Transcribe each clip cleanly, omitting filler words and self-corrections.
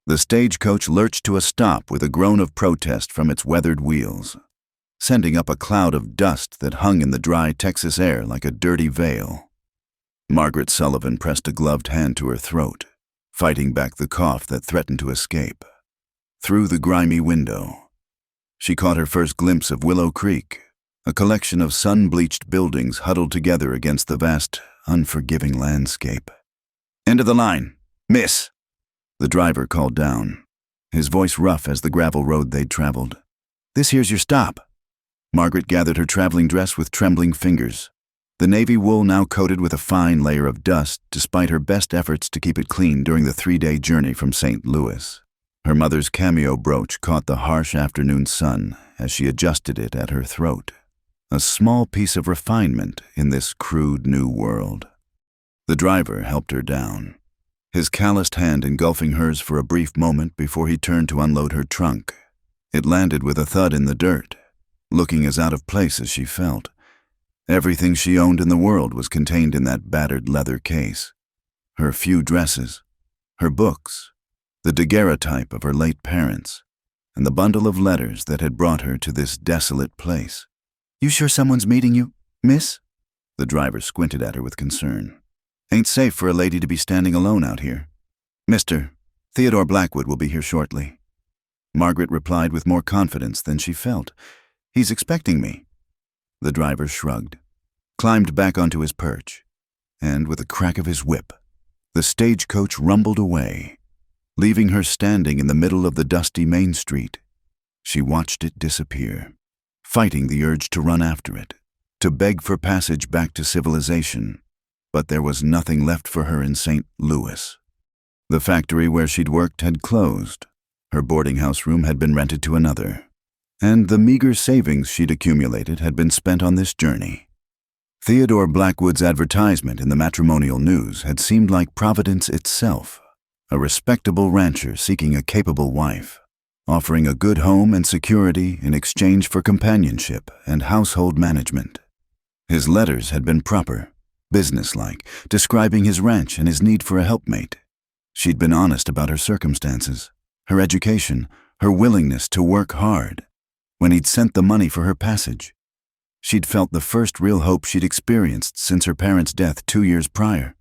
The stagecoach lurched to a stop with a groan of protest from its weathered wheels, sending up a cloud of dust that hung in the dry Texas air like a dirty veil. Margaret Sullivan pressed a gloved hand to her throat, fighting back the cough that threatened to escape. Through the grimy window, she caught her first glimpse of Willow Creek, a collection of sun-bleached buildings huddled together against the vast, unforgiving landscape. "End of the line, miss," the driver called down, his voice rough as the gravel road they'd traveled. "This here's your stop." Margaret gathered her traveling dress with trembling fingers, the navy wool now coated with a fine layer of dust despite her best efforts to keep it clean during the 3-day journey from St. Louis. Her mother's cameo brooch caught the harsh afternoon sun as she adjusted it at her throat, a small piece of refinement in this crude new world. The driver helped her down, his calloused hand engulfing hers for a brief moment before he turned to unload her trunk. It landed with a thud in the dirt, looking as out of place as she felt. Everything she owned in the world was contained in that battered leather case. Her few dresses, her books, the daguerreotype of her late parents, and the bundle of letters that had brought her to this desolate place. "You sure someone's meeting you, miss?" The driver squinted at her with concern. "Ain't safe for a lady to be standing alone out here." "Mr. Theodore Blackwood will be here shortly." Margaret replied with more confidence than she felt. "He's expecting me." The driver shrugged, climbed back onto his perch, and with a crack of his whip, the stagecoach rumbled away, leaving her standing in the middle of the dusty main street. She watched it disappear, fighting the urge to run after it, to beg for passage back to civilization, but there was nothing left for her in St. Louis. The factory where she'd worked had closed, her boarding house room had been rented to another, and the meager savings she'd accumulated had been spent on this journey. Theodore Blackwood's advertisement in the matrimonial news had seemed like Providence itself, a respectable rancher seeking a capable wife, offering a good home and security in exchange for companionship and household management. His letters had been proper, businesslike, describing his ranch and his need for a helpmate. She'd been honest about her circumstances, her education, her willingness to work hard. When he'd sent the money for her passage, she'd felt the first real hope she'd experienced since her parents' death 2 years prior.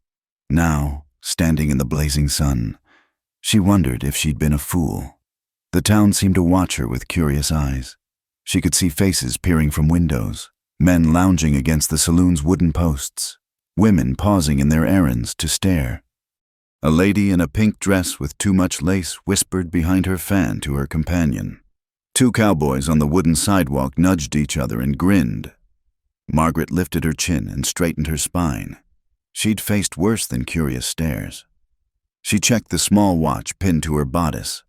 Now, standing in the blazing sun, she wondered if she'd been a fool. The town seemed to watch her with curious eyes. She could see faces peering from windows, men lounging against the saloon's wooden posts, women pausing in their errands to stare. A lady in a pink dress with too much lace whispered behind her fan to her companion. 2 cowboys on the wooden sidewalk nudged each other and grinned. Margaret lifted her chin and straightened her spine. She'd faced worse than curious stares. She checked the small watch pinned to her bodice.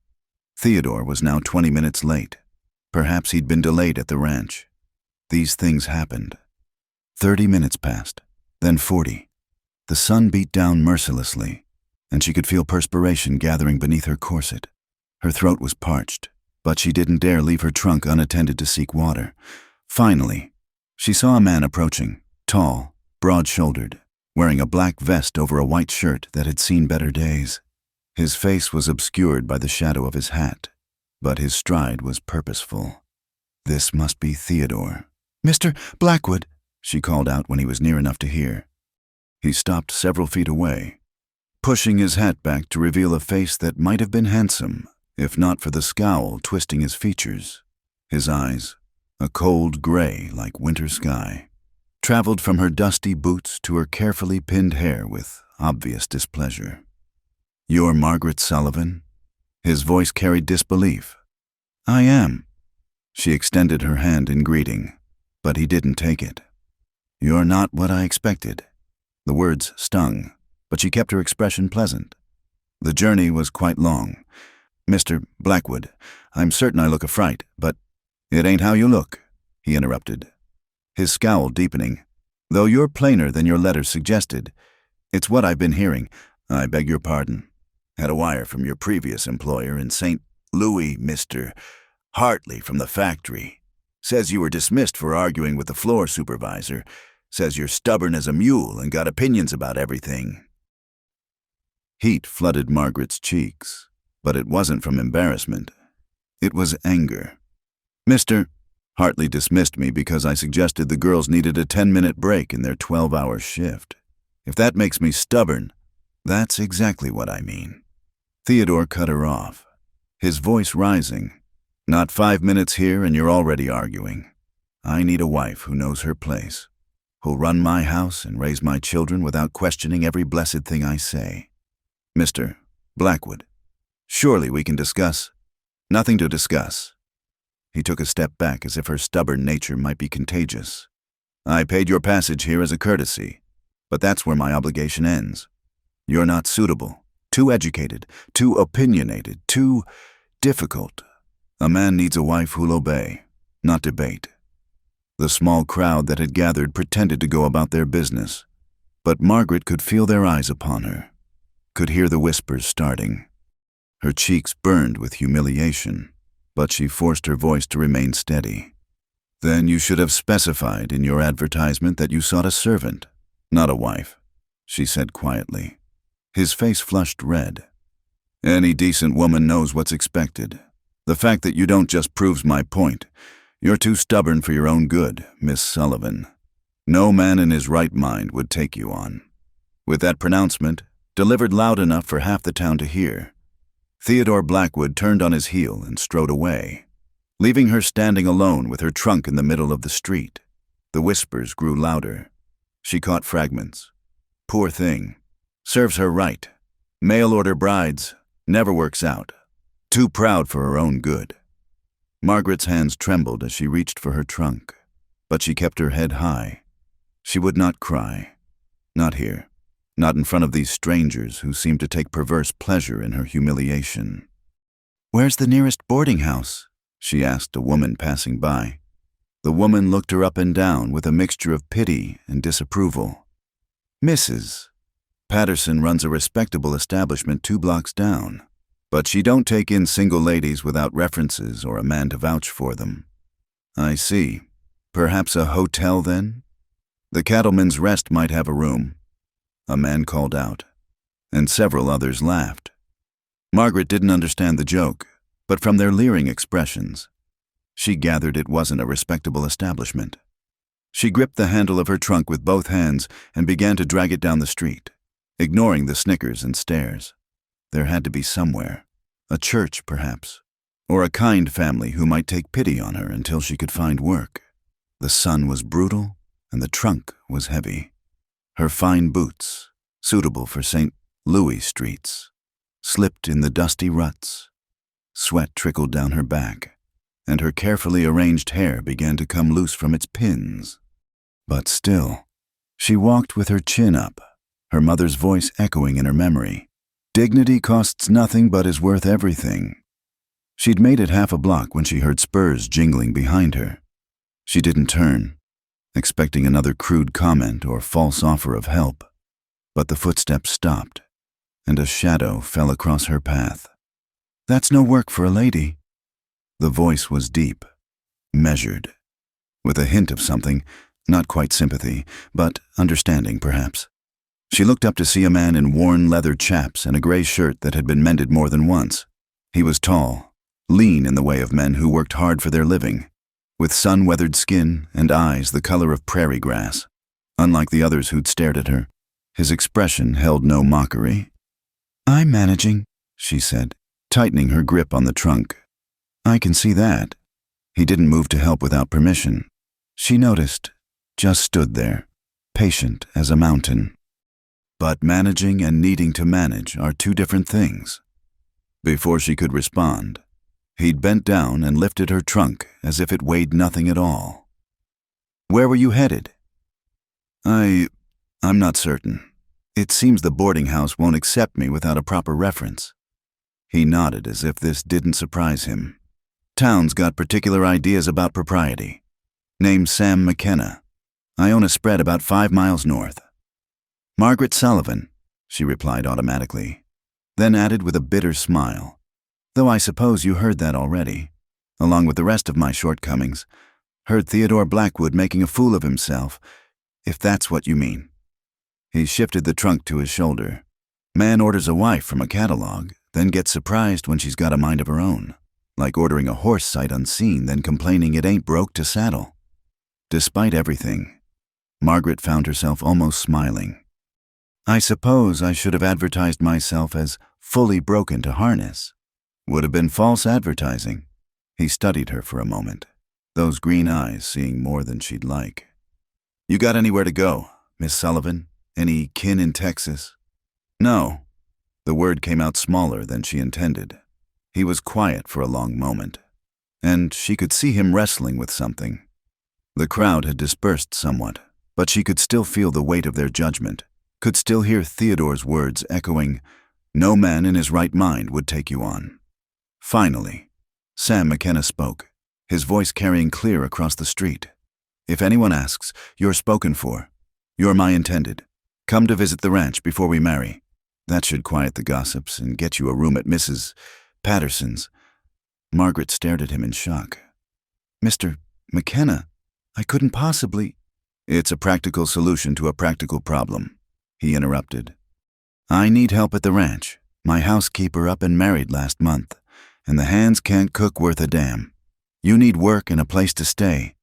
Theodore was now 20 minutes late. Perhaps he'd been delayed at the ranch. These things happened. 30 minutes passed, then 40. The sun beat down mercilessly, and she could feel perspiration gathering beneath her corset. Her throat was parched, but she didn't dare leave her trunk unattended to seek water. Finally, she saw a man approaching, tall, broad-shouldered, wearing a black vest over a white shirt that had seen better days. His face was obscured by the shadow of his hat, but his stride was purposeful. This must be Theodore. "Mr. Blackwood," she called out when he was near enough to hear. He stopped several feet away, pushing his hat back to reveal a face that might have been handsome, if not for the scowl twisting his features. His eyes, a cold gray like winter sky, traveled from her dusty boots to her carefully pinned hair with obvious displeasure. "You're Margaret Sullivan?" His voice carried disbelief. "I am." She extended her hand in greeting, but he didn't take it. "You're not what I expected." The words stung, but she kept her expression pleasant. "The journey was quite long. Mr. Blackwood, I'm certain I look a fright, but—" "It ain't how you look," he interrupted, his scowl deepening. "Though you're plainer than your letters suggested. It's what I've been hearing. I beg your pardon. Had a wire from your previous employer in St. Louis, Mr. Hartley from the factory. Says you were dismissed for arguing with the floor supervisor. Says you're stubborn as a mule and got opinions about everything." Heat flooded Margaret's cheeks. But it wasn't from embarrassment. It was anger. "Mr." Hartley dismissed me because I suggested the girls needed a 10-minute break in their 12-hour shift. "If that makes me stubborn, that's exactly what I mean." Theodore cut her off, his voice rising. "Not 5 minutes here and you're already arguing. I need a wife who knows her place, who'll run my house and raise my children without questioning every blessed thing I say. Mr. Blackwood, surely we can discuss." "Nothing to discuss." He took a step back as if her stubborn nature might be contagious. "I paid your passage here as a courtesy, but that's where my obligation ends. You're not suitable, too educated, too opinionated, too difficult. A man needs a wife who'll obey, not debate." The small crowd that had gathered pretended to go about their business, but Margaret could feel their eyes upon her, could hear the whispers starting. Her cheeks burned with humiliation, but she forced her voice to remain steady. "Then you should have specified in your advertisement that you sought a servant, not a wife," she said quietly. His face flushed red. "Any decent woman knows what's expected. The fact that you don't just proves my point. You're too stubborn for your own good, Miss Sullivan. No man in his right mind would take you on." With that pronouncement, delivered loud enough for half the town to hear, Theodore Blackwood turned on his heel and strode away, leaving her standing alone with her trunk in the middle of the street. The whispers grew louder. She caught fragments. "Poor thing. Serves her right. Mail-order brides. Never works out. Too proud for her own good." Margaret's hands trembled as she reached for her trunk, but she kept her head high. She would not cry. Not here. Not in front of these strangers who seemed to take perverse pleasure in her humiliation. "Where's the nearest boarding house?" she asked a woman passing by. The woman looked her up and down with a mixture of pity and disapproval. "Mrs. Patterson runs a respectable establishment 2 blocks down, but she don't take in single ladies without references or a man to vouch for them." "I see. Perhaps a hotel, then?" "The Cattleman's Rest might have a room," a man called out, and several others laughed. Margaret didn't understand the joke, but from their leering expressions, she gathered it wasn't a respectable establishment. She gripped the handle of her trunk with both hands and began to drag it down the street, ignoring the snickers and stares. There had to be somewhere, a church perhaps, or a kind family who might take pity on her until she could find work. The sun was brutal and the trunk was heavy. Her fine boots, suitable for St. Louis streets, slipped in the dusty ruts. Sweat trickled down her back, and her carefully arranged hair began to come loose from its pins. But still, she walked with her chin up, her mother's voice echoing in her memory. "Dignity costs nothing but is worth everything." She'd made it half a block when she heard spurs jingling behind her. She didn't turn, expecting another crude comment or false offer of help, but the footsteps stopped, and a shadow fell across her path. "That's no work for a lady." The voice was deep, measured, with a hint of something, not quite sympathy, but understanding perhaps. She looked up to see a man in worn leather chaps and a gray shirt that had been mended more than once. He was tall, lean in the way of men who worked hard for their living, with sun-weathered skin and eyes the color of prairie grass. Unlike the others who'd stared at her, his expression held no mockery. "I'm managing," she said, tightening her grip on the trunk. "I can see that." He didn't move to help without permission. She noticed, just stood there, patient as a mountain. But managing and needing to manage are two different things. Before she could respond, he'd bent down and lifted her trunk as if it weighed nothing at all. "Where were you headed?" I'm not certain. It seems the boarding house won't accept me without a proper reference." He nodded as if this didn't surprise him. "Town's got particular ideas about propriety. Name's Sam McKenna. I own a spread about 5 miles north." "Margaret Sullivan," she replied automatically, then added with a bitter smile, "Though I suppose you heard that already, along with the rest of my shortcomings. Heard Theodore Blackwood making a fool of himself, if that's what you mean." He shifted the trunk to his shoulder. "Man orders a wife from a catalog, then gets surprised when she's got a mind of her own, like ordering a horse sight unseen, then complaining it ain't broke to saddle. Despite everything, Margaret found herself almost smiling. I suppose I should have advertised myself as fully broken to harness. Would have been false advertising. He studied her for a moment, those green eyes seeing more than she'd like. You got anywhere to go, Miss Sullivan? Any kin in Texas? No. The word came out smaller than she intended. He was quiet for a long moment, and she could see him wrestling with something. The crowd had dispersed somewhat, but she could still feel the weight of their judgment, could still hear Theodore's words echoing, "No man in his right mind would take you on." Finally, Sam McKenna spoke, his voice carrying clear across the street. "If anyone asks, you're spoken for. You're my intended. Come to visit the ranch before we marry. That should quiet the gossips and get you a room at Mrs. Patterson's." Margaret stared at him in shock. "Mr. McKenna, I couldn't possibly—" "It's a practical solution to a practical problem," he interrupted. "I need help at the ranch. My housekeeper up and married last month, and the hands can't cook worth a damn. You need work and a place to stay.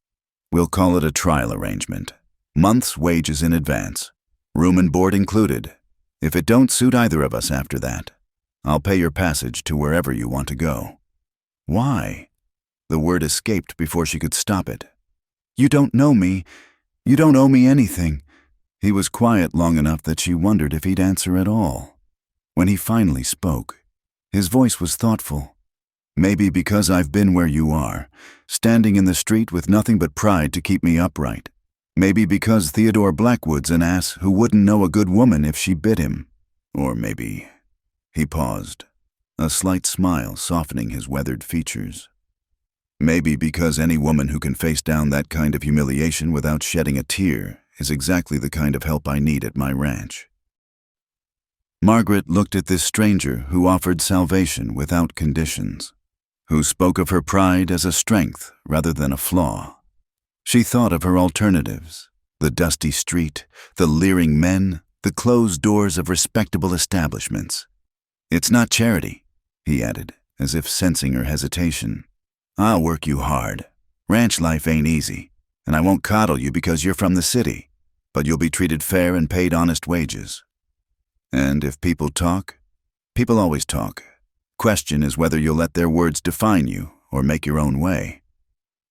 We'll call it a trial arrangement. Month's wages in advance. Room and board included. If it don't suit either of us after that, I'll pay your passage to wherever you want to go." "Why?" The word escaped before she could stop it. "You don't know me. You don't owe me anything." He was quiet long enough that she wondered if he'd answer at all. When he finally spoke, his voice was thoughtful. "Maybe because I've been where you are, standing in the street with nothing but pride to keep me upright. Maybe because Theodore Blackwood's an ass who wouldn't know a good woman if she bit him. Or maybe—" He paused, a slight smile softening his weathered features. "Maybe because any woman who can face down that kind of humiliation without shedding a tear is exactly the kind of help I need at my ranch." Margaret looked at this stranger who offered salvation without conditions, who spoke of her pride as a strength rather than a flaw. She thought of her alternatives: the dusty street, the leering men, the closed doors of respectable establishments. "It's not charity," he added, as if sensing her hesitation. "I'll work you hard. Ranch life ain't easy, and I won't coddle you because you're from the city, but you'll be treated fair and paid honest wages. And if people talk, people always talk. Question is whether you'll let their words define you or make your own way."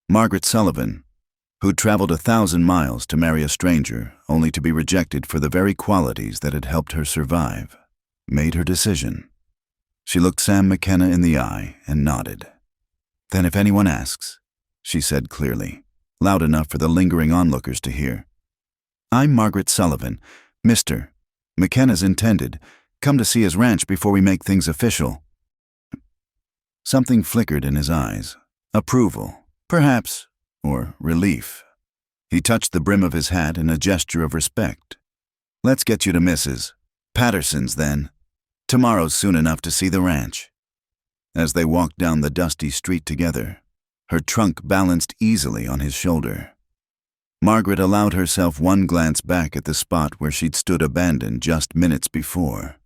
Margaret Sullivan, who'd traveled 1,000 miles to marry a stranger only to be rejected for the very qualities that had helped her survive, made her decision. She looked Sam McKenna in the eye and nodded. "Then if anyone asks," she said clearly, loud enough for the lingering onlookers to hear, "I'm Margaret Sullivan. Mr. McKenna's intended. Come to see his ranch before we make things official." Something flickered in his eyes. Approval, perhaps, or relief. He touched the brim of his hat in a gesture of respect. "Let's get you to Mrs. Patterson's, then. Tomorrow's soon enough to see the ranch." As they walked down the dusty street together, her trunk balanced easily on his shoulder, Margaret allowed herself one glance back at the spot where she'd stood abandoned just minutes before.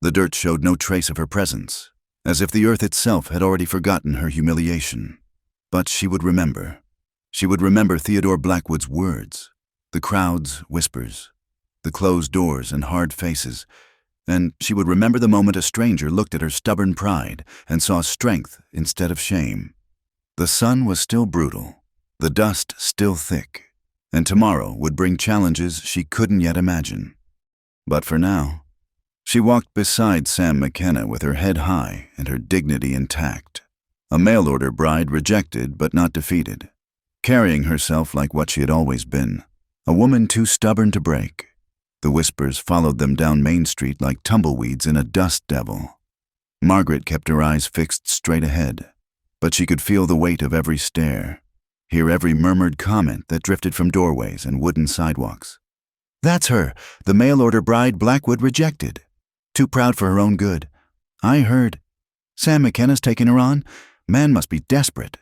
The dirt showed no trace of her presence, as if the earth itself had already forgotten her humiliation. But she would remember. She would remember Theodore Blackwood's words, the crowd's whispers, the closed doors and hard faces, and she would remember the moment a stranger looked at her stubborn pride and saw strength instead of shame. The sun was still brutal, the dust still thick, and tomorrow would bring challenges she couldn't yet imagine. But for now, she walked beside Sam McKenna with her head high and her dignity intact, a mail-order bride rejected but not defeated, carrying herself like what she had always been, a woman too stubborn to break. The whispers followed them down Main Street like tumbleweeds in a dust devil. Margaret kept her eyes fixed straight ahead, but she could feel the weight of every stare, hear every murmured comment that drifted from doorways and wooden sidewalks. "That's her, the mail-order bride Blackwood rejected. Too proud for her own good. I heard. Sam McKenna's taking her on? Man must be desperate."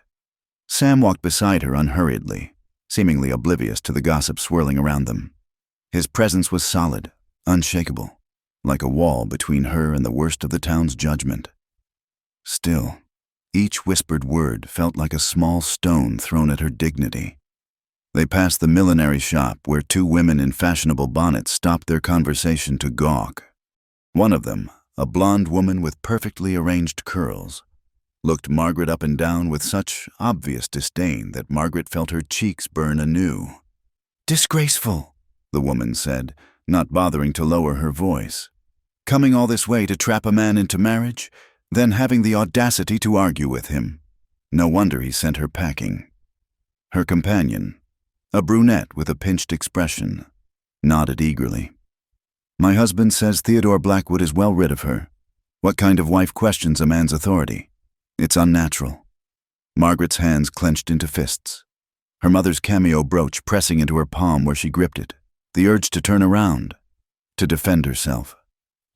Sam walked beside her unhurriedly, seemingly oblivious to the gossip swirling around them. His presence was solid, unshakable. like a wall between her and the worst of the town's judgment. Still, each whispered word felt like a small stone thrown at her dignity. They passed the millinery shop where two women in fashionable bonnets stopped their conversation to gawk. One of them, a blonde woman with perfectly arranged curls, looked Margaret up and down with such obvious disdain that Margaret felt her cheeks burn anew. "Disgraceful," the woman said, not bothering to lower her voice. "Coming all this way to trap a man into marriage, then having the audacity to argue with him. No wonder he sent her packing." Her companion, a brunette with a pinched expression, nodded eagerly. "My husband says Theodore Blackwood is well rid of her. What kind of wife questions a man's authority? It's unnatural." Margaret's hands clenched into fists, her mother's cameo brooch pressing into her palm where she gripped it, the urge to turn around, to defend herself,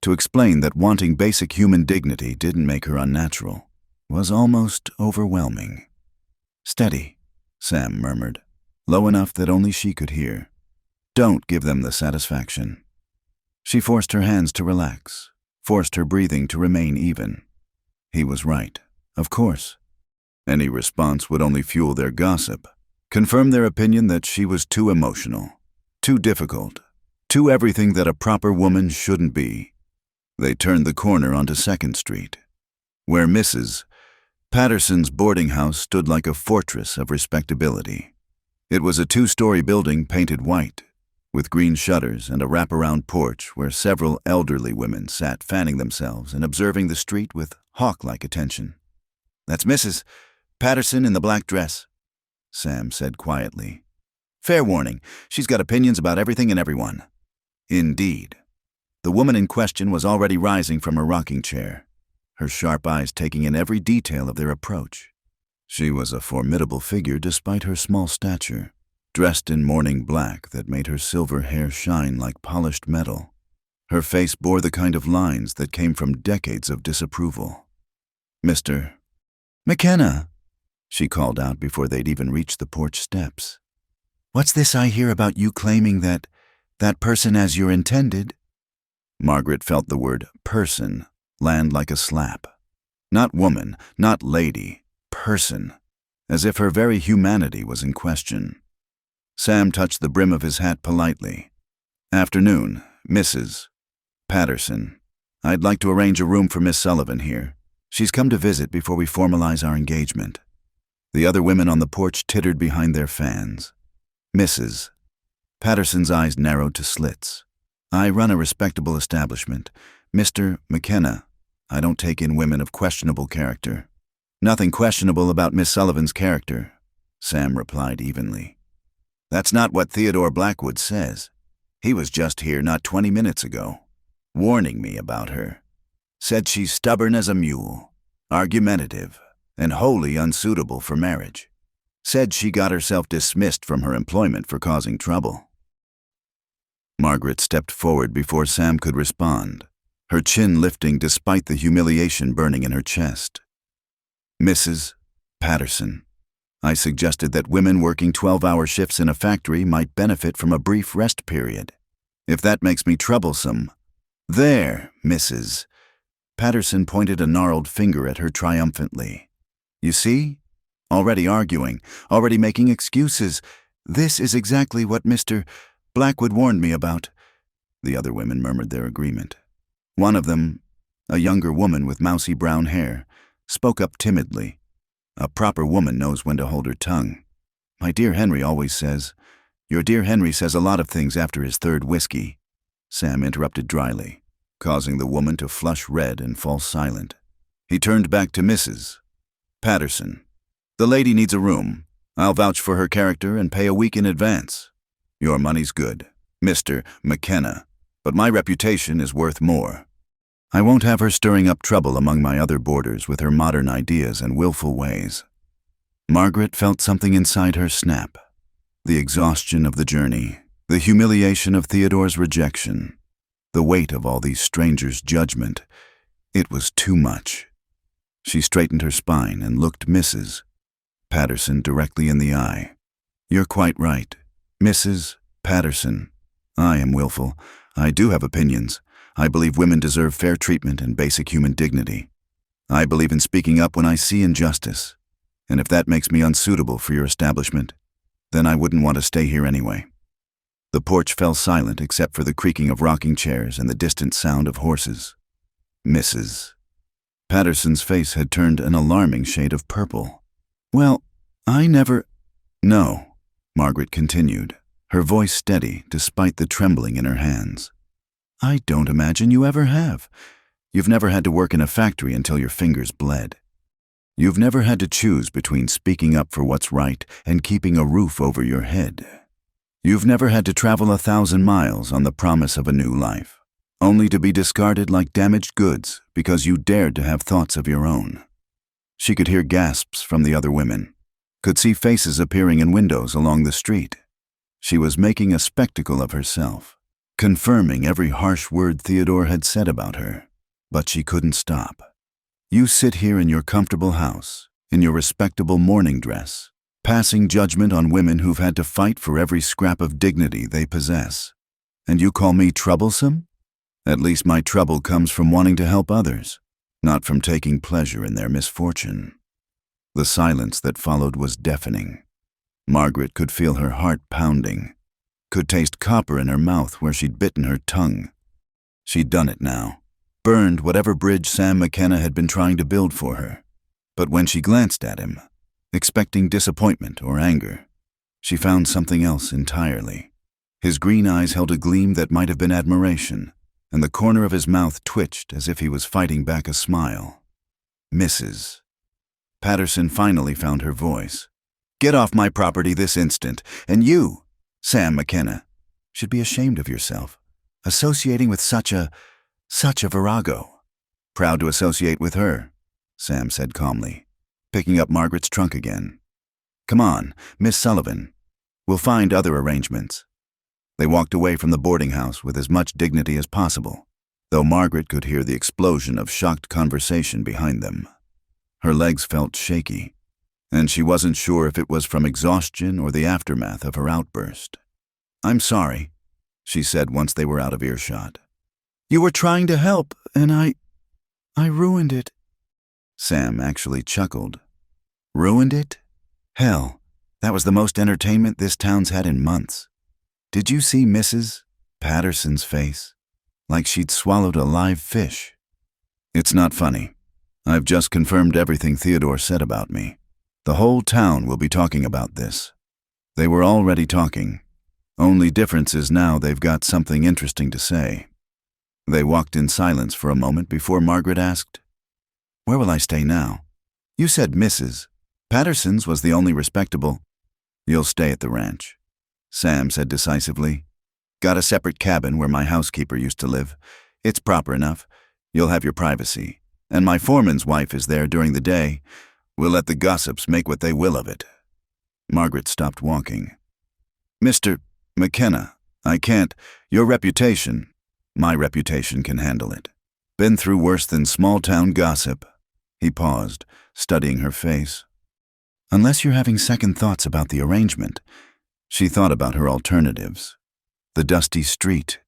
to explain that wanting basic human dignity didn't make her unnatural, was almost overwhelming. "Steady," Sam murmured, low enough that only she could hear. "Don't give them the satisfaction." She forced her hands to relax, forced her breathing to remain even. He was right, of course. Any response would only fuel their gossip, confirm their opinion that she was too emotional, too difficult, too everything that a proper woman shouldn't be. They turned the corner onto 2nd Street, where Mrs. Patterson's boarding house stood like a fortress of respectability. It was a 2-story building painted white, with green shutters and a wraparound porch where several elderly women sat fanning themselves and observing the street with hawk-like attention. "That's Mrs. Patterson in the black dress," Sam said quietly. "Fair warning, she's got opinions about everything and everyone." Indeed. The woman in question was already rising from her rocking chair, her sharp eyes taking in every detail of their approach. She was a formidable figure despite her small stature, dressed in mourning black that made her silver hair shine like polished metal. Her face bore the kind of lines that came from decades of disapproval. "Mr. McKenna," she called out before they'd even reached the porch steps. "What's this I hear about you claiming that person as your intended?" Margaret felt the word person land like a slap. Not woman, not lady, person, as if her very humanity was in question. Sam touched the brim of his hat politely. "Afternoon, Mrs. Patterson. I'd like to arrange a room for Miss Sullivan here. She's come to visit before we formalize our engagement." The other women on the porch tittered behind their fans. "Mrs. Patterson's eyes narrowed to slits. "I run a respectable establishment. Mr. McKenna, I don't take in women of questionable character." "Nothing questionable about Miss Sullivan's character," Sam replied evenly. "That's not what Theodore Blackwood says. He was just here not 20 minutes ago, warning me about her. Said she's stubborn as a mule, argumentative, and wholly unsuitable for marriage. Said she got herself dismissed from her employment for causing trouble." Margaret stepped forward before Sam could respond, her chin lifting despite the humiliation burning in her chest. "Mrs. Patterson, I suggested that women working 12-hour shifts in a factory might benefit from a brief rest period. If that makes me troublesome—" "There, Mrs." Patterson pointed a gnarled finger at her triumphantly. "You see? Already arguing, already making excuses. This is exactly what Mr. Blackwood warned me about." The other women murmured their agreement. One of them, a younger woman with mousy brown hair, spoke up timidly. A proper woman knows when to hold her tongue. "My dear Henry always says—" "Your dear Henry says a lot of things after his 3rd whiskey," Sam interrupted dryly, causing the woman to flush red and fall silent. He turned back to Mrs. Patterson. "The lady needs a room. I'll vouch for her character and pay a week in advance. Your money's good, Mr. McKenna, but my reputation is worth more. I won't have her stirring up trouble among my other boarders with her modern ideas and willful ways." Margaret felt something inside her snap. The exhaustion of the journey, the humiliation of Theodore's rejection, the weight of all these strangers' judgment. It was too much. She straightened her spine and looked Mrs. Patterson directly in the eye. "You're quite right, Mrs. Patterson. I am willful. I do have opinions. I believe women deserve fair treatment and basic human dignity. I believe in speaking up when I see injustice. And if that makes me unsuitable for your establishment, then I wouldn't want to stay here anyway." The porch fell silent except for the creaking of rocking chairs and the distant sound of horses. "Mrs." Patterson's face had turned an alarming shade of purple. "Well, I never—" "No," Margaret continued, her voice steady despite the trembling in her hands. "I don't imagine you ever have. You've never had to work in a factory until your fingers bled. You've never had to choose between speaking up for what's right and keeping a roof over your head. You've never had to travel 1,000 miles on the promise of a new life, only to be discarded like damaged goods because you dared to have thoughts of your own." She could hear gasps from the other women, could see faces appearing in windows along the street. She was making a spectacle of herself, confirming every harsh word Theodore had said about her, but she couldn't stop. "You sit here in your comfortable house, in your respectable morning dress, passing judgment on women who've had to fight for every scrap of dignity they possess. And you call me troublesome? At least my trouble comes from wanting to help others, not from taking pleasure in their misfortune." The silence that followed was deafening. Margaret could feel her heart pounding, could taste copper in her mouth where she'd bitten her tongue. She'd done it now, burned whatever bridge Sam McKenna had been trying to build for her. But when she glanced at him, expecting disappointment or anger, she found something else entirely. His green eyes held a gleam that might have been admiration, and the corner of his mouth twitched as if he was fighting back a smile. "Mrs." Patterson finally found her voice. "Get off my property this instant, and you, Sam McKenna, should be ashamed of yourself, associating with such a virago." "Proud to associate with her," Sam said calmly, picking up Margaret's trunk again. "Come on, Miss Sullivan. We'll find other arrangements." They walked away from the boarding house with as much dignity as possible, though Margaret could hear the explosion of shocked conversation behind them. Her legs felt shaky, and she wasn't sure if it was from exhaustion or the aftermath of her outburst. "I'm sorry," she said once they were out of earshot. "You were trying to help, and I ruined it." Sam actually chuckled. "Ruined it? Hell, that was the most entertainment this town's had in months. Did you see Mrs. Patterson's face? Like she'd swallowed a live fish." "It's not funny. I've just confirmed everything Theodore said about me. The whole town will be talking about this." They were already talking. Only difference is now they've got something interesting to say. They walked in silence for a moment before Margaret asked, "Where will I stay now? You said Mrs. Patterson's was the only respectable." "You'll stay at the ranch," Sam said decisively. "Got a separate cabin where my housekeeper used to live. It's proper enough. You'll have your privacy. And my foreman's wife is there during the day. We'll let the gossips make what they will of it." Margaret stopped walking. "Mr. McKenna, I can't. Your reputation—" "My reputation can handle it. Been through worse than small-town gossip." He paused, studying her face. "Unless you're having second thoughts about the arrangement." She thought about her alternatives. The dusty street,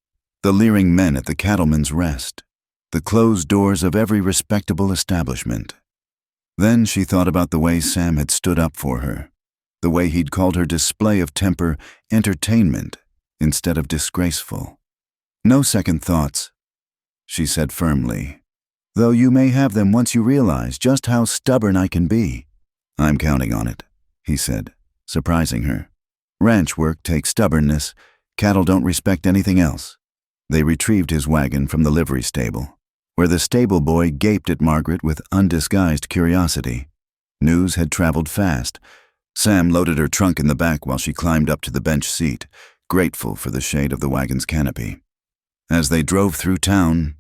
the leering men at the Cattleman's Rest, the closed doors of every respectable establishment. Then she thought about the way Sam had stood up for her, the way he'd called her display of temper entertainment instead of disgraceful. "No second thoughts," she said firmly, "though you may have them once you realize just how stubborn I can be." "I'm counting on it," he said, surprising her. "Ranch work takes stubbornness. Cattle don't respect anything else." They retrieved his wagon from the livery stable, where the stable boy gaped at Margaret with undisguised curiosity. News had traveled fast. Sam loaded her trunk in the back while she climbed up to the bench seat, grateful for the shade of the wagon's canopy. As they drove through town,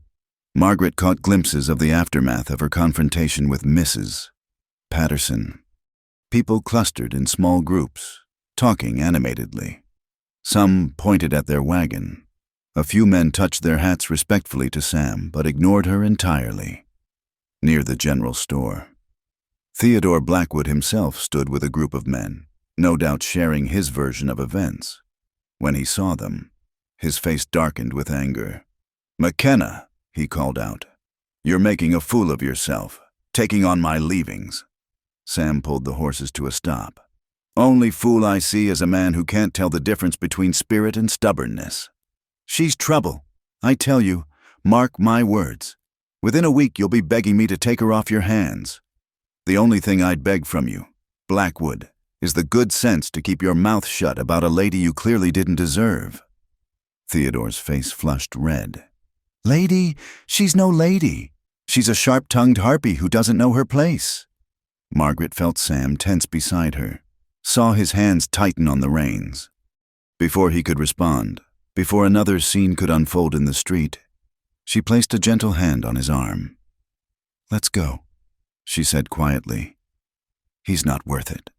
Margaret caught glimpses of the aftermath of her confrontation with Mrs. Patterson. People clustered in small groups, talking animatedly. Some pointed at their wagon. A few men touched their hats respectfully to Sam, but ignored her entirely. Near the general store, Theodore Blackwood himself stood with a group of men, no doubt sharing his version of events. When he saw them, his face darkened with anger. "McKenna," he called out. "You're making a fool of yourself, taking on my leavings." Sam pulled the horses to a stop. "Only fool I see is a man who can't tell the difference between spirit and stubbornness. She's trouble. I tell you, mark my words. Within a week you'll be begging me to take her off your hands. The only thing I'd beg from you, Blackwood, is the good sense to keep your mouth shut about a lady you clearly didn't deserve." Theodore's face flushed red. "Lady? She's no lady. She's a sharp-tongued harpy who doesn't know her place." Margaret felt Sam tense beside her, saw his hands tighten on the reins. Before he could respond, before another scene could unfold in the street, she placed a gentle hand on his arm. "Let's go," she said quietly. "He's not worth it."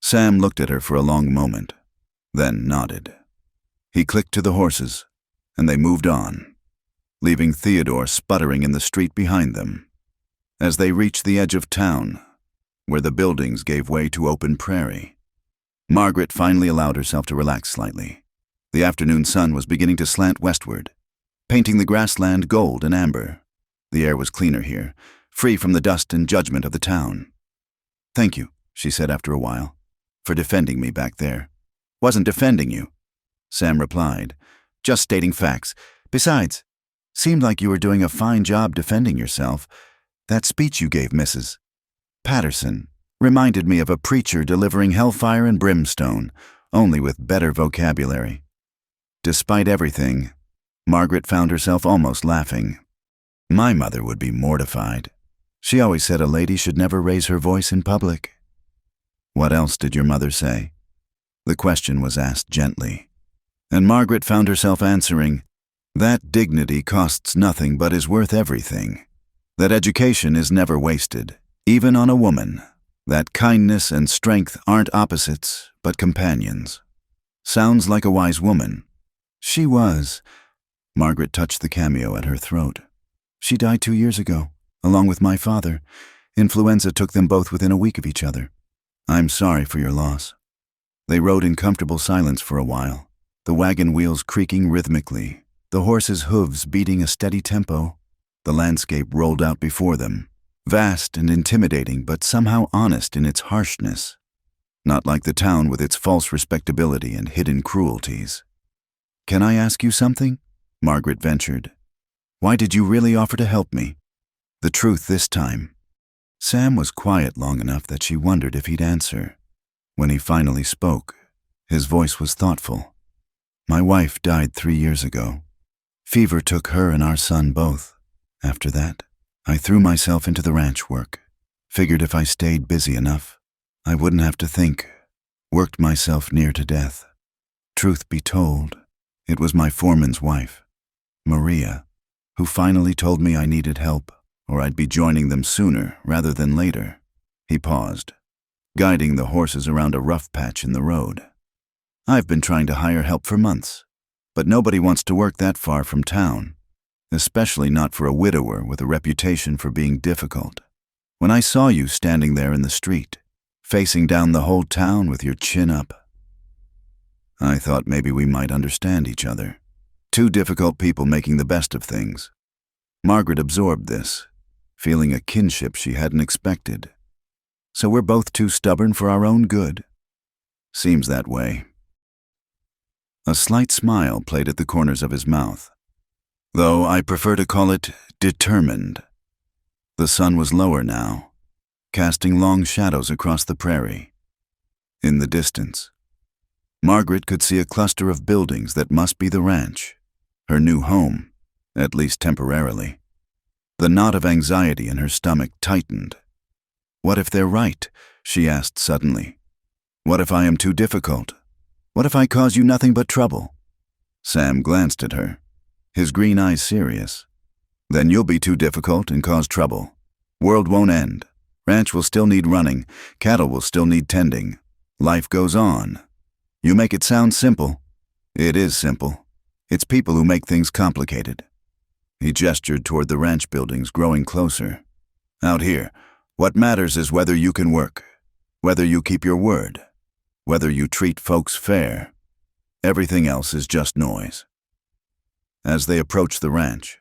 Sam looked at her for a long moment, then nodded. He clicked to the horses, and they moved on, leaving Theodore sputtering in the street behind them. As they reached the edge of town, where the buildings gave way to open prairie, Margaret finally allowed herself to relax slightly. The afternoon sun was beginning to slant westward, painting the grassland gold and amber. The air was cleaner here, free from the dust and judgment of the town. "Thank you," she said after a while, "for defending me back there." "Wasn't defending you," Sam replied, "just stating facts. Besides, seemed like you were doing a fine job defending yourself. That speech you gave Mrs. Patterson reminded me of a preacher delivering hellfire and brimstone, only with better vocabulary." Despite everything, Margaret found herself almost laughing. "My mother would be mortified. She always said a lady should never raise her voice in public." "What else did your mother say?" The question was asked gently, and Margaret found herself answering, "That dignity costs nothing but is worth everything. That education is never wasted, even on a woman. That kindness and strength aren't opposites, but companions." Sounds like a wise woman. She was. Margaret touched the cameo at her throat. "She died 2 years ago, along with my father. Influenza took them both within a week of each other. I'm sorry for your loss." They rode in comfortable silence for a while, the wagon wheels creaking rhythmically, the horses' hooves beating a steady tempo. The landscape rolled out before them, vast and intimidating, but somehow honest in its harshness. Not like the town with its false respectability and hidden cruelties. "Can I ask you something?" Margaret ventured. "Why did you really offer to help me? The truth this time." Sam was quiet long enough that she wondered if he'd answer. When he finally spoke, his voice was thoughtful. "My wife died 3 years ago. Fever took her and our son both. After that, I threw myself into the ranch work. Figured if I stayed busy enough, I wouldn't have to think. Worked myself near to death. Truth be told, it was my foreman's wife, Maria, who finally told me I needed help, or I'd be joining them sooner rather than later." He paused, guiding the horses around a rough patch in the road. "I've been trying to hire help for months, but nobody wants to work that far from town, especially not for a widower with a reputation for being difficult. When I saw you standing there in the street, facing down the whole town with your chin up, I thought maybe we might understand each other. Two difficult people making the best of things." Margaret absorbed this, feeling a kinship she hadn't expected. "So we're both too stubborn for our own good?" "Seems that way." A slight smile played at the corners of his mouth, though I prefer to call it determined. The sun was lower now, casting long shadows across the prairie. In the distance, Margaret could see a cluster of buildings that must be the ranch, her new home, at least temporarily. The knot of anxiety in her stomach tightened. "What if they're right?" she asked suddenly. "What if I am too difficult? What if I cause you nothing but trouble?" Sam glanced at her, his green eyes serious. "Then you'll be too difficult and cause trouble. World won't end. Ranch will still need running. Cattle will still need tending. Life goes on. You make it sound simple. It is simple. It's people who make things complicated." He gestured toward the ranch buildings growing closer. "Out here, what matters is whether you can work, whether you keep your word, whether you treat folks fair. Everything else is just noise." As they approached the ranch,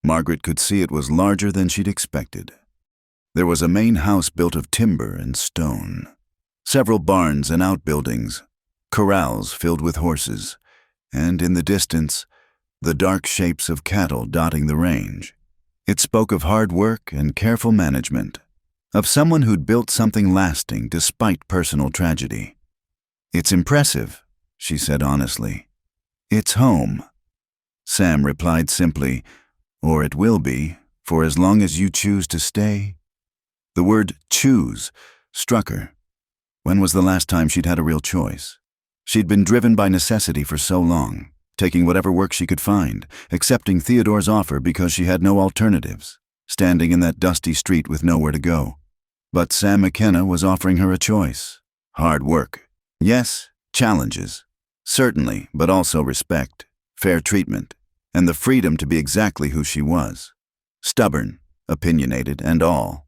Margaret could see it was larger than she'd expected. There was a main house built of timber and stone, several barns and outbuildings, corrals filled with horses, and in the distance, the dark shapes of cattle dotting the range. It spoke of hard work and careful management, of someone who'd built something lasting despite personal tragedy. "It's impressive," she said honestly. "It's home." Sam replied simply, "Or it will be, for as long as you choose to stay." The word choose struck her. When was the last time she'd had a real choice? She'd been driven by necessity for so long, taking whatever work she could find, accepting Theodore's offer because she had no alternatives, standing in that dusty street with nowhere to go. But Sam McKenna was offering her a choice. Hard work. Yes, challenges. Certainly, but also respect, fair treatment, and the freedom to be exactly who she was. Stubborn, opinionated, and all.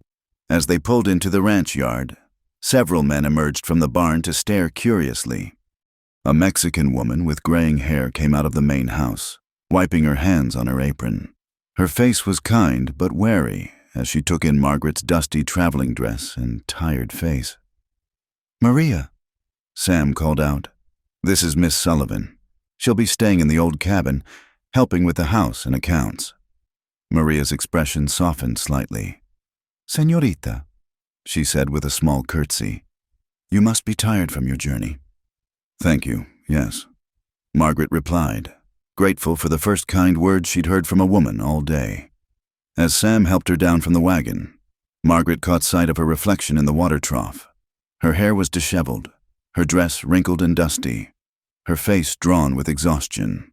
As they pulled into the ranch yard, several men emerged from the barn to stare curiously. A Mexican woman with graying hair came out of the main house, wiping her hands on her apron. Her face was kind but wary as she took in Margaret's dusty traveling dress and tired face. "Maria," Sam called out. "This is Miss Sullivan. She'll be staying in the old cabin, helping with the house and accounts." Maria's expression softened slightly. "Señorita," she said with a small curtsy, "you must be tired from your journey." "Thank you, yes," Margaret replied, grateful for the first kind words she'd heard from a woman all day. As Sam helped her down from the wagon, Margaret caught sight of her reflection in the water trough. Her hair was disheveled, her dress wrinkled and dusty, her face drawn with exhaustion.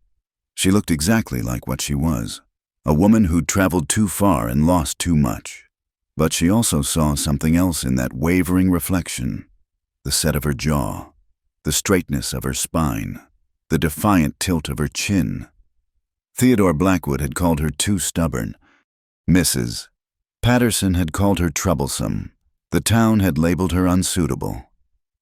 She looked exactly like what she was, a woman who'd traveled too far and lost too much. But she also saw something else in that wavering reflection, the set of her jaw, the straightness of her spine, the defiant tilt of her chin. Theodore Blackwood had called her too stubborn. Mrs. Patterson had called her troublesome. The town had labeled her unsuitable.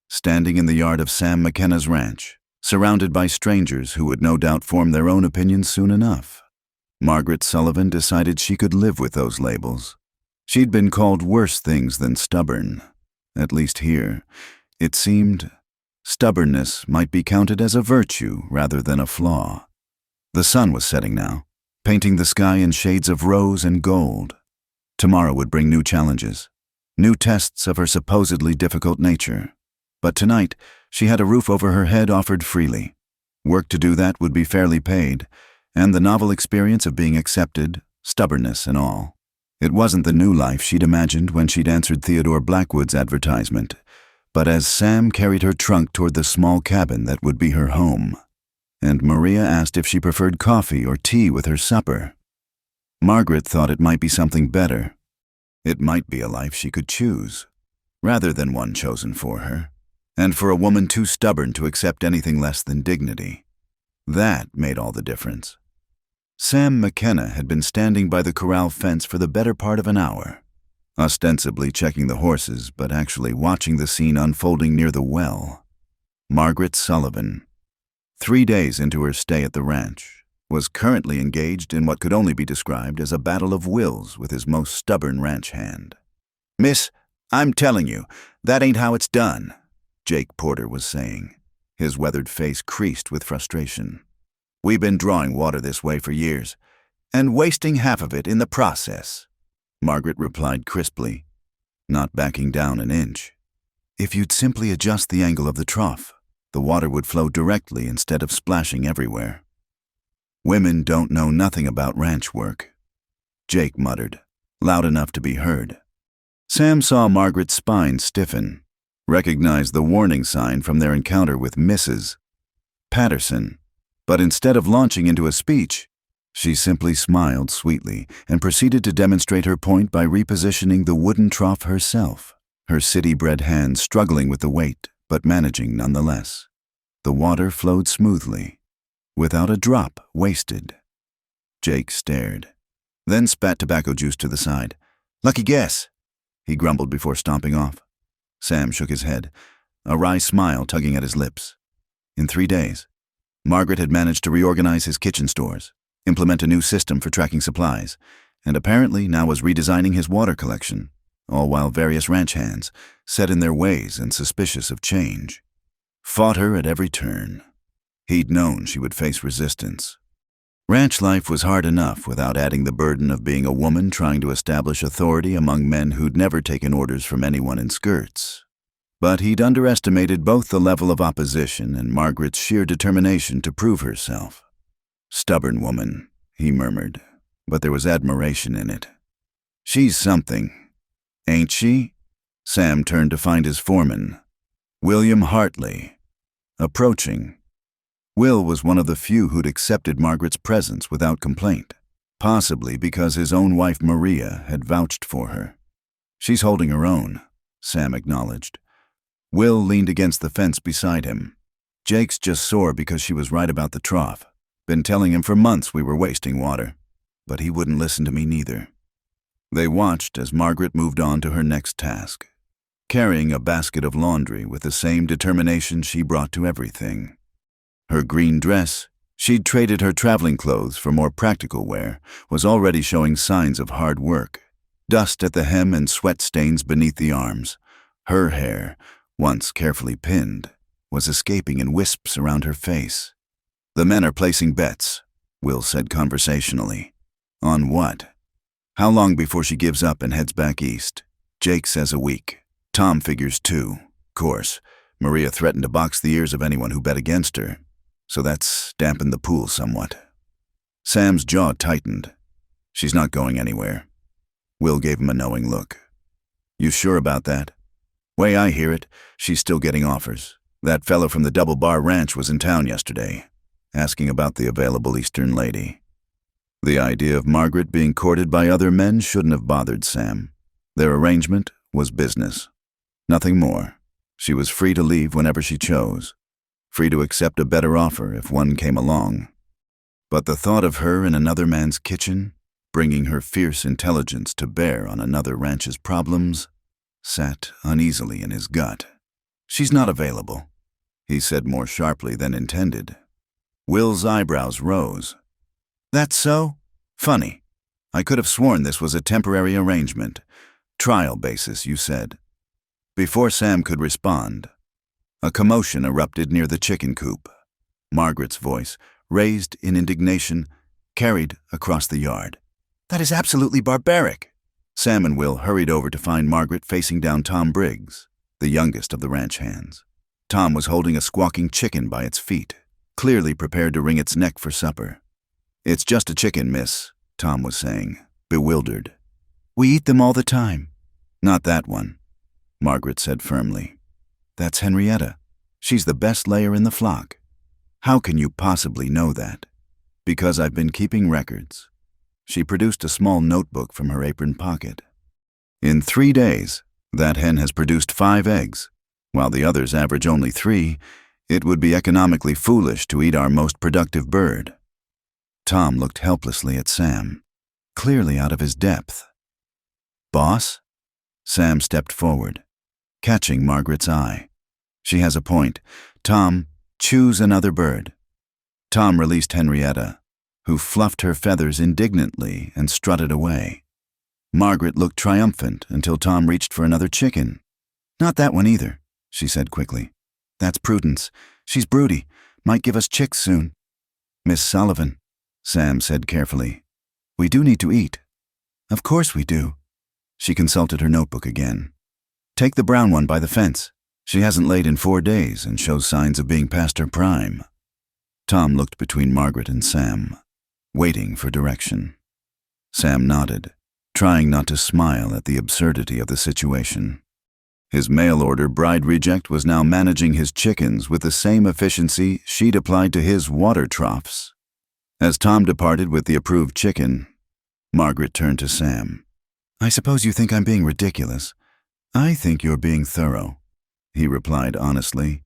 Standing in the yard of Sam McKenna's ranch, surrounded by strangers who would no doubt form their own opinions soon enough, Margaret Sullivan decided she could live with those labels. She'd been called worse things than stubborn. At least here, it seemed, stubbornness might be counted as a virtue rather than a flaw. The sun was setting now, painting the sky in shades of rose and gold. Tomorrow would bring new challenges, new tests of her supposedly difficult nature. But tonight, she had a roof over her head offered freely. Work to do that would be fairly paid, and the novel experience of being accepted, stubbornness and all. It wasn't the new life she'd imagined when she'd answered Theodore Blackwood's advertisement, but as Sam carried her trunk toward the small cabin that would be her home, and Maria asked if she preferred coffee or tea with her supper, Margaret thought it might be something better. It might be a life she could choose, rather than one chosen for her, and for a woman too stubborn to accept anything less than dignity. That made all the difference. Sam McKenna had been standing by the corral fence for the better part of an hour, ostensibly checking the horses, but actually watching the scene unfolding near the well. Margaret Sullivan, 3 days into her stay at the ranch, was currently engaged in what could only be described as a battle of wills with his most stubborn ranch hand. "Miss, I'm telling you, that ain't how it's done," Jake Porter was saying, his weathered face creased with frustration. "We've been drawing water this way for years, and wasting half of it in the process," Margaret replied crisply, not backing down an inch. "If you'd simply adjust the angle of the trough, the water would flow directly instead of splashing everywhere." "Women don't know nothing about ranch work," Jake muttered, loud enough to be heard. Sam saw Margaret's spine stiffen, recognized the warning sign from their encounter with Mrs. Patterson, but instead of launching into a speech, she simply smiled sweetly and proceeded to demonstrate her point by repositioning the wooden trough herself, her city-bred hands struggling with the weight, but managing nonetheless. The water flowed smoothly, without a drop wasted. Jake stared, then spat tobacco juice to the side. "Lucky guess," he grumbled before stomping off. Sam shook his head, a wry smile tugging at his lips. In 3 days, Margaret had managed to reorganize his kitchen stores, implement a new system for tracking supplies, and apparently now was redesigning his water collection, all while various ranch hands, set in their ways and suspicious of change, fought her at every turn. He'd known she would face resistance. Ranch life was hard enough without adding the burden of being a woman trying to establish authority among men who'd never taken orders from anyone in skirts. But he'd underestimated both the level of opposition and Margaret's sheer determination to prove herself. "Stubborn woman," he murmured, but there was admiration in it. "She's something, ain't she?" Sam turned to find his foreman, William Hartley, approaching. Will was one of the few who'd accepted Margaret's presence without complaint, possibly because his own wife Maria had vouched for her. "She's holding her own," Sam acknowledged. Will leaned against the fence beside him. "Jake's just sore because she was right about the trough. Been telling him for months we were wasting water, but he wouldn't listen to me neither." They watched as Margaret moved on to her next task, carrying a basket of laundry with the same determination she brought to everything. Her green dress, she'd traded her traveling clothes for more practical wear, was already showing signs of hard work. Dust at the hem and sweat stains beneath the arms. Her hair, once carefully pinned, was escaping in wisps around her face. "The men are placing bets," Will said conversationally. "On what?" "How long before she gives up and heads back east?" "Jake says a week. Tom figures 2. Course, Maria threatened to box the ears of anyone who bet against her, so that's dampened the pool somewhat." Sam's jaw tightened. "She's not going anywhere." Will gave him a knowing look. "You sure about that?" "Way I hear it, she's still getting offers. That fellow from the Double Bar Ranch was in town yesterday, asking about the available Eastern lady." The idea of Margaret being courted by other men shouldn't have bothered Sam. Their arrangement was business. Nothing more. She was free to leave whenever she chose, free to accept a better offer if one came along. But the thought of her in another man's kitchen, bringing her fierce intelligence to bear on another ranch's problems, sat uneasily in his gut. "She's not available," he said more sharply than intended. Will's eyebrows rose. "That's so? Funny. I could have sworn this was a temporary arrangement. Trial basis, you said." Before Sam could respond, a commotion erupted near the chicken coop. Margaret's voice, raised in indignation, carried across the yard. "That is absolutely barbaric." Sam and Will hurried over to find Margaret facing down Tom Briggs, the youngest of the ranch hands. Tom was holding a squawking chicken by its feet, clearly prepared to wring its neck for supper. "It's just a chicken, miss," Tom was saying, bewildered. "We eat them all the time." "Not that one," Margaret said firmly. "That's Henrietta. She's the best layer in the flock." "How can you possibly know that?" "Because I've been keeping records." She produced a small notebook from her apron pocket. "In 3 days, that hen has produced 5 eggs. While the others average only 3, it would be economically foolish to eat our most productive bird." Tom looked helplessly at Sam, clearly out of his depth. "Boss?" Sam stepped forward, catching Margaret's eye. "She has a point. Tom, choose another bird." Tom released Henrietta, who fluffed her feathers indignantly and strutted away. Margaret looked triumphant until Tom reached for another chicken. "Not that one either," she said quickly. "That's Prudence. She's broody. Might give us chicks soon." "Miss Sullivan," Sam said carefully, "we do need to eat." "Of course we do." She consulted her notebook again. "Take the brown one by the fence. She hasn't laid in 4 days and shows signs of being past her prime." Tom looked between Margaret and Sam, waiting for direction. Sam nodded, trying not to smile at the absurdity of the situation. His mail-order bride reject was now managing his chickens with the same efficiency she'd applied to his water troughs. As Tom departed with the approved chicken, Margaret turned to Sam. "I suppose you think I'm being ridiculous. I think you're being thorough," he replied honestly.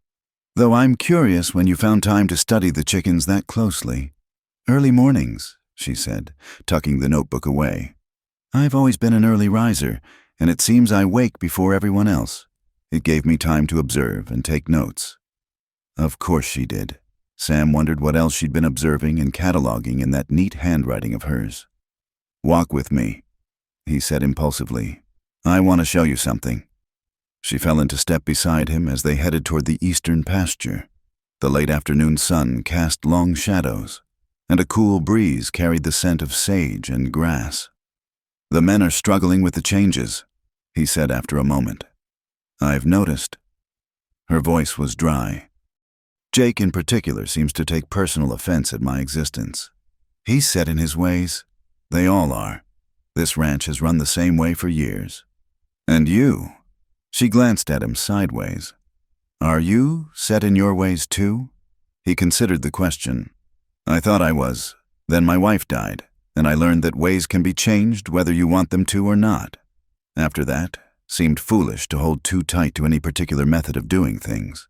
"Though I'm curious when you found time to study the chickens that closely." "Early mornings," she said, tucking the notebook away. "I've always been an early riser, and it seems I wake before everyone else." It gave me time to observe and take notes. Of course she did. Sam wondered what else she'd been observing and cataloging in that neat handwriting of hers. "Walk with me," he said impulsively. "I want to show you something." She fell into step beside him as they headed toward the eastern pasture. The late afternoon sun cast long shadows, and a cool breeze carried the scent of sage and grass. "The men are struggling with the changes," he said after a moment. "I've noticed." Her voice was dry. "Jake in particular seems to take personal offense at my existence. He's set in his ways. They all are. This ranch has run the same way for years. And you," she glanced at him sideways, "are you set in your ways too?" He considered the question. "I thought I was. Then my wife died, and I learned that ways can be changed whether you want them to or not. After that, seemed foolish to hold too tight to any particular method of doing things."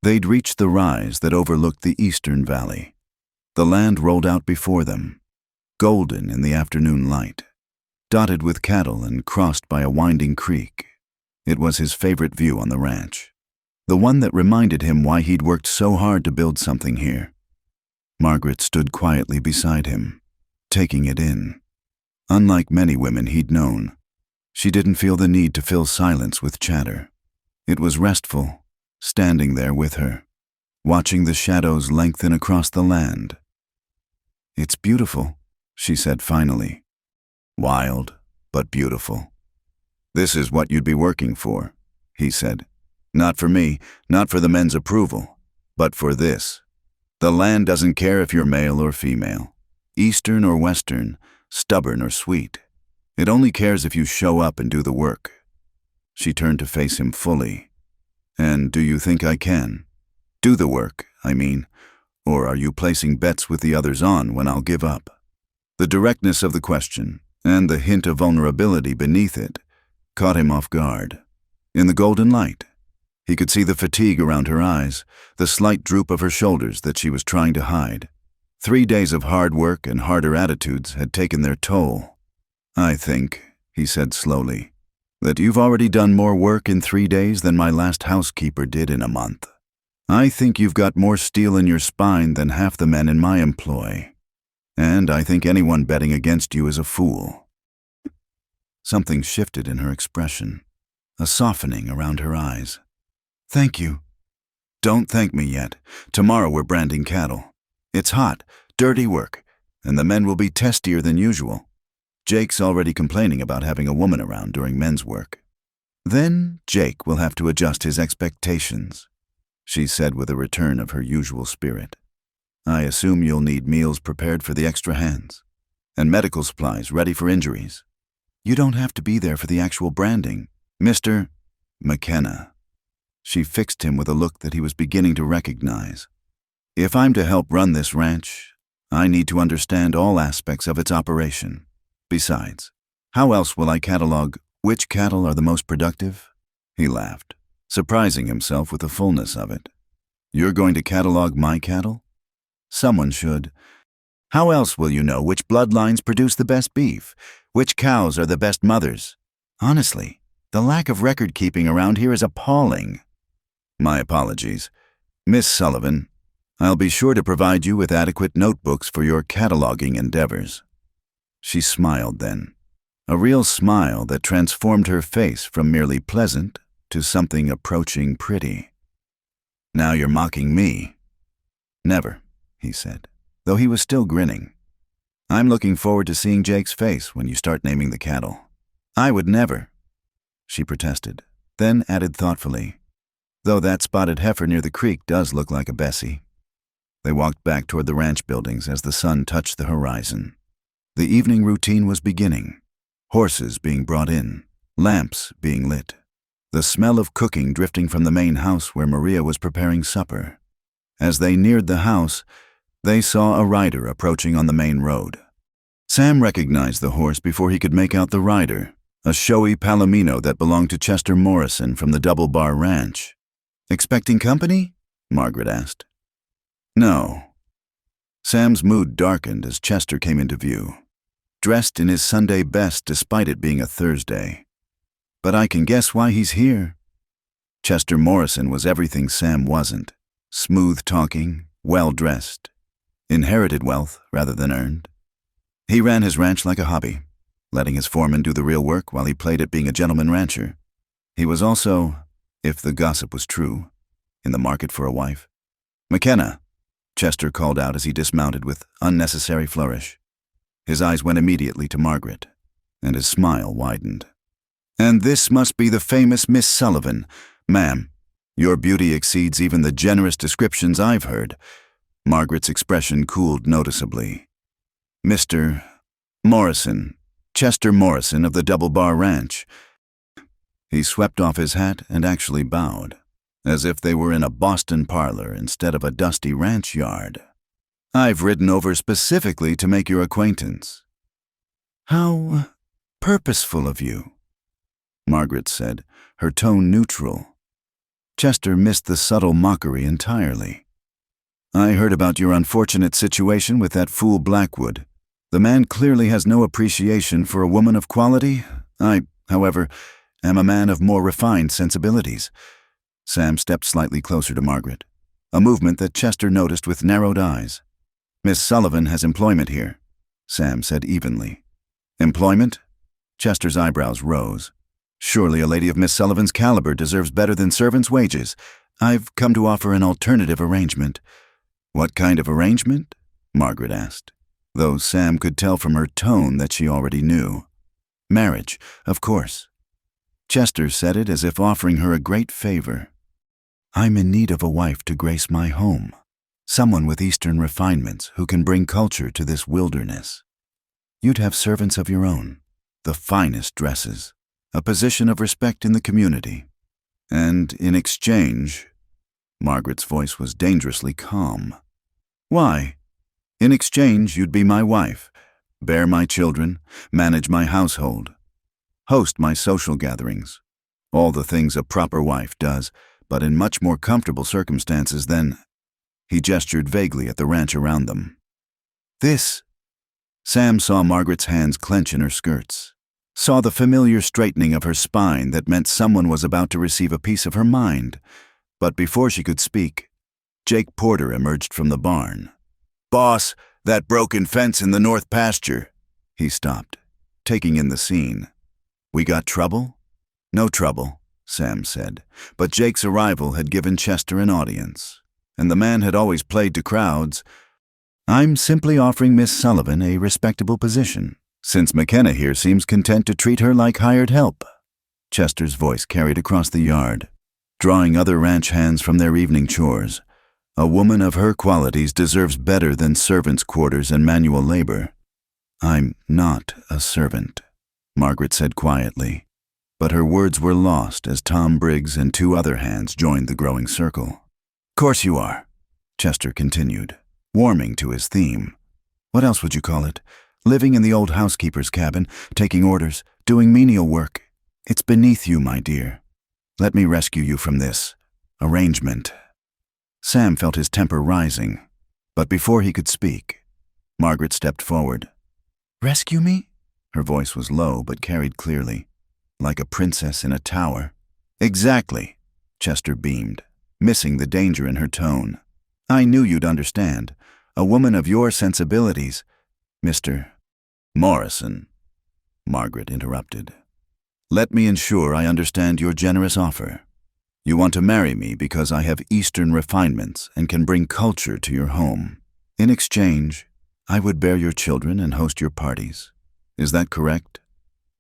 They'd reached the rise that overlooked the eastern valley. The land rolled out before them, golden in the afternoon light, dotted with cattle and crossed by a winding creek. It was his favorite view on the ranch, the one that reminded him why he'd worked so hard to build something here. Margaret stood quietly beside him, taking it in. Unlike many women he'd known, she didn't feel the need to fill silence with chatter. It was restful, standing there with her, watching the shadows lengthen across the land. "It's beautiful," she said finally. "Wild, but beautiful." "This is what you'd be working for," he said. "Not for me, not for the men's approval, but for this. The land doesn't care if you're male or female, Eastern or Western, stubborn or sweet. It only cares if you show up and do the work." She turned to face him fully. "And do you think I can? Do the work, I mean. Or are you placing bets with the others on when I'll give up?" The directness of the question, and the hint of vulnerability beneath it, caught him off guard. In the golden light, he could see the fatigue around her eyes, the slight droop of her shoulders that she was trying to hide. 3 days of hard work and harder attitudes had taken their toll. "I think," he said slowly, "that you've already done more work in 3 days than my last housekeeper did in a month. I think you've got more steel in your spine than half the men in my employ. And I think anyone betting against you is a fool." Something shifted in her expression, a softening around her eyes. "Thank you." "Don't thank me yet. Tomorrow we're branding cattle. It's hot, dirty work, and the men will be testier than usual. Jake's already complaining about having a woman around during men's work. Then Jake will have to adjust his expectations," she said with a return of her usual spirit. "I assume you'll need meals prepared for the extra hands, and medical supplies ready for injuries. You don't have to be there for the actual branding, Mr. McKenna." She fixed him with a look that he was beginning to recognize. "If I'm to help run this ranch, I need to understand all aspects of its operation. Besides, how else will I catalog which cattle are the most productive?" He laughed, surprising himself with the fullness of it. "You're going to catalog my cattle? Someone should. How else will you know which bloodlines produce the best beef, which cows are the best mothers? Honestly, the lack of record-keeping around here is appalling." "My apologies. Miss Sullivan, I'll be sure to provide you with adequate notebooks for your cataloging endeavors." She smiled then, a real smile that transformed her face from merely pleasant to something approaching pretty. "Now you're mocking me." "Never," he said, though he was still grinning. "I'm looking forward to seeing Jake's face when you start naming the cattle." "I would never," she protested, then added thoughtfully, "though that spotted heifer near the creek does look like a Bessie." They walked back toward the ranch buildings as the sun touched the horizon. The evening routine was beginning, horses being brought in, lamps being lit, the smell of cooking drifting from the main house where Maria was preparing supper. As they neared the house, they saw a rider approaching on the main road. Sam recognized the horse before he could make out the rider, a showy Palomino that belonged to Chester Morrison from the Double Bar Ranch. "Expecting company?" Margaret asked. "No." Sam's mood darkened as Chester came into view, dressed in his Sunday best despite it being a Thursday. "But I can guess why he's here." Chester Morrison was everything Sam wasn't. Smooth-talking, well-dressed, inherited wealth rather than earned. He ran his ranch like a hobby, letting his foreman do the real work while he played at being a gentleman rancher. He was also, if the gossip was true, in the market for a wife. "McKenna," Chester called out as he dismounted with unnecessary flourish. His eyes went immediately to Margaret, and his smile widened. "And this must be the famous Miss Sullivan. Ma'am, your beauty exceeds even the generous descriptions I've heard." Margaret's expression cooled noticeably. "Mr. Morrison, Chester Morrison of the Double Bar Ranch." He swept off his hat and actually bowed, as if they were in a Boston parlor instead of a dusty ranch yard. "I've ridden over specifically to make your acquaintance." "How purposeful of you," Margaret said, her tone neutral. Chester missed the subtle mockery entirely. "I heard about your unfortunate situation with that fool Blackwood. The man clearly has no appreciation for a woman of quality. I, however, am a man of more refined sensibilities." Sam stepped slightly closer to Margaret, a movement that Chester noticed with narrowed eyes. "Miss Sullivan has employment here," Sam said evenly. "Employment?" Chester's eyebrows rose. "Surely a lady of Miss Sullivan's caliber deserves better than servants' wages. I've come to offer an alternative arrangement." "What kind of arrangement?" Margaret asked, though Sam could tell from her tone that she already knew. "Marriage, of course." Chester said it as if offering her a great favor. "I'm in need of a wife to grace my home. Someone with Eastern refinements who can bring culture to this wilderness. You'd have servants of your own, the finest dresses, a position of respect in the community. And in exchange," Margaret's voice was dangerously calm. "Why? In exchange, you'd be my wife, bear my children, manage my household, host my social gatherings, all the things a proper wife does, but in much more comfortable circumstances than—" He gestured vaguely at the ranch around them. "This—" Sam saw Margaret's hands clench in her skirts, saw the familiar straightening of her spine that meant someone was about to receive a piece of her mind. But before she could speak, Jake Porter emerged from the barn. "Boss, that broken fence in the north pasture." He stopped, taking in the scene. "We got trouble?" "No trouble," Sam said, but Jake's arrival had given Chester an audience, and the man had always played to crowds. "I'm simply offering Miss Sullivan a respectable position, since McKenna here seems content to treat her like hired help." Chester's voice carried across the yard, drawing other ranch hands from their evening chores. "A woman of her qualities deserves better than servants' quarters and manual labor." "I'm not a servant," Margaret said quietly, but her words were lost as Tom Briggs and two other hands joined the growing circle. "Course you are," Chester continued, warming to his theme. "What else would you call it? Living in the old housekeeper's cabin, taking orders, doing menial work. It's beneath you, my dear. Let me rescue you from this arrangement." Sam felt his temper rising, but before he could speak, Margaret stepped forward. "Rescue me?" Her voice was low but carried clearly, like a princess in a tower. "Exactly," Chester beamed, missing the danger in her tone. "I knew you'd understand. A woman of your sensibilities—" "Mr. Morrison," Margaret interrupted. "Let me ensure I understand your generous offer. You want to marry me because I have Eastern refinements and can bring culture to your home. In exchange, I would bear your children and host your parties. Is that correct?"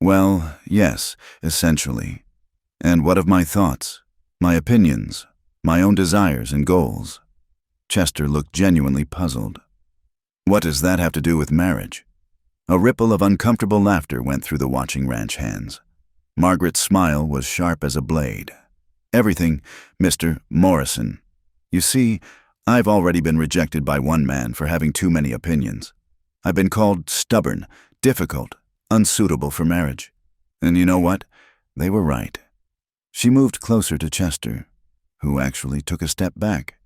"Well, yes, essentially. And what of my thoughts, my opinions, my own desires and goals?" Chester looked genuinely puzzled. "What does that have to do with marriage?" A ripple of uncomfortable laughter went through the watching ranch hands. Margaret's smile was sharp as a blade. "Everything, Mr. Morrison. You see, I've already been rejected by one man for having too many opinions. I've been called stubborn, difficult, unsuitable for marriage. And you know what? They were right." She moved closer to Chester, who actually took a step back.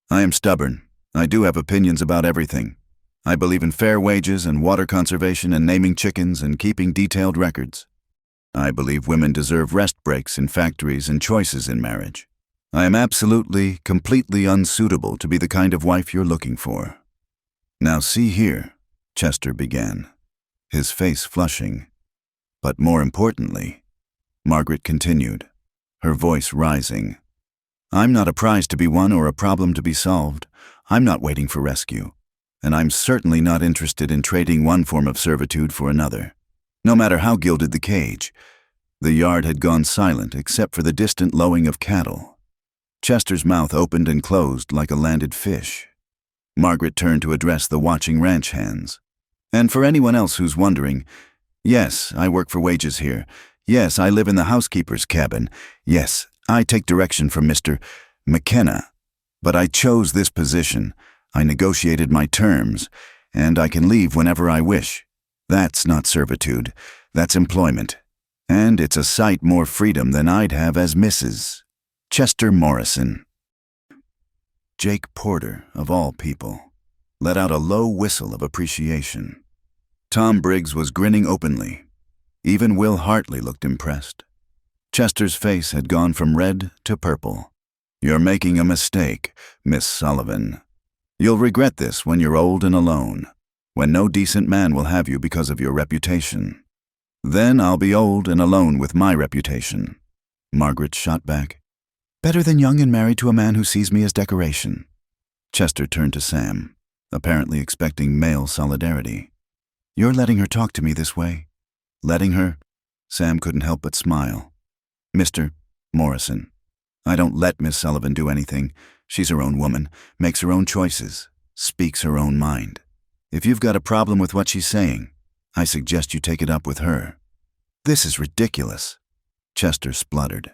"I am stubborn. I do have opinions about everything. I believe in fair wages and water conservation and naming chickens and keeping detailed records. I believe women deserve rest breaks in factories and choices in marriage. I am absolutely, completely unsuitable to be the kind of wife you're looking for. Now see here, Chester began, his face flushing. But more importantly, Margaret continued, her voice rising. I'm not a prize to be won or a problem to be solved. I'm not waiting for rescue. And I'm certainly not interested in trading one form of servitude for another. No matter how gilded the cage, the yard had gone silent except for the distant lowing of cattle. Chester's mouth opened and closed like a landed fish. Margaret turned to address the watching ranch hands. And for anyone else who's wondering, yes, I work for wages here. Yes, I live in the housekeeper's cabin. Yes, I take direction from Mr. McKenna. But I chose this position. I negotiated my terms, and I can leave whenever I wish. That's not servitude. That's employment. And it's a sight more freedom than I'd have as Mrs. Chester Morrison. Jake Porter, of all people, let out a low whistle of appreciation. Tom Briggs was grinning openly. Even Will Hartley looked impressed. Chester's face had gone from red to purple. You're making a mistake, Miss Sullivan. You'll regret this when you're old and alone, when no decent man will have you because of your reputation. Then I'll be old and alone with my reputation. Margaret shot back. Better than young and married to a man who sees me as decoration. Chester turned to Sam, apparently expecting male solidarity. You're letting her talk to me this way? Letting her? Sam couldn't help but smile. Mr. Morrison, I don't let Miss Sullivan do anything. She's her own woman, makes her own choices, speaks her own mind. If you've got a problem with what she's saying, I suggest you take it up with her. This is ridiculous. Chester spluttered.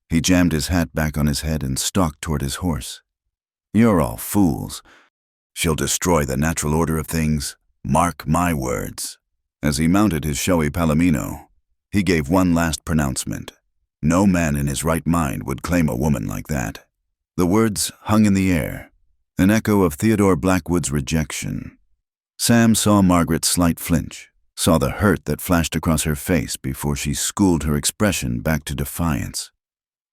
He jammed his hat back on his head and stalked toward his horse. You're all fools. She'll destroy the natural order of things. Mark my words. As he mounted his showy palomino, he gave one last pronouncement. No man in his right mind would claim a woman like that. The words hung in the air, an echo of Theodore Blackwood's rejection. Sam saw Margaret's slight flinch, saw the hurt that flashed across her face before she schooled her expression back to defiance.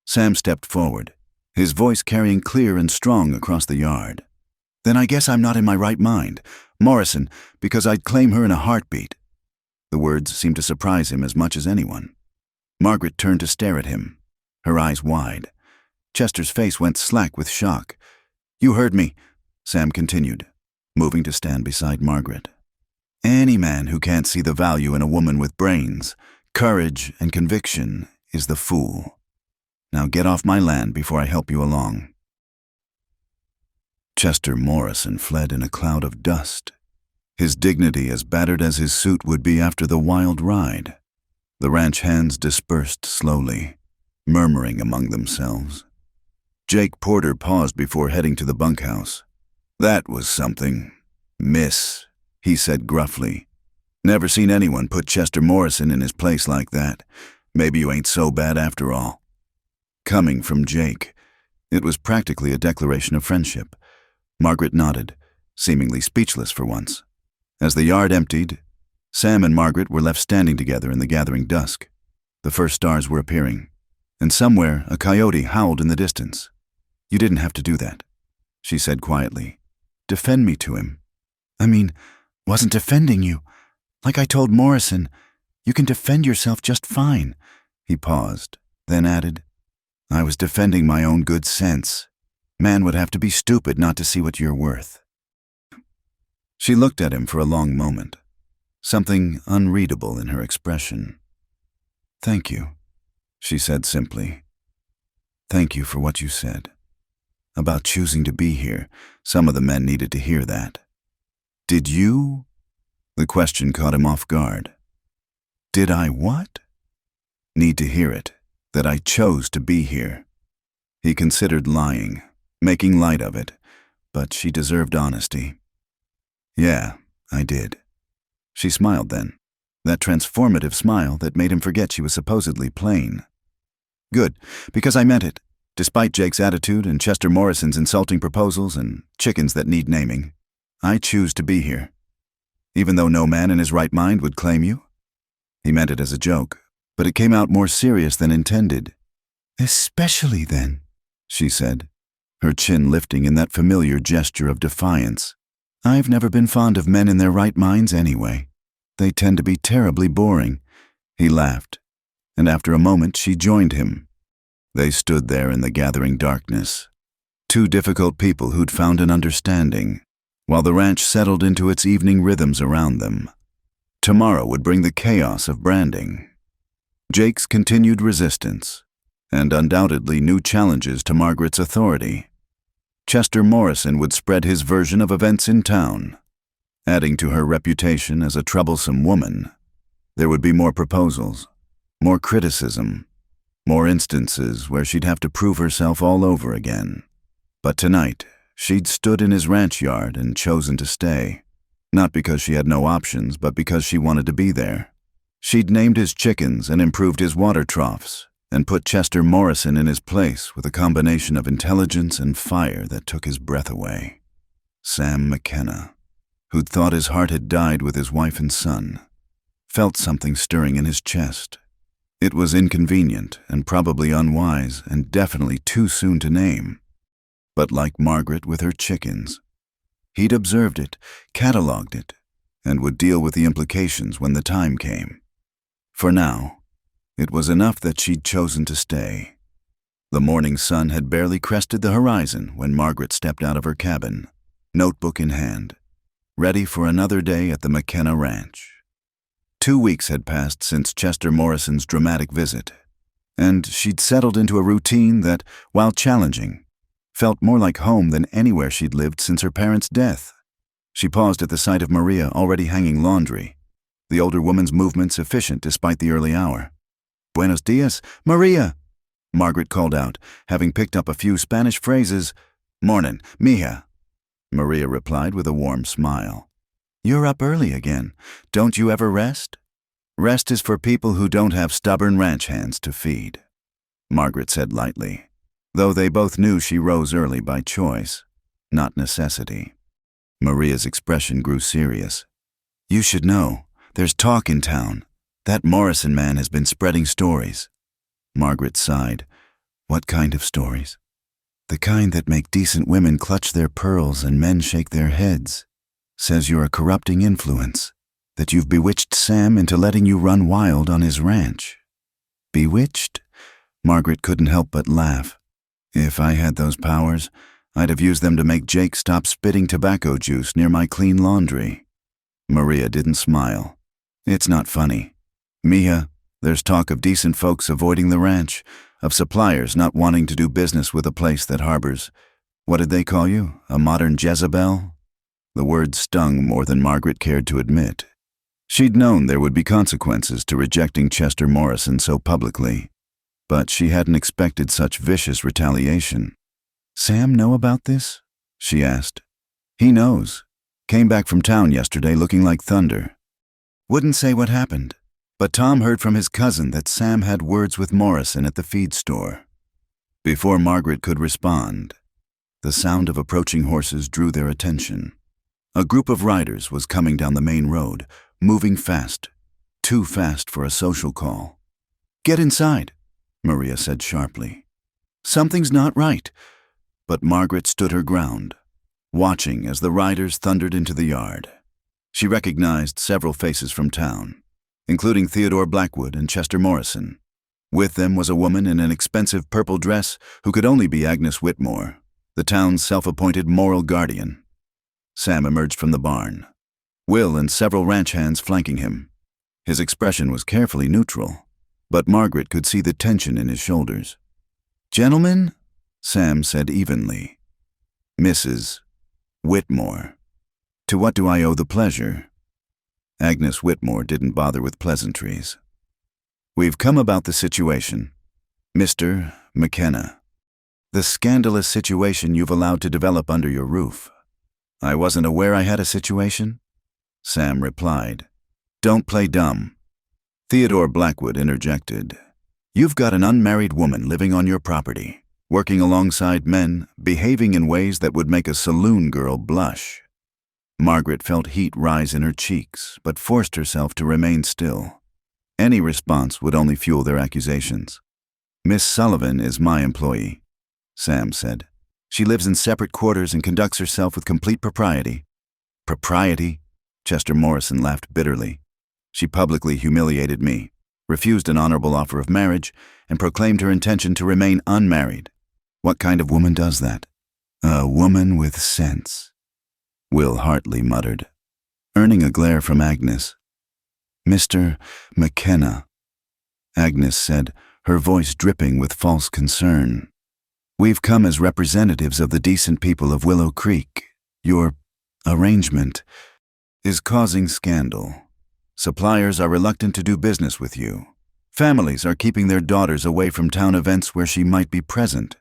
Sam stepped forward, his voice carrying clear and strong across the yard. Then I guess I'm not in my right mind. Morrison, because I'd claim her in a heartbeat. The words seemed to surprise him as much as anyone. Margaret turned to stare at him, her eyes wide. Chester's face went slack with shock. You heard me, Sam continued, moving to stand beside Margaret. Any man who can't see the value in a woman with brains, courage, and conviction is the fool. Now get off my land before I help you along. Chester Morrison fled in a cloud of dust, his dignity as battered as his suit would be after the wild ride. The ranch hands dispersed slowly, murmuring among themselves. Jake Porter paused before heading to the bunkhouse. That was something. Miss, he said gruffly. Never seen anyone put Chester Morrison in his place like that. Maybe you ain't so bad after all. Coming from Jake, it was practically a declaration of friendship. Margaret nodded, seemingly speechless for once. As the yard emptied, Sam and Margaret were left standing together in the gathering dusk. The first stars were appearing, and somewhere a coyote howled in the distance. You didn't have to do that, she said quietly. Defend me to him. I mean, wasn't defending you. Like I told Morrison, you can defend yourself just fine. He paused, then added, I was defending my own good sense. Man would have to be stupid not to see what you're worth. She looked at him for a long moment, something unreadable in her expression. Thank you, she said simply. Thank you for what you said. About choosing to be here, some of the men needed to hear that. Did you? The question caught him off guard. Did I what? Need to hear it, that I chose to be here. He considered lying, making light of it, but she deserved honesty. Yeah, I did. She smiled then, that transformative smile that made him forget she was supposedly plain. Good, because I meant it. Despite Jake's attitude and Chester Morrison's insulting proposals and chickens that need naming, I choose to be here. Even though no man in his right mind would claim you? He meant it as a joke, but it came out more serious than intended. Especially then, she said, her chin lifting in that familiar gesture of defiance. "I've never been fond of men in their right minds anyway. They tend to be terribly boring." He laughed, and after a moment she joined him. They stood there in the gathering darkness, two difficult people who'd found an understanding, while the ranch settled into its evening rhythms around them. Tomorrow would bring the chaos of branding, Jake's continued resistance, and undoubtedly new challenges to Margaret's authority. Chester Morrison would spread his version of events in town, adding to her reputation as a troublesome woman. There would be more proposals, more criticism, more instances where she'd have to prove herself all over again. But tonight, she'd stood in his ranch yard and chosen to stay, not because she had no options, but because she wanted to be there. She'd named his chickens and improved his water troughs, and put Chester Morrison in his place with a combination of intelligence and fire that took his breath away. Sam McKenna, who'd thought his heart had died with his wife and son, felt something stirring in his chest. It was inconvenient and probably unwise and definitely too soon to name. But like Margaret with her chickens, he'd observed it, cataloged it, and would deal with the implications when the time came. For now, it was enough that she'd chosen to stay. The morning sun had barely crested the horizon when Margaret stepped out of her cabin, notebook in hand, ready for another day at the McKenna Ranch. 2 weeks had passed since Chester Morrison's dramatic visit, and she'd settled into a routine that, while challenging, felt more like home than anywhere she'd lived since her parents' death. She paused at the sight of Maria already hanging laundry, the older woman's movements efficient despite the early hour. "Buenos dias, Maria," Margaret called out, having picked up a few Spanish phrases. "Mornin', mija," Maria replied with a warm smile. "You're up early again. Don't you ever rest?" "Rest is for people who don't have stubborn ranch hands to feed," Margaret said lightly, though they both knew she rose early by choice, not necessity. Maria's expression grew serious. "You should know. There's talk in town. That Morrison man has been spreading stories." Margaret sighed. "What kind of stories?" "The kind that make decent women clutch their pearls and men shake their heads. Says you're a corrupting influence, that you've bewitched Sam into letting you run wild on his ranch." "Bewitched?" Margaret couldn't help but laugh. "If I had those powers, I'd have used them to make Jake stop spitting tobacco juice near my clean laundry." Maria didn't smile. "It's not funny. Mija, there's talk of decent folks avoiding the ranch, of suppliers not wanting to do business with a place that harbors, what did they call you, a modern Jezebel?" The word stung more than Margaret cared to admit. She'd known there would be consequences to rejecting Chester Morrison so publicly, but she hadn't expected such vicious retaliation. "Sam know about this?" she asked. "He knows. Came back from town yesterday looking like thunder. Wouldn't say what happened, but Tom heard from his cousin that Sam had words with Morrison at the feed store." Before Margaret could respond, the sound of approaching horses drew their attention. A group of riders was coming down the main road, moving fast, too fast for a social call. "Get inside," Maria said sharply. "Something's not right." But Margaret stood her ground, watching as the riders thundered into the yard. She recognized several faces from town, including Theodore Blackwood and Chester Morrison. With them was a woman in an expensive purple dress who could only be Agnes Whitmore, the town's self-appointed moral guardian. Sam emerged from the barn, Will and several ranch hands flanking him. His expression was carefully neutral, but Margaret could see the tension in his shoulders. "Gentlemen," Sam said evenly. "Mrs. Whitmore. To what do I owe the pleasure?" Agnes Whitmore didn't bother with pleasantries. "We've come about the situation. Mr. McKenna. The scandalous situation you've allowed to develop under your roof." "I wasn't aware I had a situation," Sam replied. "Don't play dumb." Theodore Blackwood interjected. "You've got an unmarried woman living on your property, working alongside men, behaving in ways that would make a saloon girl blush." Margaret felt heat rise in her cheeks, but forced herself to remain still. Any response would only fuel their accusations. "Miss Sullivan is my employee," Sam said. She lives in separate quarters and conducts herself with complete propriety. Propriety? Chester Morrison laughed bitterly. She publicly humiliated me, refused an honorable offer of marriage, and proclaimed her intention to remain unmarried. What kind of woman does that? A woman with sense, Will Hartley muttered, earning a glare from Agnes. Mr. McKenna, Agnes said, her voice dripping with false concern. We've come as representatives of the decent people of Willow Creek. Your arrangement is causing scandal. Suppliers are reluctant to do business with you. Families are keeping their daughters away from town events where she might be present.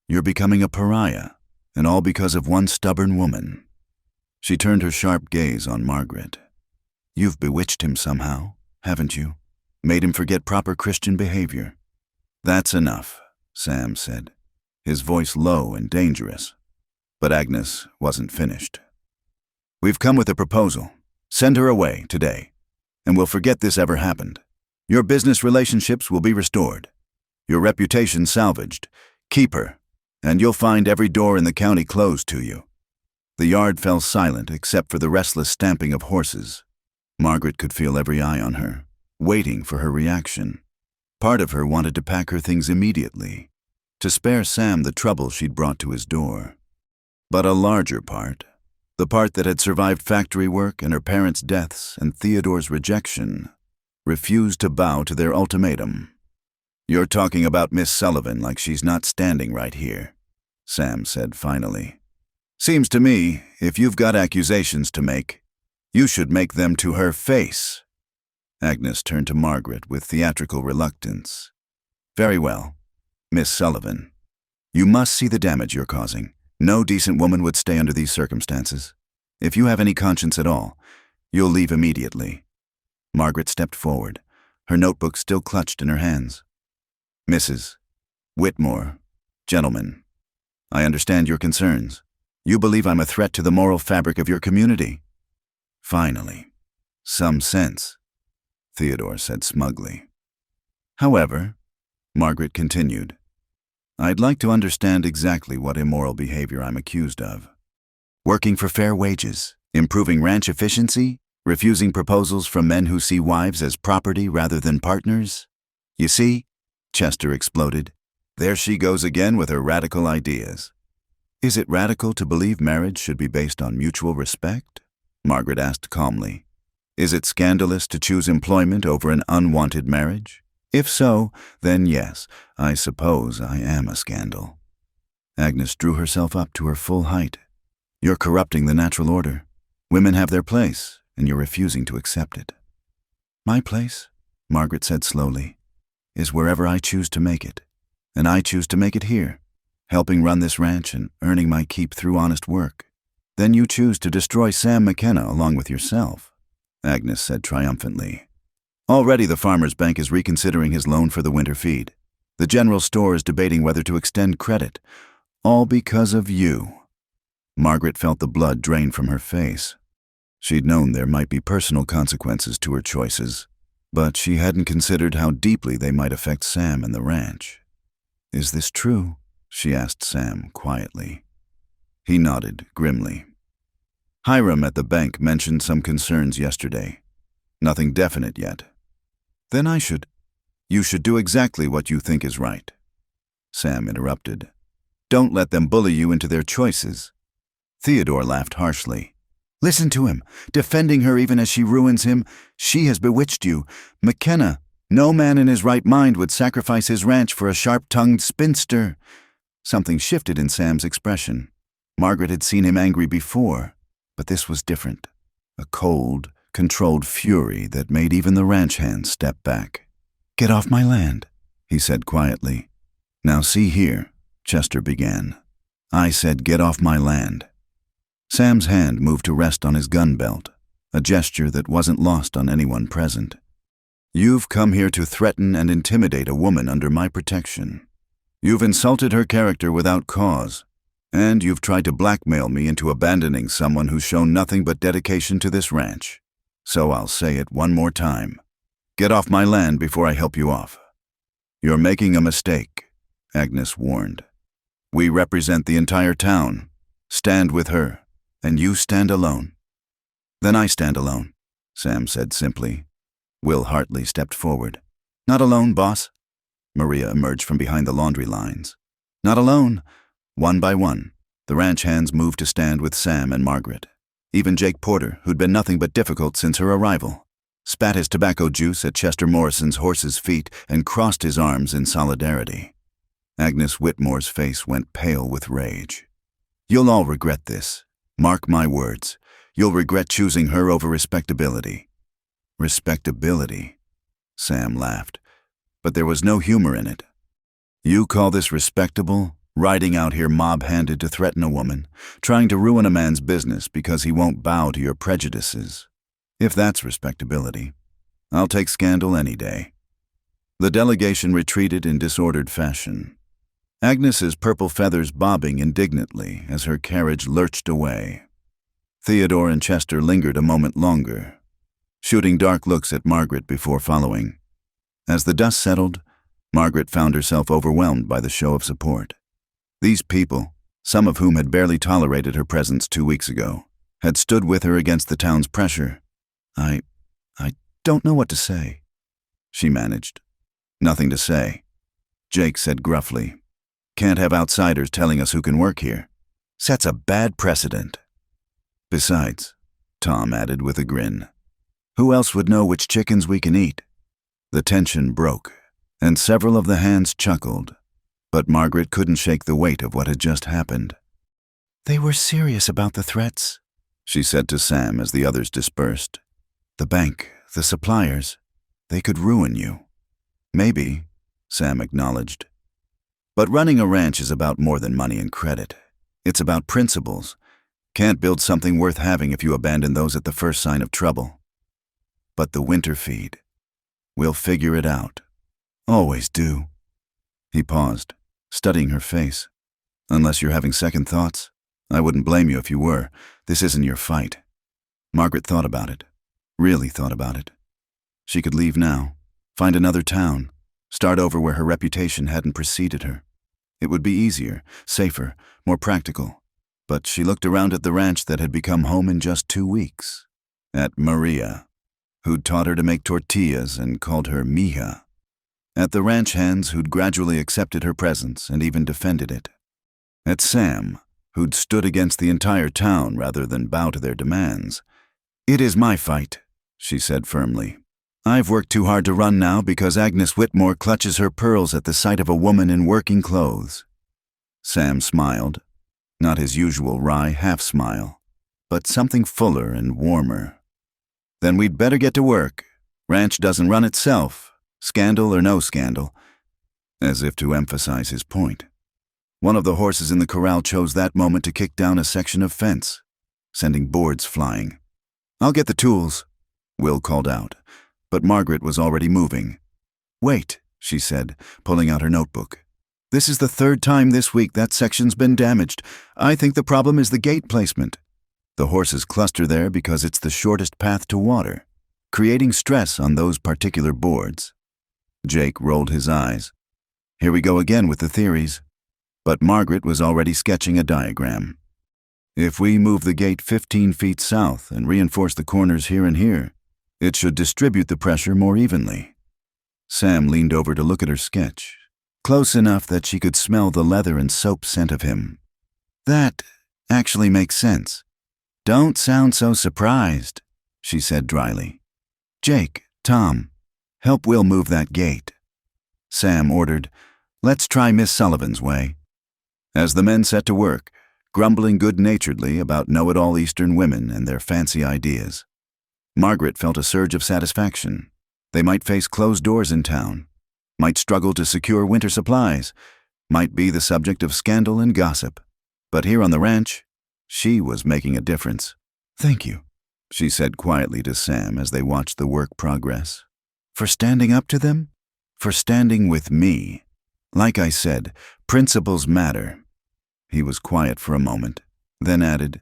You're becoming a pariah, and all because of one stubborn woman. She turned her sharp gaze on Margaret. You've bewitched him somehow, haven't you? Made him forget proper Christian behavior. That's enough, Sam said, his voice low and dangerous. But Agnes wasn't finished. We've come with a proposal. Send her away today, and we'll forget this ever happened. Your business relationships will be restored. Your reputation salvaged. Keep her, and you'll find every door in the county closed to you. The yard fell silent except for the restless stamping of horses. Margaret could feel every eye on her, waiting for her reaction. Part of her wanted to pack her things immediately, to spare Sam the trouble she'd brought to his door. But a larger part, the part that had survived factory work and her parents' deaths and Theodore's rejection, refused to bow to their ultimatum. You're talking about Miss Sullivan like she's not standing right here, Sam said finally. Seems to me, if you've got accusations to make, you should make them to her face. Agnes turned to Margaret with theatrical reluctance. Very well, Miss Sullivan. You must see the damage you're causing. No decent woman would stay under these circumstances. If you have any conscience at all, you'll leave immediately. Margaret stepped forward, her notebook still clutched in her hands. Mrs. Whitmore, gentlemen, I understand your concerns. You believe I'm a threat to the moral fabric of your community. Finally, some sense, Theodore said smugly. However, Margaret continued, I'd like to understand exactly what immoral behavior I'm accused of. Working for fair wages, improving ranch efficiency, refusing proposals from men who see wives as property rather than partners. You see, Chester exploded, there she goes again with her radical ideas. Is it radical to believe marriage should be based on mutual respect? Margaret asked calmly. Is it scandalous to choose employment over an unwanted marriage? If so, then yes, I suppose I am a scandal. Agnes drew herself up to her full height. You're corrupting the natural order. Women have their place, and you're refusing to accept it. My place, Margaret said slowly, is wherever I choose to make it. And I choose to make it here, helping run this ranch and earning my keep through honest work. Then you choose to destroy Sam McKenna along with yourself, Agnes said triumphantly. Already the Farmers' Bank is reconsidering his loan for the winter feed. The general store is debating whether to extend credit, all because of you. Margaret felt the blood drain from her face. She'd known there might be personal consequences to her choices, but she hadn't considered how deeply they might affect Sam and the ranch. Is this true? She asked Sam quietly. He nodded grimly. Hiram at the bank mentioned some concerns yesterday. Nothing definite yet. Then you should do exactly what you think is right. Sam interrupted. Don't let them bully you into their choices. Theodore laughed harshly. Listen to him, defending her even as she ruins him. She has bewitched you. McKenna, no man in his right mind would sacrifice his ranch for a sharp-tongued spinster. Something shifted in Sam's expression. Margaret had seen him angry before, but this was different. A cold, controlled fury that made even the ranch hands step back. Get off my land, he said quietly. Now see here, Chester began. I said get off my land. Sam's hand moved to rest on his gun belt, a gesture that wasn't lost on anyone present. You've come here to threaten and intimidate a woman under my protection. You've insulted her character without cause, and you've tried to blackmail me into abandoning someone who's shown nothing but dedication to this ranch. So I'll say it one more time. Get off my land before I help you off. You're making a mistake, Agnes warned. We represent the entire town. Stand with her, and you stand alone." "Then I stand alone," Sam said simply. Will Hartley stepped forward. "Not alone, boss." Maria emerged from behind the laundry lines. "Not alone." One by one, the ranch hands moved to stand with Sam and Margaret. Even Jake Porter, who'd been nothing but difficult since her arrival, spat his tobacco juice at Chester Morrison's horse's feet and crossed his arms in solidarity. Agnes Whitmore's face went pale with rage. "You'll all regret this. Mark my words. You'll regret choosing her over respectability." "Respectability?" Sam laughed, but there was no humor in it. "You call this respectable? Riding out here mob-handed to threaten a woman, trying to ruin a man's business because he won't bow to your prejudices. If that's respectability, I'll take scandal any day." The delegation retreated in disordered fashion, Agnes's purple feathers bobbing indignantly as her carriage lurched away. Theodore and Chester lingered a moment longer, shooting dark looks at Margaret before following. As the dust settled, Margaret found herself overwhelmed by the show of support. These people, some of whom had barely tolerated her presence 2 weeks ago, had stood with her against the town's pressure. I don't know what to say," she managed. "Nothing to say," Jake said gruffly. "Can't have outsiders telling us who can work here. Sets a bad precedent." "Besides," Tom added with a grin, "who else would know which chickens we can eat?" The tension broke, and several of the hands chuckled. But Margaret couldn't shake the weight of what had just happened. "They were serious about the threats," she said to Sam as the others dispersed. "The bank, the suppliers, they could ruin you." "Maybe," Sam acknowledged. "But running a ranch is about more than money and credit. It's about principles. Can't build something worth having if you abandon those at the first sign of trouble." "But the winter feed. We'll figure it out. Always do." He paused, studying her face. "Unless you're having second thoughts, I wouldn't blame you if you were. This isn't your fight." Margaret thought about it, really thought about it. She could leave now, find another town, start over where her reputation hadn't preceded her. It would be easier, safer, more practical. But she looked around at the ranch that had become home in just 2 weeks. At Maria, who'd taught her to make tortillas and called her Mija. At the ranch hands who'd gradually accepted her presence and even defended it. At Sam, who'd stood against the entire town rather than bow to their demands. "It is my fight," she said firmly. "I've worked too hard to run now because Agnes Whitmore clutches her pearls at the sight of a woman in working clothes." Sam smiled, not his usual wry half-smile, but something fuller and warmer. "Then we'd better get to work. Ranch doesn't run itself. Scandal or no scandal," as if to emphasize his point. One of the horses in the corral chose that moment to kick down a section of fence, sending boards flying. "I'll get the tools," Will called out, but Margaret was already moving. "Wait," she said, pulling out her notebook. "This is the 3rd time this week that section's been damaged. I think the problem is the gate placement. The horses cluster there because it's the shortest path to water, creating stress on those particular boards." Jake rolled his eyes. Here we go again with the theories. But Margaret was already sketching a diagram. "If we move the gate 15 feet south and reinforce the corners here and here, it should distribute the pressure more evenly." Sam leaned over to look at her sketch, close enough that she could smell the leather and soap scent of him. "That actually makes sense. Don't sound so surprised," she said dryly. "Jake, Tom, help Will move that gate." Sam ordered, "Let's try Miss Sullivan's way." As the men set to work, grumbling good-naturedly about know-it-all Eastern women and their fancy ideas, Margaret felt a surge of satisfaction. They might face closed doors in town, might struggle to secure winter supplies, might be the subject of scandal and gossip. But here on the ranch, she was making a difference. "Thank you," she said quietly to Sam as they watched the work progress. "For standing up to them? For standing with me. Like I said, principles matter." He was quiet for a moment, then added,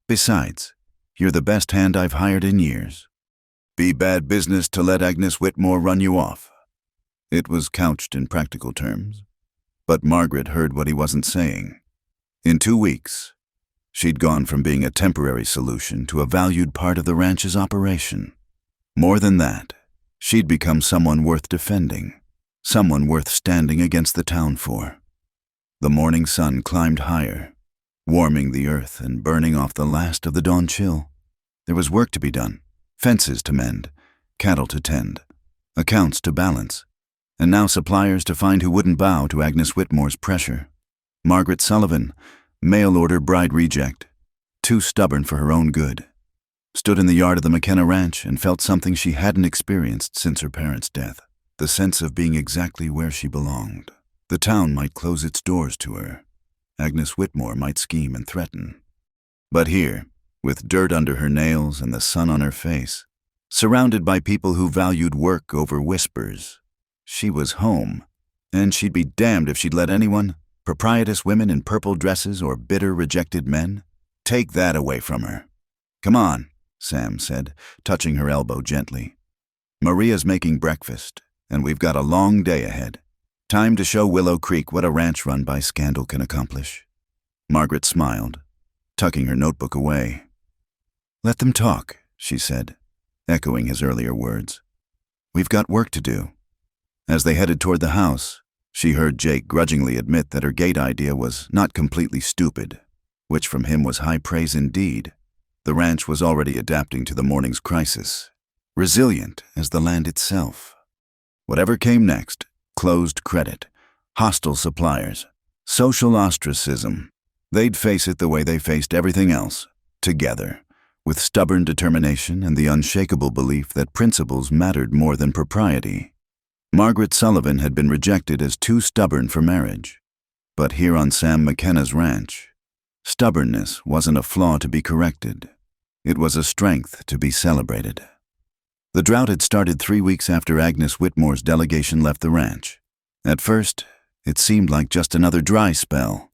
"Besides, you're the best hand I've hired in years." "Be bad business to let Agnes Whitmore run you off." It was couched in practical terms. But Margaret heard what he wasn't saying. In 2 weeks, she'd gone from being a temporary solution to a valued part of the ranch's operation. More than that, she'd become someone worth defending, someone worth standing against the town for. The morning sun climbed higher, warming the earth and burning off the last of the dawn chill. There was work to be done, fences to mend, cattle to tend, accounts to balance, and now suppliers to find who wouldn't bow to Agnes Whitmore's pressure. Margaret Sullivan, mail-order bride reject, too stubborn for her own good, stood in the yard of the McKenna Ranch and felt something she hadn't experienced since her parents' death, the sense of being exactly where she belonged. The town might close its doors to her. Agnes Whitmore might scheme and threaten. But here, with dirt under her nails and the sun on her face, surrounded by people who valued work over whispers, she was home, and she'd be damned if she'd let anyone, proprietous women in purple dresses or bitter rejected men, take that away from her. "Come on," Sam said, touching her elbow gently. "Maria's making breakfast, and we've got a long day ahead. Time to show Willow Creek what a ranch run by scandal can accomplish." Margaret smiled, tucking her notebook away. "Let them talk," she said, echoing his earlier words. "We've got work to do." As they headed toward the house, she heard Jake grudgingly admit that her gate idea was not completely stupid, which from him was high praise indeed. The ranch was already adapting to the morning's crisis, resilient as the land itself. Whatever came next, closed credit, hostile suppliers, social ostracism, they'd face it the way they faced everything else, together, with stubborn determination and the unshakable belief that principles mattered more than propriety. Margaret Sullivan had been rejected as too stubborn for marriage. But here on Sam McKenna's ranch, stubbornness wasn't a flaw to be corrected. It was a strength to be celebrated. The drought had started 3 weeks after Agnes Whitmore's delegation left the ranch. At first, it seemed like just another dry spell,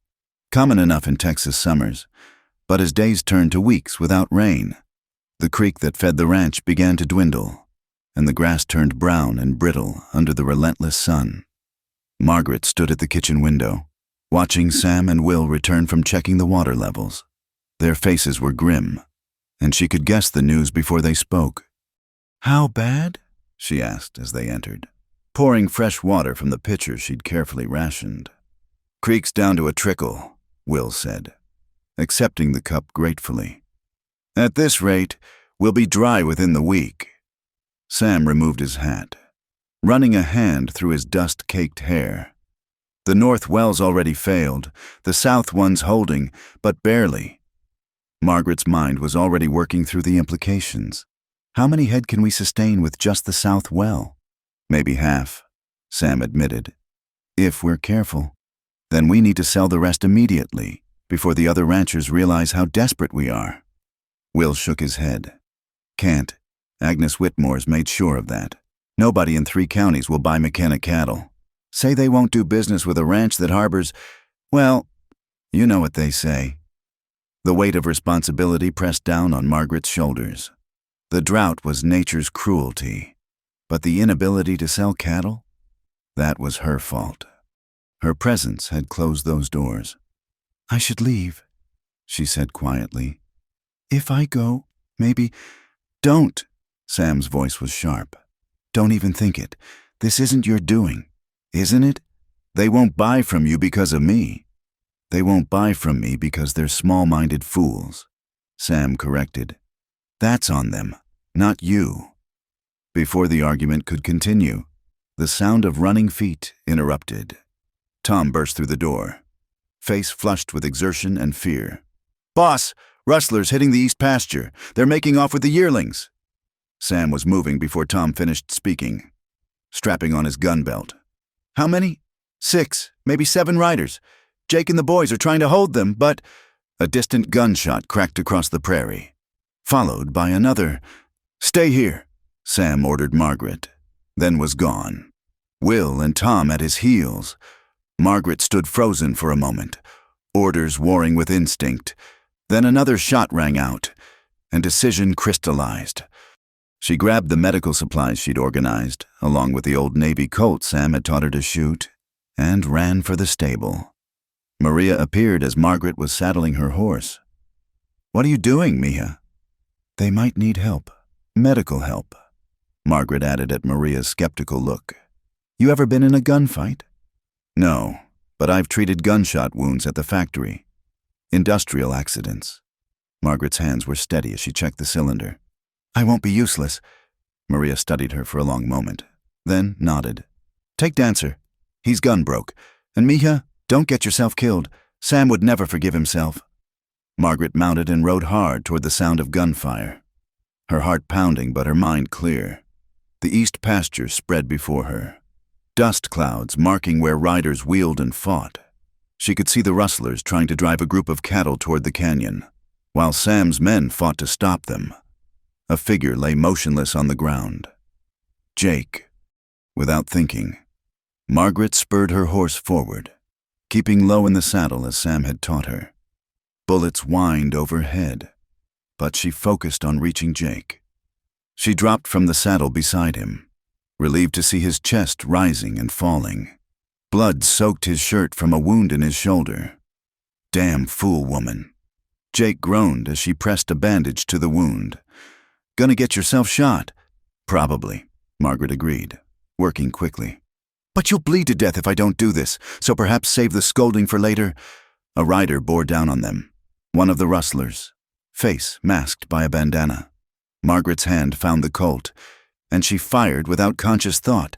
common enough in Texas summers, but as days turned to weeks without rain, the creek that fed the ranch began to dwindle, and the grass turned brown and brittle under the relentless sun. Margaret stood at the kitchen window, watching Sam and Will return from checking the water levels. Their faces were grim, and she could guess the news before they spoke. "How bad?" she asked as they entered, pouring fresh water from the pitcher she'd carefully rationed. "Creek's down to a trickle," Will said, accepting the cup gratefully. "At this rate, we'll be dry within the week." Sam removed his hat, running a hand through his dust-caked hair. The north well's already failed, the south one's holding, but barely. Margaret's mind was already working through the implications. How many head can we sustain with just the south well? Maybe half, Sam admitted. If we're careful, then we need to sell the rest immediately, before the other ranchers realize how desperate we are. Will shook his head. Can't. Agnes Whitmore's made sure of that. Nobody in 3 counties will buy McKenna cattle. Say they won't do business with a ranch that harbors, well, you know what they say. The weight of responsibility pressed down on Margaret's shoulders. The drought was nature's cruelty, but the inability to sell cattle? That was her fault. Her presence had closed those doors. "I should leave," she said quietly. "If I go, maybe—" "Don't!" Sam's voice was sharp. "Don't even think it. This isn't your doing, isn't it? They won't buy from you because of me. They won't buy from me because they're small-minded fools," Sam corrected. "That's on them, not you." Before the argument could continue, the sound of running feet interrupted. Tom burst through the door, face flushed with exertion and fear. "Boss, rustlers hitting the east pasture. They're making off with the yearlings." Sam was moving before Tom finished speaking, strapping on his gun belt. "How many?" "6, maybe 7 riders. Jake and the boys are trying to hold them, but—" A distant gunshot cracked across the prairie, followed by another. "Stay here," Sam ordered Margaret, then was gone. Will and Tom at his heels. Margaret stood frozen for a moment, orders warring with instinct. Then another shot rang out, and decision crystallized. She grabbed the medical supplies she'd organized, along with the old Navy Colt Sam had taught her to shoot, and ran for the stable. Maria appeared as Margaret was saddling her horse. "What are you doing, Mija?" "They might need help. Medical help," Margaret added at Maria's skeptical look. "You ever been in a gunfight?" "No, but I've treated gunshot wounds at the factory. Industrial accidents." Margaret's hands were steady as she checked the cylinder. "I won't be useless." Maria studied her for a long moment, then nodded. "Take Dancer. He's gun broke. And Mija, don't get yourself killed. Sam would never forgive himself." Margaret mounted and rode hard toward the sound of gunfire, her heart pounding but her mind clear. The east pasture spread before her, dust clouds marking where riders wheeled and fought. She could see the rustlers trying to drive a group of cattle toward the canyon, while Sam's men fought to stop them. A figure lay motionless on the ground. Jake. Without thinking, Margaret spurred her horse forward, keeping low in the saddle as Sam had taught her. Bullets whined overhead, but she focused on reaching Jake. She dropped from the saddle beside him, relieved to see his chest rising and falling. Blood soaked his shirt from a wound in his shoulder. "Damn fool woman." Jake groaned as she pressed a bandage to the wound. "Gonna get yourself shot?" "Probably," Margaret agreed, working quickly. "But you'll bleed to death if I don't do this, so perhaps save the scolding for later." A rider bore down on them, one of the rustlers, face masked by a bandana. Margaret's hand found the Colt, and she fired without conscious thought.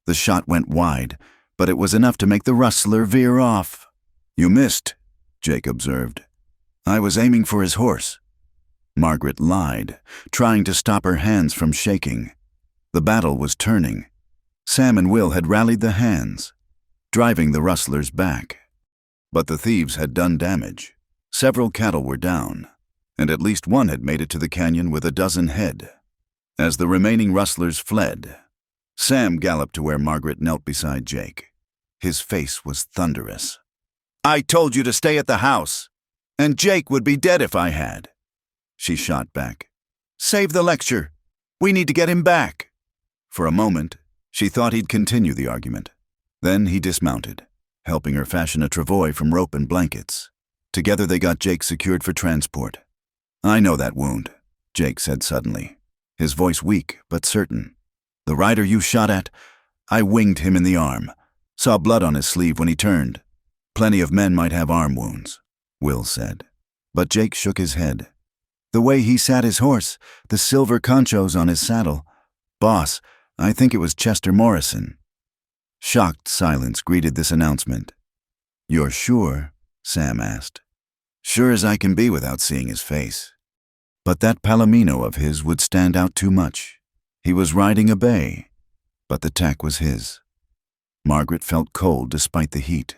The shot went wide, but it was enough to make the rustler veer off. "You missed," Jake observed. "I was aiming for his horse." Margaret lied, trying to stop her hands from shaking. The battle was turning. Sam and Will had rallied the hands, driving the rustlers back. But the thieves had done damage. Several cattle were down, and at least one had made it to the canyon with a dozen head. As the remaining rustlers fled, Sam galloped to where Margaret knelt beside Jake. His face was thunderous. "I told you to stay at the house, and Jake would be dead if I had." She shot back. "Save the lecture. We need to get him back." For a moment, she thought he'd continue the argument. Then he dismounted, helping her fashion a travois from rope and blankets. Together they got Jake secured for transport. "I know that wound," Jake said suddenly, his voice weak but certain. "The rider you shot at, I winged him in the arm. Saw blood on his sleeve when he turned. Plenty of men might have arm wounds," Will said. But Jake shook his head. "The way he sat his horse, the silver conchos on his saddle. Boss, I think it was Chester Morrison." Shocked silence greeted this announcement. "You're sure?" Sam asked. "Sure as I can be without seeing his face. But that Palomino of his would stand out too much. He was riding a bay, but the tack was his." Margaret felt cold despite the heat.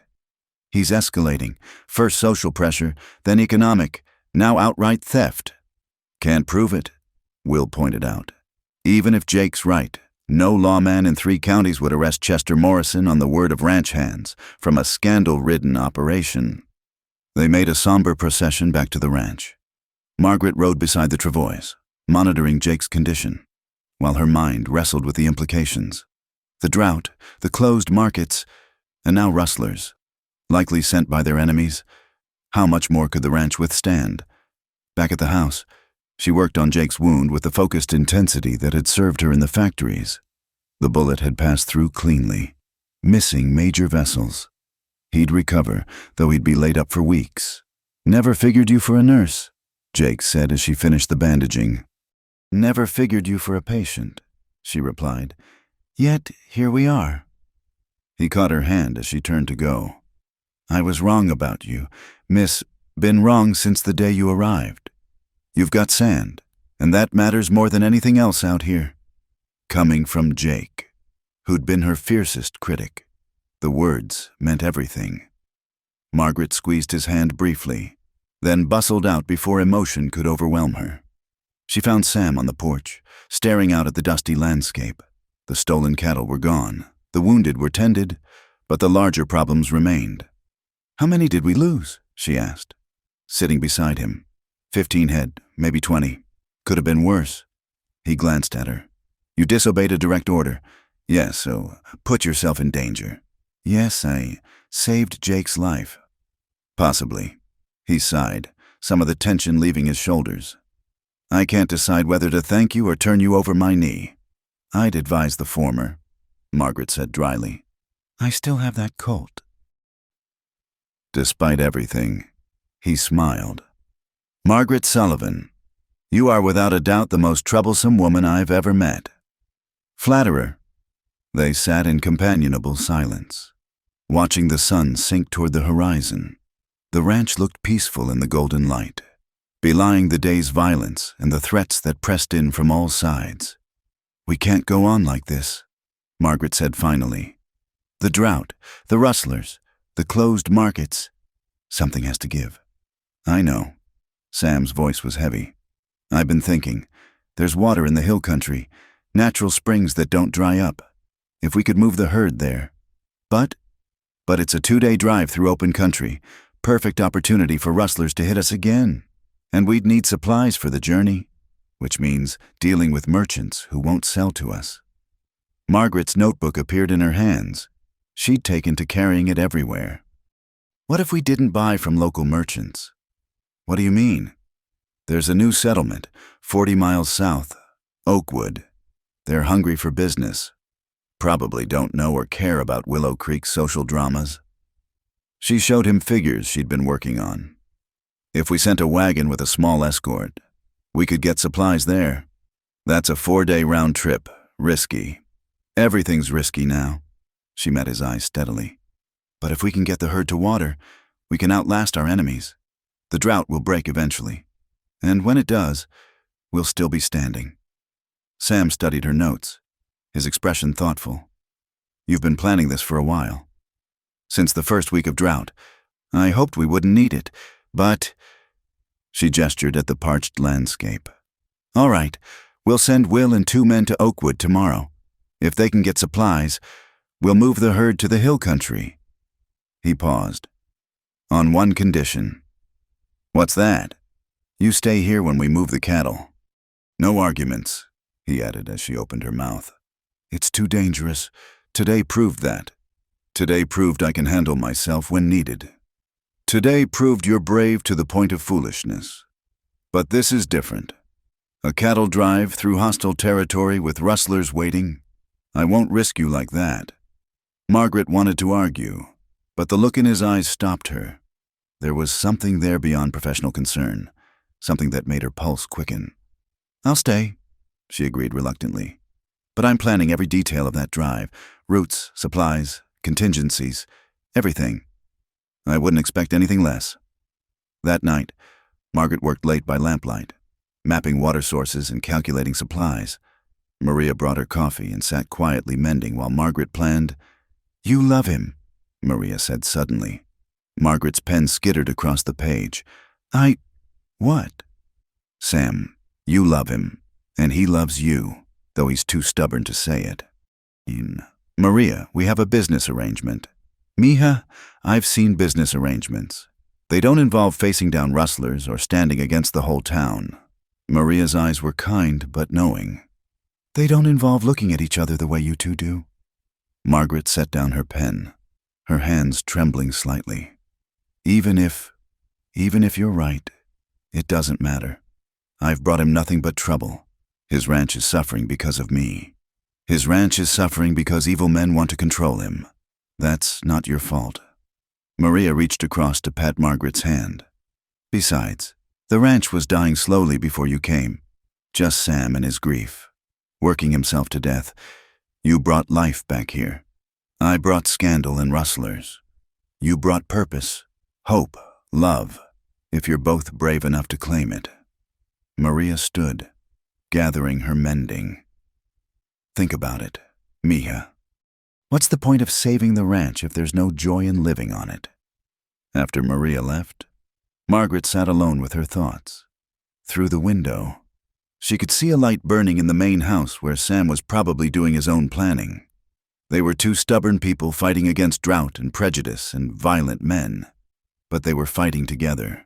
"He's escalating. First social pressure, then economic, now outright theft." "Can't prove it," Will pointed out. "Even if Jake's right, no lawman in 3 counties would arrest Chester Morrison on the word of ranch hands from a scandal-ridden operation." They made a somber procession back to the ranch. Margaret rode beside the travois, monitoring Jake's condition, while her mind wrestled with the implications. The drought, the closed markets, and now rustlers, likely sent by their enemies. How much more could the ranch withstand? Back at the house, she worked on Jake's wound with the focused intensity that had served her in the factories. The bullet had passed through cleanly, missing major vessels. He'd recover, though he'd be laid up for weeks. "Never figured you for a nurse," Jake said as she finished the bandaging. "Never figured you for a patient," she replied. "Yet here we are." He caught her hand as she turned to go. "I was wrong about you, miss, been wrong since the day you arrived. You've got sand, and that matters more than anything else out here." Coming from Jake, who'd been her fiercest critic, the words meant everything. Margaret squeezed his hand briefly, then bustled out before emotion could overwhelm her. She found Sam on the porch, staring out at the dusty landscape. The stolen cattle were gone, the wounded were tended, but the larger problems remained. "How many did we lose?" she asked, sitting beside him. 15 head, maybe 20. Could have been worse." He glanced at her. "You disobeyed a direct order. Yes, so put yourself in danger." Yes, I saved Jake's life. Possibly. He sighed, some of the tension leaving his shoulders. I can't decide whether to thank you or turn you over my knee. I'd advise the former, Margaret said dryly. I still have that colt. Despite everything, he smiled. Margaret Sullivan, you are without a doubt the most troublesome woman I've ever met. Flatterer. They sat in companionable silence, watching the sun sink toward the horizon. The ranch looked peaceful in the golden light, belying the day's violence and the threats that pressed in from all sides. We can't go on like this, Margaret said finally. The drought, the rustlers, the closed markets. Something has to give. I know. Sam's voice was heavy. I've been thinking. There's water in the hill country, natural springs that don't dry up. If we could move the herd there. But it's a 2-day drive through open country. Perfect opportunity for rustlers to hit us again. And we'd need supplies for the journey, which means dealing with merchants who won't sell to us. Margaret's notebook appeared in her hands. She'd taken to carrying it everywhere. What if we didn't buy from local merchants? What do you mean? There's a new settlement, 40 miles south, Oakwood. They're hungry for business. Probably don't know or care about Willow Creek's social dramas. She showed him figures she'd been working on. If we sent a wagon with a small escort, we could get supplies there. That's a 4-day round trip, risky. Everything's risky now. She met his eyes steadily. But if we can get the herd to water, we can outlast our enemies. The drought will break eventually. And when it does, we'll still be standing. Sam studied her notes, his expression thoughtful. You've been planning this for a while. Since the first week of drought. I hoped we wouldn't need it, but... She gestured at the parched landscape. All right, we'll send Will and 2 men to Oakwood tomorrow. If they can get supplies, we'll move the herd to the hill country. He paused. On one condition. What's that? You stay here when we move the cattle. No arguments, he added as she opened her mouth. It's too dangerous. Today proved that. Today proved I can handle myself when needed. Today proved you're brave to the point of foolishness. But this is different. A cattle drive through hostile territory with rustlers waiting. I won't risk you like that. Margaret wanted to argue, but the look in his eyes stopped her. There was something there beyond professional concern, something that made her pulse quicken. I'll stay, she agreed reluctantly. But I'm planning every detail of that drive. Routes, supplies, contingencies, everything. I wouldn't expect anything less. That night, Margaret worked late by lamplight, mapping water sources and calculating supplies. Maria brought her coffee and sat quietly mending while Margaret planned. You love him, Maria said suddenly. Margaret's pen skittered across the page. What? Sam, you love him, and he loves you, though he's too stubborn to say it. Maria, we have a business arrangement. Mija, I've seen business arrangements. They don't involve facing down rustlers or standing against the whole town. Maria's eyes were kind but knowing. They don't involve looking at each other the way you two do. Margaret set down her pen, her hands trembling slightly. Even if you're right, it doesn't matter. I've brought him nothing but trouble. His ranch is suffering because of me. His ranch is suffering because evil men want to control him. That's not your fault. Maria reached across to pat Margaret's hand. Besides, the ranch was dying slowly before you came. Just Sam and his grief. Working himself to death. You brought life back here. I brought scandal and rustlers. You brought purpose, hope, love, if you're both brave enough to claim it. Maria stood, gathering her mending. Think about it, Mija. What's the point of saving the ranch if there's no joy in living on it? After Maria left, Margaret sat alone with her thoughts. Through the window, she could see a light burning in the main house where Sam was probably doing his own planning. They were 2 stubborn people fighting against drought and prejudice and violent men, but they were fighting together.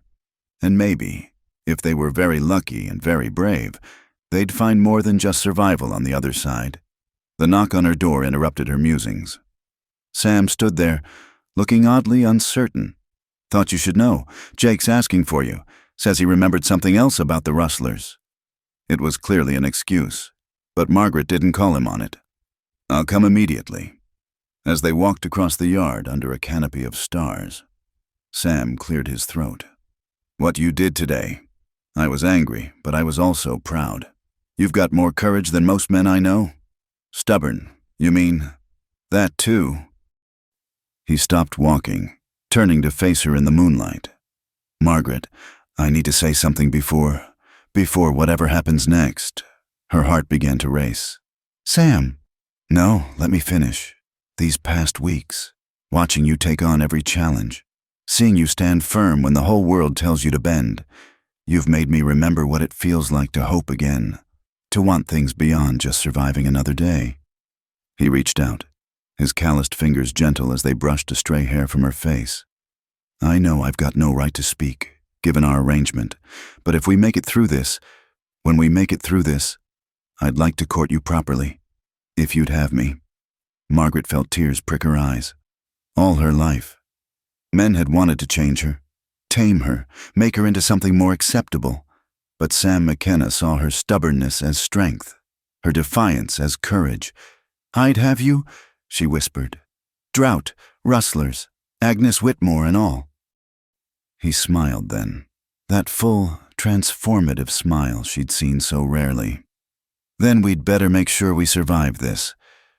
And maybe, if they were very lucky and very brave, they'd find more than just survival on the other side. The knock on her door interrupted her musings. Sam stood there, looking oddly uncertain. Thought you should know. Jake's asking for you. Says he remembered something else about the rustlers. It was clearly an excuse, but Margaret didn't call him on it. I'll come immediately. As they walked across the yard under a canopy of stars, Sam cleared his throat. What you did today. I was angry, but I was also proud. You've got more courage than most men I know. Stubborn, you mean? That too. He stopped walking, turning to face her in the moonlight. Margaret, I need to say something before whatever happens next. Her heart began to race. Sam. No, let me finish. These past weeks, watching you take on every challenge, seeing you stand firm when the whole world tells you to bend, you've made me remember what it feels like to hope again, to want things beyond just surviving another day. He reached out, his calloused fingers gentle as they brushed a stray hair from her face. I know I've got no right to speak, given our arrangement, but if we make it through this, when we make it through this, I'd like to court you properly, if you'd have me. Margaret felt tears prick her eyes. All her life, men had wanted to change her, tame her, make her into something more acceptable, but Sam McKenna saw her stubbornness as strength, her defiance as courage. I'd have you, she whispered. Drought, rustlers, Agnes Whitmore and all. He smiled then, that full, transformative smile she'd seen so rarely. Then we'd better make sure we survive this.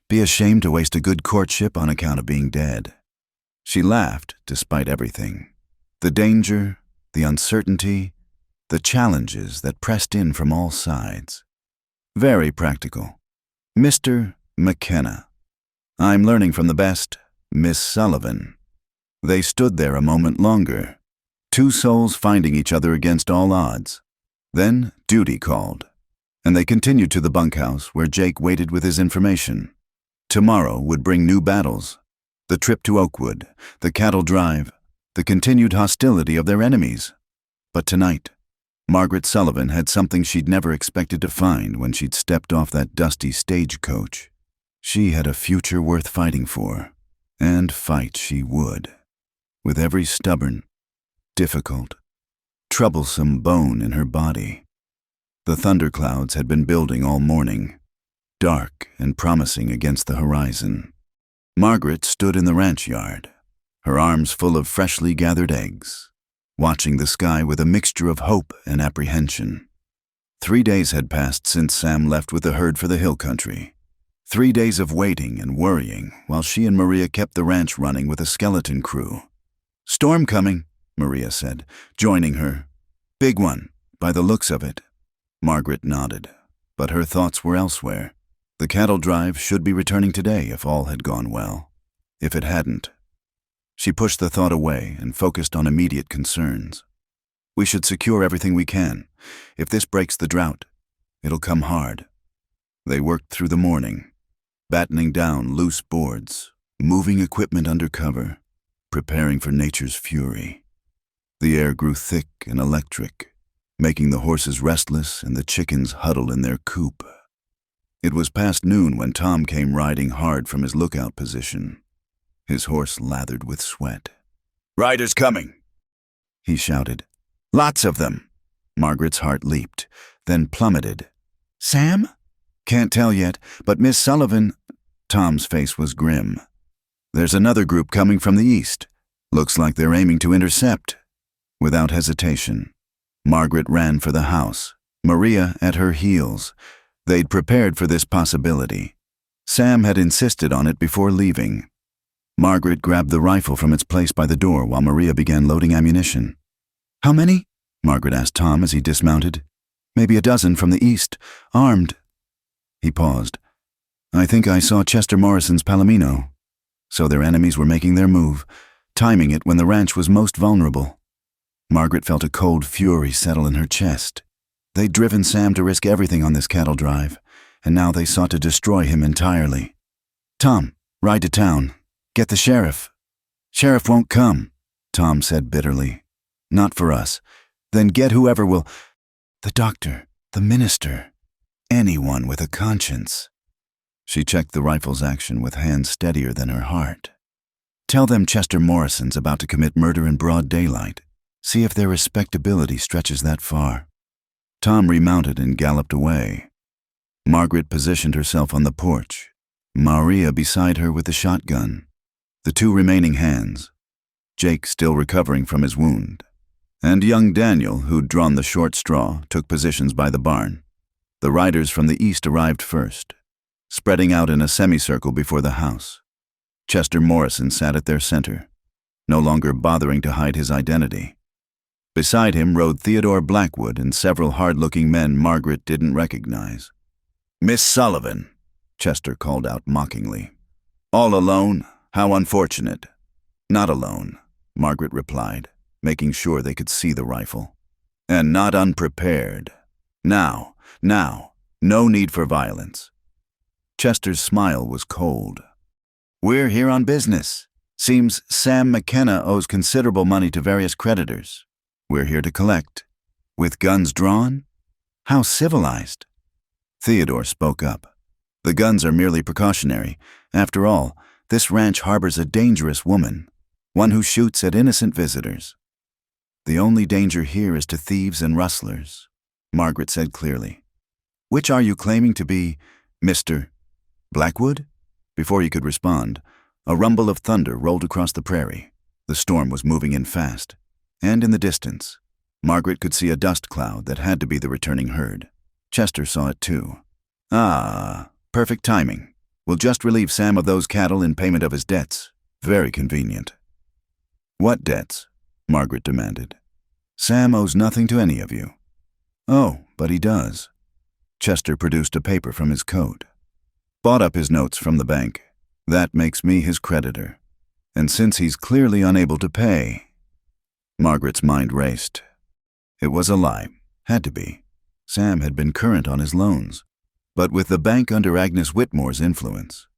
Be ashamed to waste a good courtship on account of being dead. She laughed despite everything. The danger, the uncertainty, the challenges that pressed in from all sides. Very practical. Mr. McKenna. I'm learning from the best, Miss Sullivan. They stood there a moment longer, two souls finding each other against all odds. Then duty called, and they continued to the bunkhouse where Jake waited with his information. Tomorrow would bring new battles, the trip to Oakwood, the cattle drive, the continued hostility of their enemies. But tonight, Margaret Sullivan had something she'd never expected to find when she'd stepped off that dusty stagecoach. She had a future worth fighting for, and fight she would, with every stubborn, difficult, troublesome bone in her body. The thunderclouds had been building all morning, dark and promising against the horizon. Margaret stood in the ranch yard, her arms full of freshly gathered eggs, watching the sky with a mixture of hope and apprehension. 3 days had passed since Sam left with the herd for the hill country. 3 days of waiting and worrying while she and Maria kept the ranch running with a skeleton crew. Storm coming, Maria said, joining her. Big one, by the looks of it. Margaret nodded, but her thoughts were elsewhere. The cattle drive should be returning today if all had gone well. If it hadn't, she pushed the thought away and focused on immediate concerns. We should secure everything we can. If this breaks the drought, it'll come hard. They worked through the morning, battening down loose boards, moving equipment under cover, preparing for nature's fury. The air grew thick and electric, making the horses restless and the chickens huddle in their coop. It was past noon when Tom came riding hard from his lookout position, his horse lathered with sweat. "Riders coming," he shouted. "Lots of them." Margaret's heart leaped, then plummeted. "Sam?" "Can't tell yet, but Miss Sullivan—" Tom's face was grim. "There's another group coming from the east. Looks like they're aiming to intercept." Without hesitation, Margaret ran for the house, Maria at her heels. They'd prepared for this possibility. Sam had insisted on it before leaving. Margaret grabbed the rifle from its place by the door while Maria began loading ammunition. "How many?" Margaret asked Tom as he dismounted. "Maybe a dozen from the east, armed." He paused. "I think I saw Chester Morrison's Palomino." So their enemies were making their move, timing it when the ranch was most vulnerable. Margaret felt a cold fury settle in her chest. They'd driven Sam to risk everything on this cattle drive, and now they sought to destroy him entirely. "Tom, ride to town. Get the sheriff." "Sheriff won't come," Tom said bitterly. "Not for us. Then get whoever will—" "The doctor, the minister, anyone with a conscience." She checked the rifle's action with hands steadier than her heart. Tell them Chester Morrison's about to commit murder in broad daylight. See if their respectability stretches that far." Tom remounted and galloped away. Margaret positioned herself on the porch, Maria beside her with the shotgun, the two remaining hands, Jake still recovering from his wound, and young Daniel, who'd drawn the short straw, took positions by the barn. The riders from the east arrived first, spreading out in a semicircle before the house. Chester Morrison sat at their center, no longer bothering to hide his identity. Beside him rode Theodore Blackwood and several hard-looking men Margaret didn't recognize. "Miss Sullivan," Chester called out mockingly. "All alone? How unfortunate." "Not alone," Margaret replied, making sure they could see the rifle. "And not unprepared. Now, no need for violence." Chester's smile was cold. "We're here on business. Seems Sam McKenna owes considerable money to various creditors. We're here to collect. With guns drawn? How civilized." Theodore spoke up. "The guns are merely precautionary. After all, this ranch harbors a dangerous woman, one who shoots at innocent visitors." "The only danger here is to thieves and rustlers," Margaret said clearly. "Which are you claiming to be, Mr. Blackwood?" Before he could respond, a rumble of thunder rolled across the prairie. The storm was moving in fast, and in the distance, Margaret could see a dust cloud that had to be the returning herd. Chester saw it too. "Ah, perfect timing. We'll just relieve Sam of those cattle in payment of his debts. Very convenient." "What debts?" Margaret demanded. "Sam owes nothing to any of you." "Oh, but he does." Chester produced a paper from his coat. "Bought up his notes from the bank. That makes me his creditor. And since he's clearly unable to pay—" Margaret's mind raced. It was a lie. Had to be. Sam had been current on his loans. But with the bank under Agnes Whitmore's influence,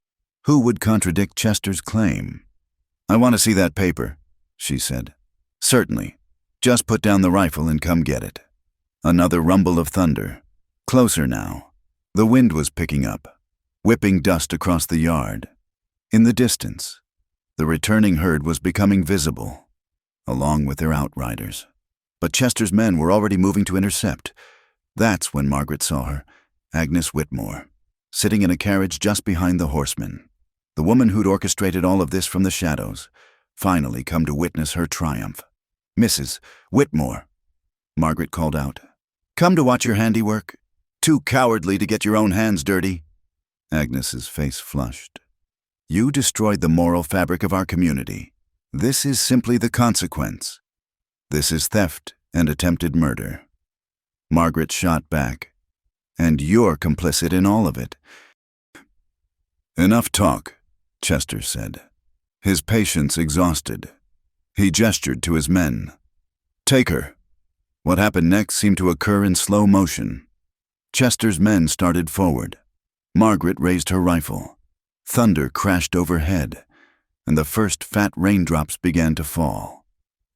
who would contradict Chester's claim? "I want to see that paper," she said. "Certainly. Just put down the rifle and come get it." Another rumble of thunder. Closer now. The wind was picking up, whipping dust across the yard. In the distance, the returning herd was becoming visible, along with their outriders. But Chester's men were already moving to intercept. That's when Margaret saw her, Agnes Whitmore, sitting in a carriage just behind the horsemen. The woman who'd orchestrated all of this from the shadows, finally come to witness her triumph. "Mrs. Whitmore," Margaret called out. "Come to watch your handiwork? Too cowardly to get your own hands dirty?" Agnes's face flushed. "You destroyed the moral fabric of our community. This is simply the consequence. This is theft and attempted murder." Margaret shot back. "And you're complicit in all of it." "Enough talk," Chester said, his patience exhausted. He gestured to his men. "Take her." What happened next seemed to occur in slow motion. Chester's men started forward. Margaret raised her rifle. Thunder crashed overhead, and the first fat raindrops began to fall.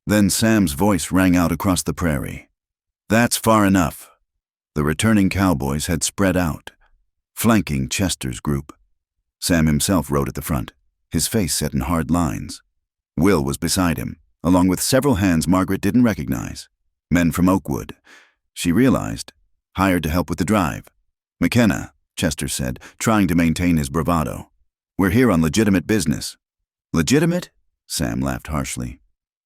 Then Sam's voice rang out across the prairie. "That's far enough." The returning cowboys had spread out, flanking Chester's group. Sam himself rode at the front, his face set in hard lines. Will was beside him, along with several hands Margaret didn't recognize. Men from Oakwood, she realized, hired to help with the drive. "McKenna," Chester said, trying to maintain his bravado. "We're here on legitimate business." "Legitimate?" Sam laughed harshly.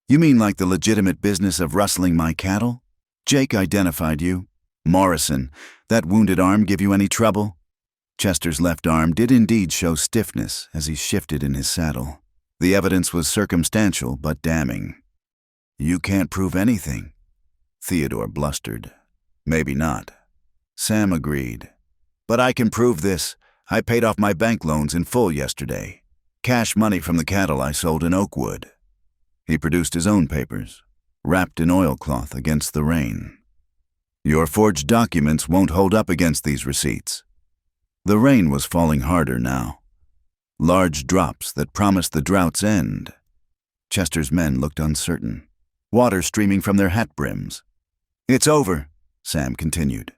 "You mean like the legitimate business of rustling my cattle? Jake identified you. Morrison, that wounded arm give you any trouble?" Chester's left arm did indeed show stiffness as he shifted in his saddle. The evidence was circumstantial but damning. "You can't prove anything," Theodore blustered. "Maybe not." Sam agreed. "But I can prove this. I paid off my bank loans in full yesterday. Cash money from the cattle I sold in Oakwood." He produced his own papers, wrapped in oilcloth against the rain. "Your forged documents won't hold up against these receipts." The rain was falling harder now. Large drops that promised the drought's end. Chester's men looked uncertain, water streaming from their hat brims. "It's over," Sam continued.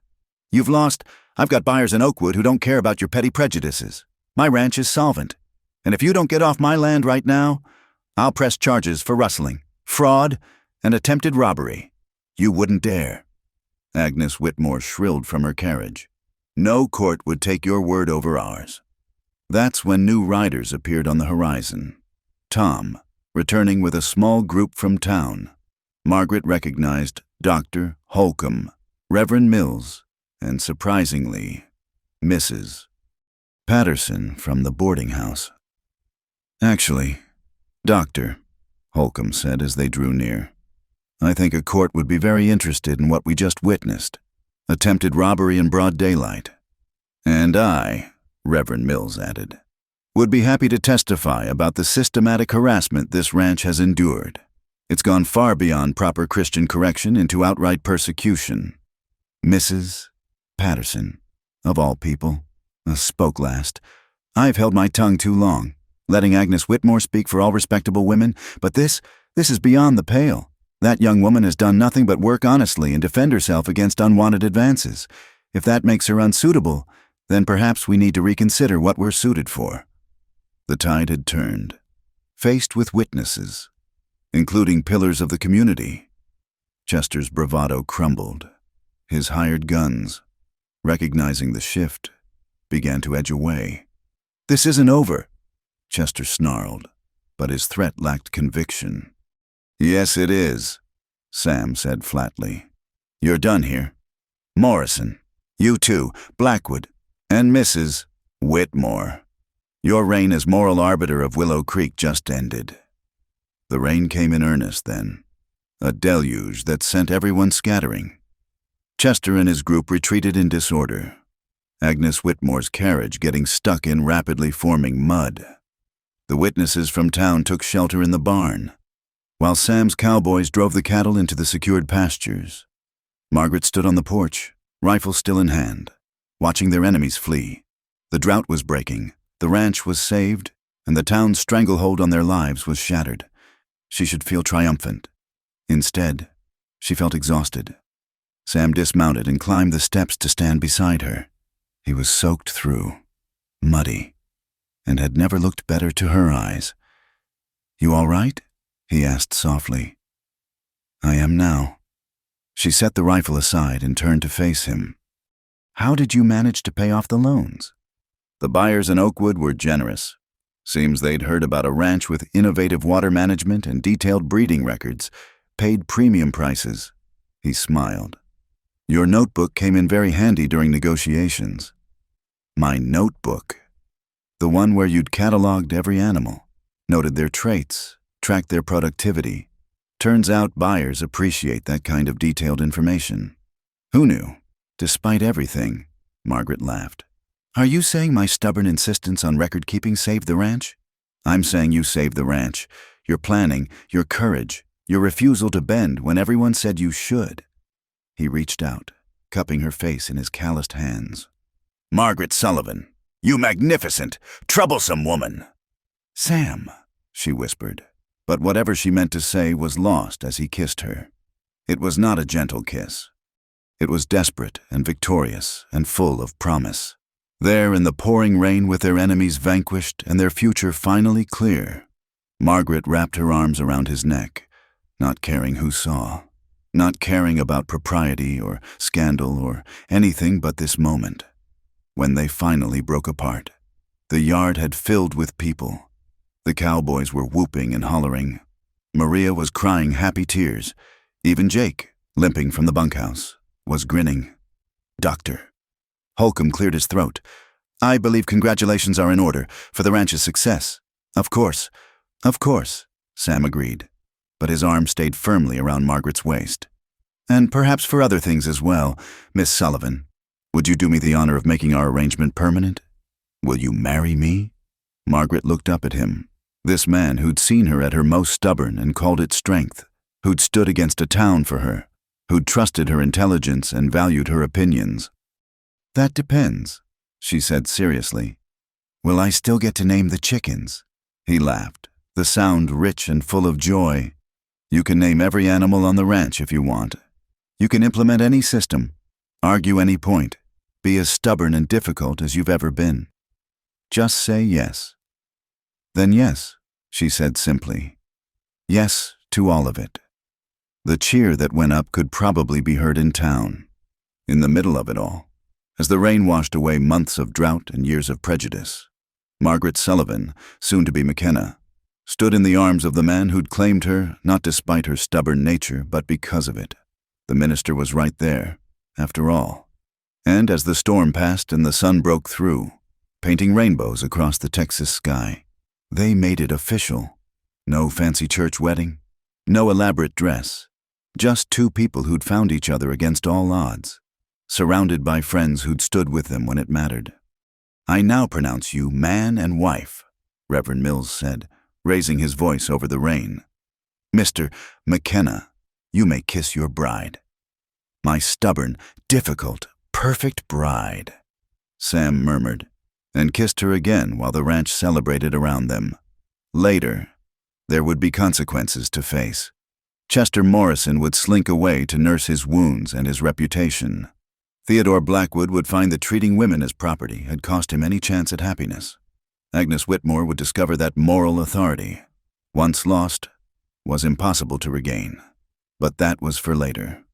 "You've lost. I've got buyers in Oakwood who don't care about your petty prejudices. My ranch is solvent. And if you don't get off my land right now, I'll press charges for rustling, fraud, and attempted robbery. You wouldn't dare." Agnes Whitmore shrilled from her carriage. "No court would take your word over ours." That's when new riders appeared on the horizon. Tom, returning with a small group from town. Margaret recognized Dr. Holcomb, Reverend Mills, and surprisingly, Mrs. Patterson from the boarding house. "Actually, Doctor," Holcomb said as they drew near, "I think a court would be very interested in what we just witnessed. Attempted robbery in broad daylight. And I," Reverend Mills added, "would be happy to testify about the systematic harassment this ranch has endured. It's gone far beyond proper Christian correction into outright persecution." Mrs. Patterson, of all people, spoke last. "I've held my tongue too long, letting Agnes Whitmore speak for all respectable women, but this is beyond the pale. That young woman has done nothing but work honestly and defend herself against unwanted advances. If that makes her unsuitable, then perhaps we need to reconsider what we're suited for." The tide had turned. Faced with witnesses, including pillars of the community, Chester's bravado crumbled. His hired guns, recognizing the shift, began to edge away. "This isn't over," Chester snarled, but his threat lacked conviction. "Yes, it is," Sam said flatly. "You're done here. Morrison, you too, Blackwood, and Mrs. Whitmore. Your reign as moral arbiter of Willow Creek just ended." The rain came in earnest then, a deluge that sent everyone scattering. Chester and his group retreated in disorder, Agnes Whitmore's carriage getting stuck in rapidly forming mud. The witnesses from town took shelter in the barn, while Sam's cowboys drove the cattle into the secured pastures. Margaret stood on the porch, rifle still in hand, watching their enemies flee. The drought was breaking, the ranch was saved, and the town's stranglehold on their lives was shattered. She should feel triumphant. Instead, she felt exhausted. Sam dismounted and climbed the steps to stand beside her. He was soaked through, muddy, and had never looked better to her eyes. "You all right?" he asked softly. "I am now." She set the rifle aside and turned to face him. "How did you manage to pay off the loans?" "The buyers in Oakwood were generous. Seems they'd heard about a ranch with innovative water management and detailed breeding records, paid premium prices." He smiled. "Your notebook came in very handy during negotiations." "My notebook?" "The one where you'd cataloged every animal, noted their traits, tracked their productivity. Turns out buyers appreciate that kind of detailed information." "Who knew?" "Despite everything," Margaret laughed. "Are you saying my stubborn insistence on record-keeping saved the ranch?" "I'm saying you saved the ranch. Your planning, your courage, your refusal to bend when everyone said you should." He reached out, cupping her face in his calloused hands. "Margaret Sullivan, you magnificent, troublesome woman!" "Sam," she whispered, but whatever she meant to say was lost as he kissed her. It was not a gentle kiss. It was desperate and victorious and full of promise. There in the pouring rain with their enemies vanquished and their future finally clear, Margaret wrapped her arms around his neck, not caring who saw, not caring about propriety or scandal or anything but this moment. When they finally broke apart, the yard had filled with people. The cowboys were whooping and hollering. Maria was crying happy tears. Even Jake, limping from the bunkhouse, was grinning. "Doctor." Holcomb cleared his throat. "I believe congratulations are in order for the ranch's success." Of course, Sam agreed, but his arm stayed firmly around Margaret's waist. "And perhaps for other things as well, Miss Sullivan. Would you do me the honor of making our arrangement permanent? Will you marry me?" Margaret looked up at him, this man who'd seen her at her most stubborn and called it strength, who'd stood against a town for her, who'd trusted her intelligence and valued her opinions. "That depends," she said seriously. "Will I still get to name the chickens?" He laughed, the sound rich and full of joy. "You can name every animal on the ranch if you want. You can implement any system, argue any point, be as stubborn and difficult as you've ever been. Just say yes." "Then yes," she said simply, Yes to all of it. The cheer that went up could probably be heard in town, in the middle of it all, as the rain washed away months of drought and years of prejudice. Margaret Sullivan, soon to be McKenna, stood in the arms of the man who'd claimed her not despite her stubborn nature, but because of it. The minister was right there, after all. And as the storm passed and the sun broke through, painting rainbows across the Texas sky, they made it official. No fancy church wedding, no elaborate dress, just two people who'd found each other against all odds, surrounded by friends who'd stood with them when it mattered. "I now pronounce you man and wife," Reverend Mills said, raising his voice over the rain. "Mr. McKenna, you may kiss your bride. My stubborn, difficult, perfect bride," Sam murmured, and kissed her again while the ranch celebrated around them. Later, there would be consequences to face. Chester Morrison would slink away to nurse his wounds and his reputation. Theodore Blackwood would find that treating women as property had cost him any chance at happiness. Agnes Whitmore would discover that moral authority, once lost, was impossible to regain. But that was for later.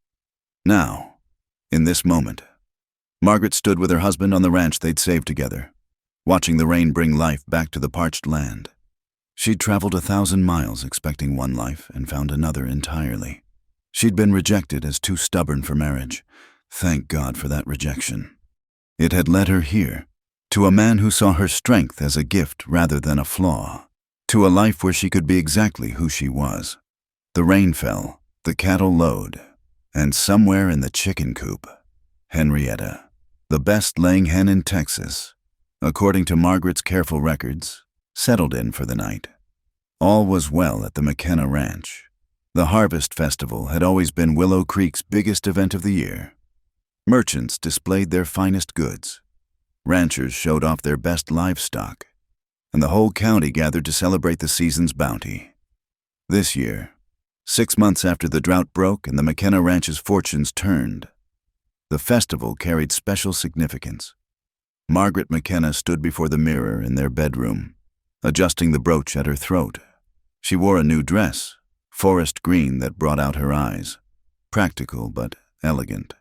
Now, in this moment, Margaret stood with her husband on the ranch they'd saved together, watching the rain bring life back to the parched land. She'd traveled 1,000 miles expecting one life and found another entirely. She'd been rejected as too stubborn for marriage. Thank God for that rejection. It had led her here, to a man who saw her strength as a gift rather than a flaw, to a life where she could be exactly who she was. The rain fell, the cattle lowed, and somewhere in the chicken coop, Henrietta, the best laying hen in Texas, according to Margaret's careful records, settled in for the night. All was well at the McKenna Ranch. The Harvest Festival had always been Willow Creek's biggest event of the year. Merchants displayed their finest goods. Ranchers showed off their best livestock, and the whole county gathered to celebrate the season's bounty. This year, 6 months after the drought broke and the McKenna Ranch's fortunes turned, the festival carried special significance. Margaret McKenna stood before the mirror in their bedroom, adjusting the brooch at her throat. She wore a new dress, forest green that brought out her eyes, practical but elegant.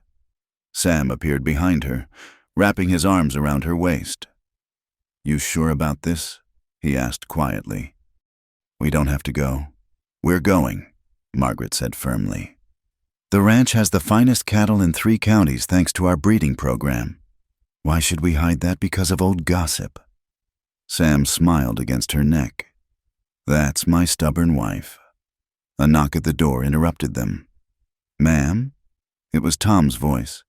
Sam appeared behind her, wrapping his arms around her waist. "You sure about this?" he asked quietly. "We don't have to go." "We're going," Margaret said firmly. "The ranch has the finest cattle in 3 counties thanks to our breeding program. Why should we hide that because of old gossip?" Sam smiled against her neck. "That's my stubborn wife." A knock at the door interrupted them. "Ma'am?" It was Tom's voice.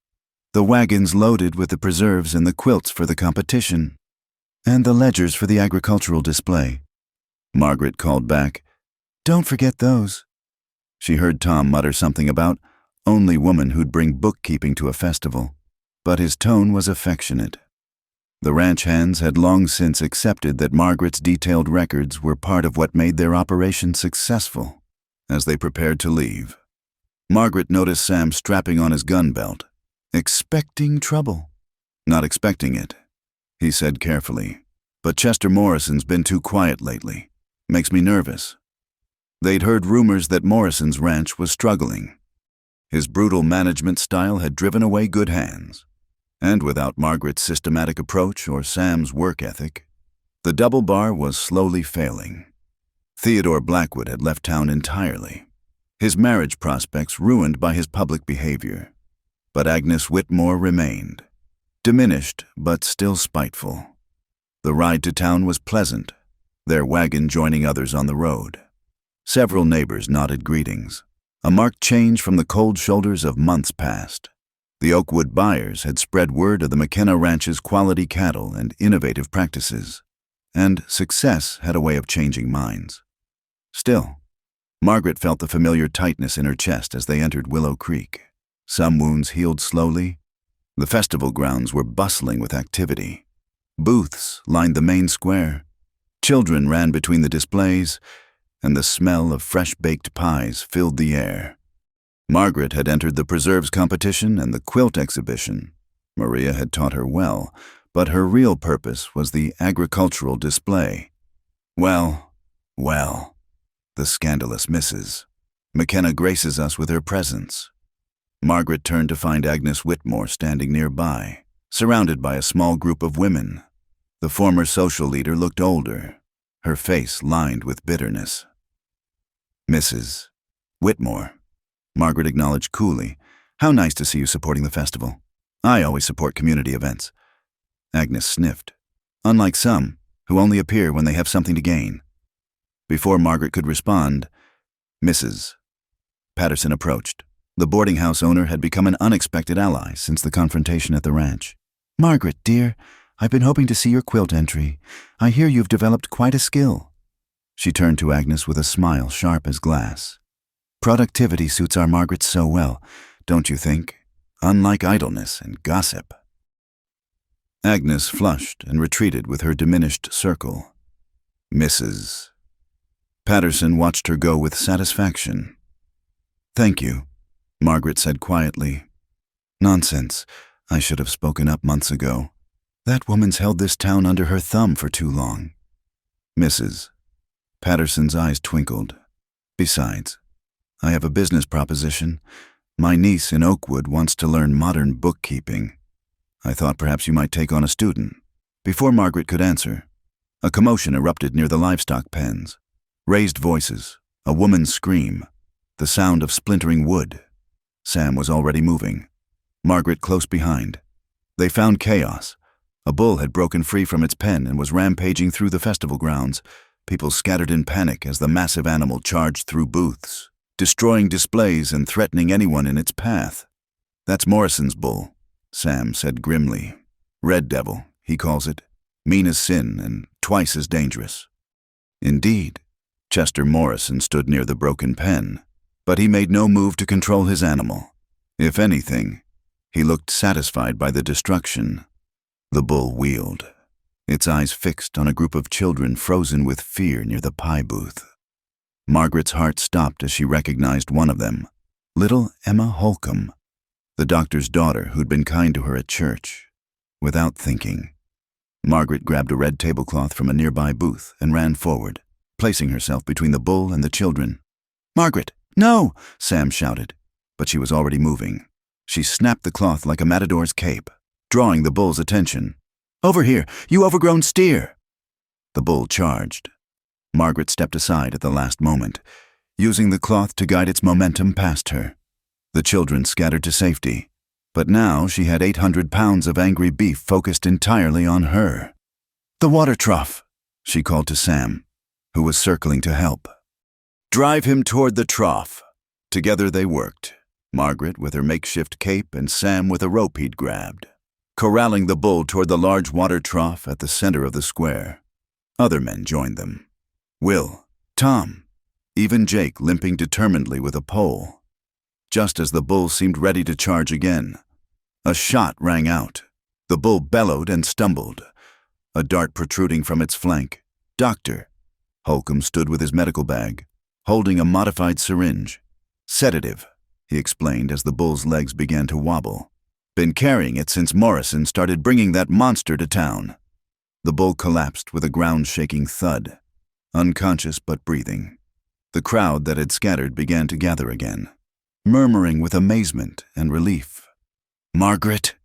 "The wagon's loaded with the preserves and the quilts for the competition, and the ledgers for the agricultural display." Margaret called back, "Don't forget those." She heard Tom mutter something about only woman who'd bring bookkeeping to a festival, but his tone was affectionate. The ranch hands had long since accepted that Margaret's detailed records were part of what made their operation successful. As they prepared to leave, Margaret noticed Sam strapping on his gun belt, expecting trouble. "Not expecting it," he said carefully, "but Chester Morrison's been too quiet lately. Makes me nervous." They'd heard rumors that Morrison's ranch was struggling. His brutal management style had driven away good hands. And without Margaret's systematic approach or Sam's work ethic, the double bar was slowly failing. Theodore Blackwood had left town entirely, his marriage prospects ruined by his public behavior. But Agnes Whitmore remained, diminished but still spiteful. The ride to town was pleasant, their wagon joining others on the road. Several neighbors nodded greetings, a marked change from the cold shoulders of months past. The Oakwood buyers had spread word of the McKenna Ranch's quality cattle and innovative practices, and success had a way of changing minds. Still, Margaret felt the familiar tightness in her chest as they entered Willow Creek. Some wounds healed slowly. The festival grounds were bustling with activity. Booths lined the main square. Children ran between the displays, and the smell of fresh-baked pies filled the air. Margaret had entered the preserves competition and the quilt exhibition. Maria had taught her well, but her real purpose was the agricultural display. Well, The scandalous Mrs. McKenna graces us with her presence. Margaret turned to find Agnes Whitmore standing nearby, surrounded by a small group of women. The former social leader looked older, her face lined with bitterness. Mrs. Whitmore, Margaret acknowledged coolly. How nice to see you supporting the festival. I always support community events. Agnes sniffed. Unlike some, who only appear when they have something to gain. Before Margaret could respond, Mrs. Patterson approached. The boarding house owner had become an unexpected ally since the confrontation at the ranch. Margaret, dear, I've been hoping to see your quilt entry. I hear you've developed quite a skill. She turned to Agnes with a smile sharp as glass. Productivity suits our Margaret so well, don't you think? Unlike idleness and gossip. Agnes flushed and retreated with her diminished circle. Mrs. Patterson watched her go with satisfaction. Thank you, Margaret said quietly. Nonsense. I should have spoken up months ago. That woman's held this town under her thumb for too long. Mrs. Patterson's eyes twinkled. Besides, I have a business proposition. My niece in Oakwood wants to learn modern bookkeeping. I thought perhaps you might take on a student. Before Margaret could answer, a commotion erupted near the livestock pens. Raised voices, a woman's scream, the sound of splintering wood. Sam was already moving. Margaret close behind. They found chaos. A bull had broken free from its pen and was rampaging through the festival grounds. People scattered in panic as the massive animal charged through booths, destroying displays and threatening anyone in its path. That's Morrison's bull, Sam said grimly. Red Devil, he calls it. Mean as sin and twice as dangerous. Indeed, Chester Morrison stood near the broken pen, but he made no move to control his animal. If anything, he looked satisfied by the destruction. The bull wheeled, its eyes fixed on a group of children frozen with fear near the pie booth. Margaret's heart stopped as she recognized one of them, little Emma Holcomb, the doctor's daughter who'd been kind to her at church. Without thinking, Margaret grabbed a red tablecloth from a nearby booth and ran forward, placing herself between the bull and the children. Margaret, no! Sam shouted, but she was already moving. She snapped the cloth like a matador's cape, drawing the bull's attention. Over here, you overgrown steer! The bull charged. Margaret stepped aside at the last moment, using the cloth to guide its momentum past her. The children scattered to safety, but now she had 800 pounds of angry beef focused entirely on her. The water trough, she called to Sam, who was circling to help. Drive him toward the trough. Together they worked, Margaret with her makeshift cape and Sam with a rope he'd grabbed, corralling the bull toward the large water trough at the center of the square. Other men joined them. Will, Tom, even Jake limping determinedly with a pole. Just as the bull seemed ready to charge again, a shot rang out. The bull bellowed and stumbled, a dart protruding from its flank. Doctor. Holcomb stood with his medical bag, holding a modified syringe. Sedative, he explained as the bull's legs began to wobble. Been carrying it since Morrison started bringing that monster to town. The bull collapsed with a ground-shaking thud, unconscious but breathing. The crowd that had scattered began to gather again, murmuring with amazement and relief. Margaret!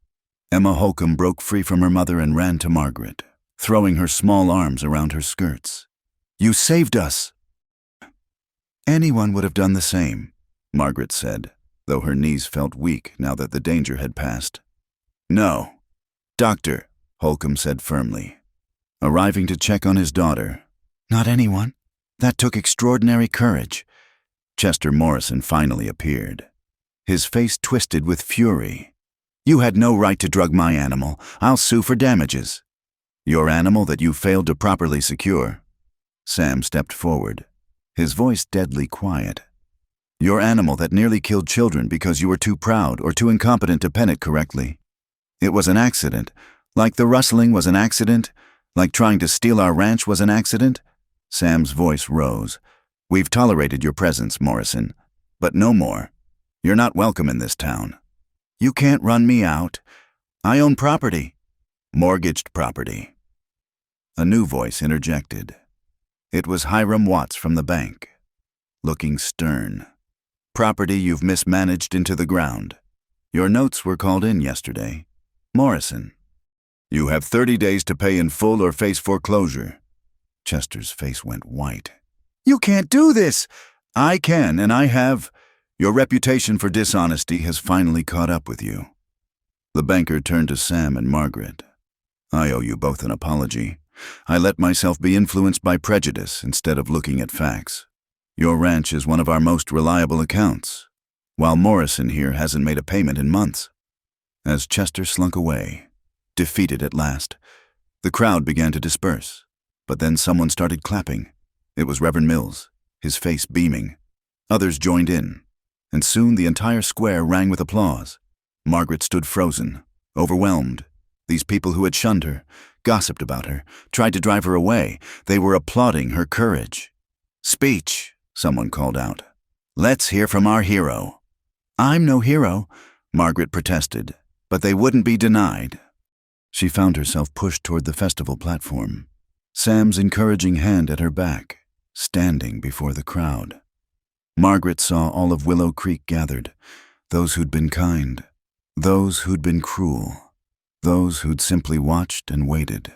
Emma Holcomb broke free from her mother and ran to Margaret, throwing her small arms around her skirts. You saved us! Anyone would have done the same, Margaret said, though her knees felt weak now that the danger had passed. No. Doctor, Holcomb said firmly, arriving to check on his daughter. Not anyone. That took extraordinary courage. Chester Morrison finally appeared, his face twisted with fury. You had no right to drug my animal. I'll sue for damages. Your animal that you failed to properly secure. Sam stepped forward, his voice deadly quiet. Your animal that nearly killed children because you were too proud or too incompetent to pen it correctly. It was an accident, like the rustling was an accident, like trying to steal our ranch was an accident. Sam's voice rose. We've tolerated your presence, Morrison, but no more. You're not welcome in this town. You can't run me out. I own property. Mortgaged property. A new voice interjected. It was Hiram Watts from the bank. looking stern. Property you've mismanaged into the ground. Your notes were called in yesterday. Morrison. You have 30 days to pay in full or face foreclosure. Chester's face went white. You can't do this! I can, and I have. Your reputation for dishonesty has finally caught up with you. The banker turned to Sam and Margaret. I owe you both an apology. I let myself be influenced by prejudice instead of looking at facts. Your ranch is one of our most reliable accounts, while Morrison here hasn't made a payment in months. As Chester slunk away, defeated at last, the crowd began to disperse, but then someone started clapping. It was Reverend Mills, his face beaming. Others joined in, and soon the entire square rang with applause. Margaret stood frozen, overwhelmed. These people who had shunned her, gossiped about her, tried to drive her away, they were applauding her courage. Speech, someone called out. Let's hear from our hero. I'm no hero, Margaret protested, but they wouldn't be denied. She found herself pushed toward the festival platform, Sam's encouraging hand at her back, standing before the crowd. Margaret saw all of Willow Creek gathered, those who'd been kind, those who'd been cruel, those who'd simply watched and waited.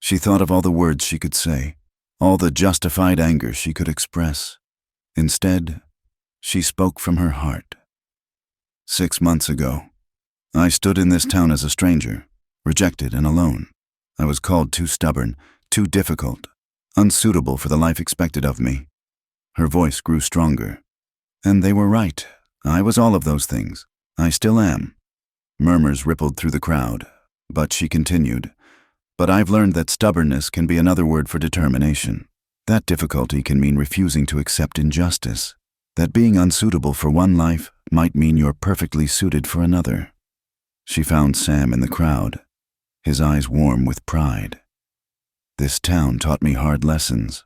She thought of all the words she could say, all the justified anger she could express. Instead, she spoke from her heart. 6 months ago, I stood in this town as a stranger, rejected and alone. I was called too stubborn, too difficult, unsuitable for the life expected of me. Her voice grew stronger. And they were right. I was all of those things. I still am. Murmurs rippled through the crowd, but she continued. But I've learned that stubbornness can be another word for determination. That difficulty can mean refusing to accept injustice. That being unsuitable for one life might mean you're perfectly suited for another. She found Sam in the crowd, his eyes warm with pride. This town taught me hard lessons.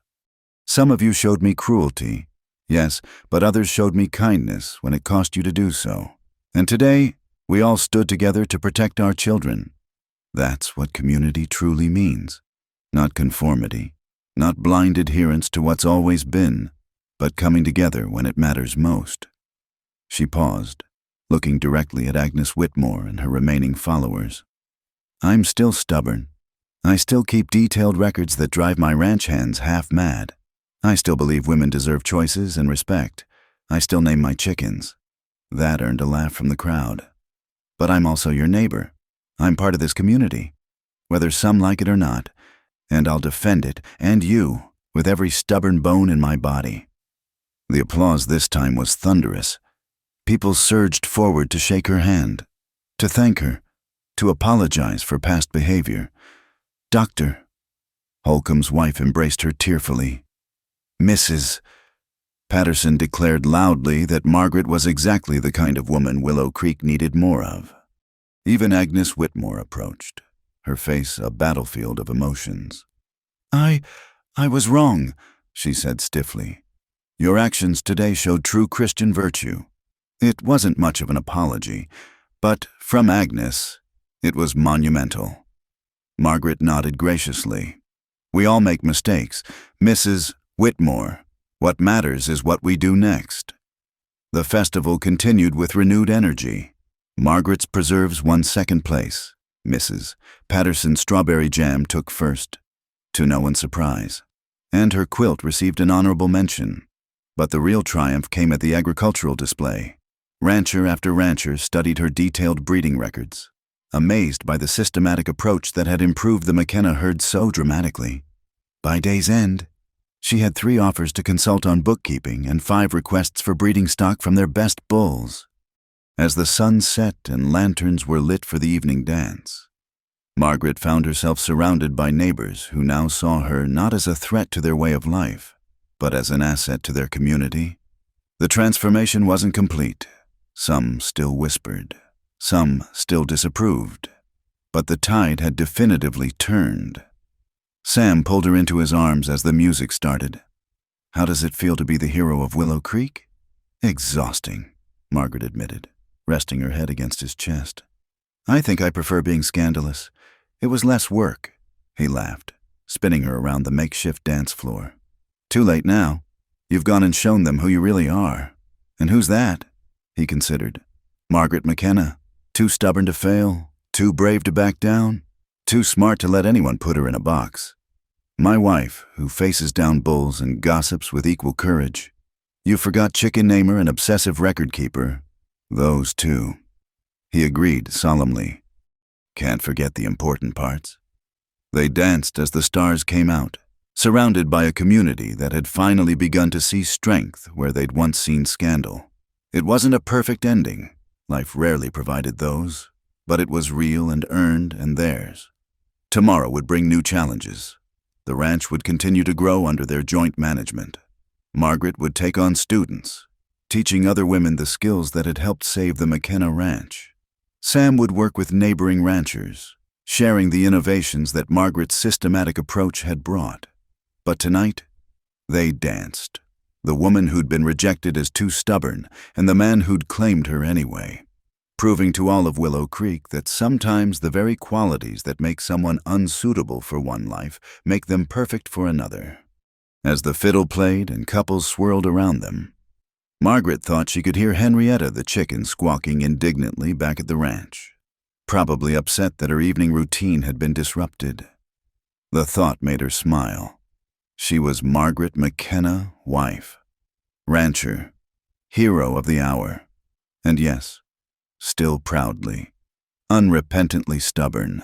Some of you showed me cruelty, yes, but others showed me kindness when it cost you to do so. And today, we all stood together to protect our children. That's what community truly means. Not conformity, not blind adherence to what's always been, but coming together when it matters most. She paused, looking directly at Agnes Whitmore and her remaining followers. I'm still stubborn. I still keep detailed records that drive my ranch hands half mad. I still believe women deserve choices and respect. I still name my chickens. That earned a laugh from the crowd. But I'm also your neighbor. I'm part of this community, whether some like it or not, and I'll defend it, and you, with every stubborn bone in my body. The applause this time was thunderous. People surged forward to shake her hand, to thank her, to apologize for past behavior. Doctor, Holcomb's wife embraced her tearfully. Mrs. Patterson declared loudly that Margaret was exactly the kind of woman Willow Creek needed more of. Even Agnes Whitmore approached, her face a battlefield of emotions. I was wrong, she said stiffly. Your actions today showed true Christian virtue. It wasn't much of an apology, but from Agnes, it was monumental. Margaret nodded graciously. We all make mistakes. Mrs. Whitmore, what matters is what we do next. The festival continued with renewed energy. Margaret's preserves won second place. Mrs. Patterson's strawberry jam took first, to no one's surprise. And her quilt received an honorable mention. But the real triumph came at the agricultural display. Rancher after rancher studied her detailed breeding records, amazed by the systematic approach that had improved the McKenna herd so dramatically. By day's end, she had 3 offers to consult on bookkeeping and 5 requests for breeding stock from their best bulls. As the sun set and lanterns were lit for the evening dance, Margaret found herself surrounded by neighbors who now saw her not as a threat to their way of life, but as an asset to their community. The transformation wasn't complete. Some still whispered, some still disapproved, but the tide had definitively turned. Sam pulled her into his arms as the music started. How does it feel to be the hero of Willow Creek? Exhausting, Margaret admitted, resting her head against his chest. I think I prefer being scandalous. It was less work, he laughed, spinning her around the makeshift dance floor. Too late now. You've gone and shown them who you really are. And who's that? He considered. Margaret McKenna. Too stubborn to fail, too brave to back down, too smart to let anyone put her in a box. My wife, who faces down bulls and gossips with equal courage. You forgot chicken namer and obsessive record keeper. Those two. He agreed solemnly. Can't forget the important parts. They danced as the stars came out, surrounded by a community that had finally begun to see strength where they'd once seen scandal. It wasn't a perfect ending. Life rarely provided those, but it was real and earned and theirs. Tomorrow would bring new challenges. The ranch would continue to grow under their joint management. Margaret would take on students, teaching other women the skills that had helped save the McKenna Ranch. Sam would work with neighboring ranchers, sharing the innovations that Margaret's systematic approach had brought. But tonight, they danced. The woman who'd been rejected as too stubborn, and the man who'd claimed her anyway, proving to all of Willow Creek that sometimes the very qualities that make someone unsuitable for one life make them perfect for another. As the fiddle played and couples swirled around them, Margaret thought she could hear Henrietta the chicken squawking indignantly back at the ranch, probably upset that her evening routine had been disrupted. The thought made her smile. She was Margaret McKenna, wife, rancher, hero of the hour, and yes, still proudly, unrepentantly stubborn,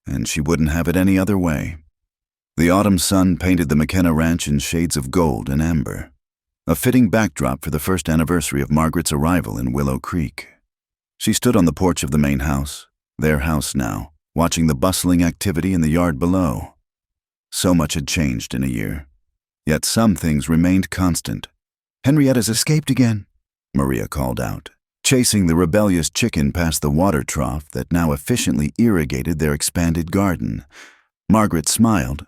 and she wouldn't have it any other way. The autumn sun painted the McKenna Ranch in shades of gold and amber, a fitting backdrop for the first anniversary of Margaret's arrival in Willow Creek. She stood on the porch of the main house, their house now, watching the bustling activity in the yard below. So much had changed in a year, yet some things remained constant. "Henrietta's escaped again," Maria called out, chasing the rebellious chicken past the water trough that now efficiently irrigated their expanded garden. Margaret smiled.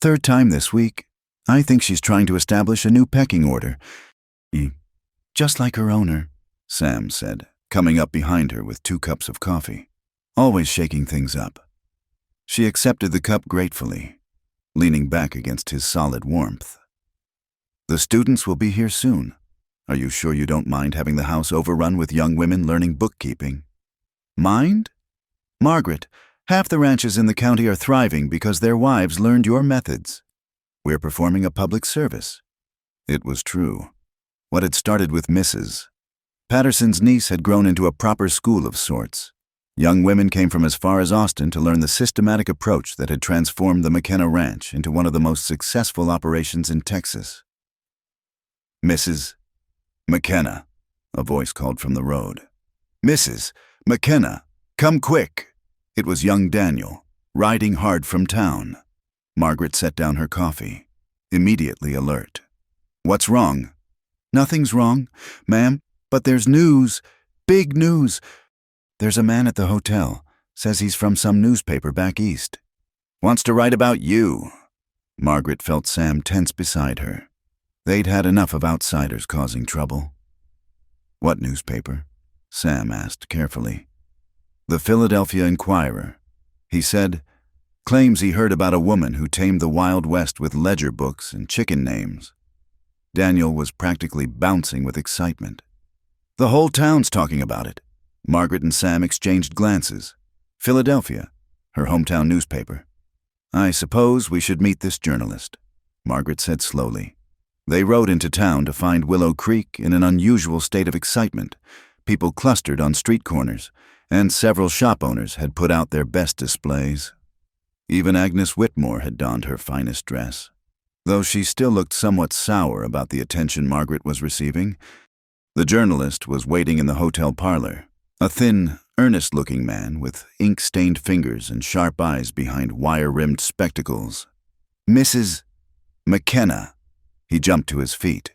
"Third time this week. I think she's trying to establish a new pecking order. Just like her owner," Sam said, coming up behind her with 2 cups of coffee, always shaking things up. She accepted the cup gratefully, leaning back against his solid warmth. "The students will be here soon. Are you sure you don't mind having the house overrun with young women learning bookkeeping?" "Mind? Margaret, half the ranches in the county are thriving because their wives learned your methods. We're performing a public service." It was true. What had started with Mrs. Patterson's niece had grown into a proper school of sorts. Young women came from as far as Austin to learn the systematic approach that had transformed the McKenna Ranch into one of the most successful operations in Texas. "Mrs. McKenna," a voice called from the road. "Mrs. McKenna, come quick." It was young Daniel, riding hard from town. Margaret set down her coffee, immediately alert. "What's wrong?" "Nothing's wrong, ma'am, but there's news. Big news. There's a man at the hotel, says he's from some newspaper back east. Wants to write about you." Margaret felt Sam tense beside her. They'd had enough of outsiders causing trouble. "What newspaper?" Sam asked carefully. "The Philadelphia Inquirer," he said. "Claims he heard about a woman who tamed the Wild West with ledger books and chicken names." Daniel was practically bouncing with excitement. "The whole town's talking about it." Margaret and Sam exchanged glances. Philadelphia, her hometown newspaper. "I suppose we should meet this journalist," Margaret said slowly. They rode into town to find Willow Creek in an unusual state of excitement. People clustered on street corners, and several shop owners had put out their best displays. Even Agnes Whitmore had donned her finest dress, though she still looked somewhat sour about the attention Margaret was receiving. The journalist was waiting in the hotel parlor, a thin, earnest-looking man with ink-stained fingers and sharp eyes behind wire-rimmed spectacles. "Mrs. McKenna." He jumped to his feet.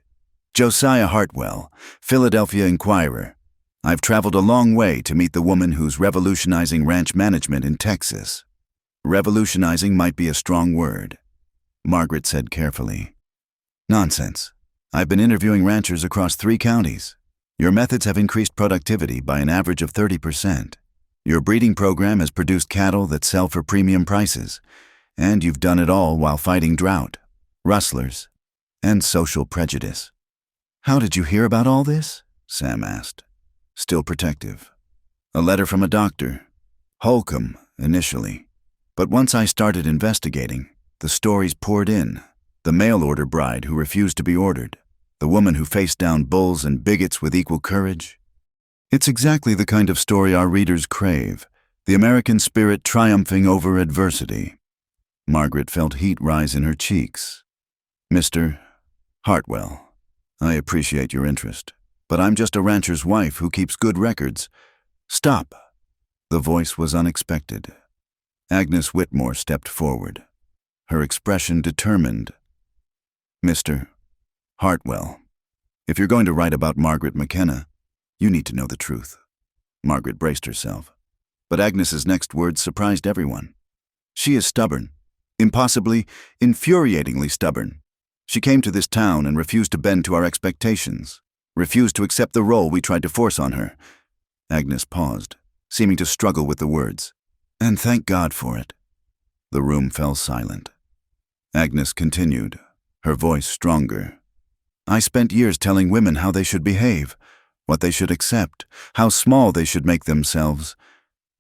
"Josiah Hartwell, Philadelphia Inquirer. I've traveled a long way to meet the woman who's revolutionizing ranch management in Texas." "Revolutionizing might be a strong word," Margaret said carefully. "Nonsense. I've been interviewing ranchers across 3 counties. Your methods have increased productivity by an average of 30%. Your breeding program has produced cattle that sell for premium prices, and you've done it all while fighting drought, rustlers, and social prejudice. "How did you hear about all this?" Sam asked, still protective. "A letter from a doctor. Holcomb, initially. But once I started investigating, the stories poured in. The mail-order bride who refused to be ordered. The woman who faced down bulls and bigots with equal courage. It's exactly the kind of story our readers crave, the American spirit triumphing over adversity." Margaret felt heat rise in her cheeks. "Mr. Hartwell, I appreciate your interest, but I'm just a rancher's wife who keeps good records." "Stop." The voice was unexpected. Agnes Whitmore stepped forward, her expression determined. "Mr. Hartwell, if you're going to write about Margaret McKenna, you need to know the truth." Margaret braced herself, but Agnes's next words surprised everyone. "She is stubborn, impossibly, infuriatingly stubborn. She came to this town and refused to bend to our expectations, refused to accept the role we tried to force on her." Agnes paused, seeming to struggle with the words. "And thank God for it." The room fell silent. Agnes continued, her voice stronger. "I spent years telling women how they should behave, what they should accept, how small they should make themselves.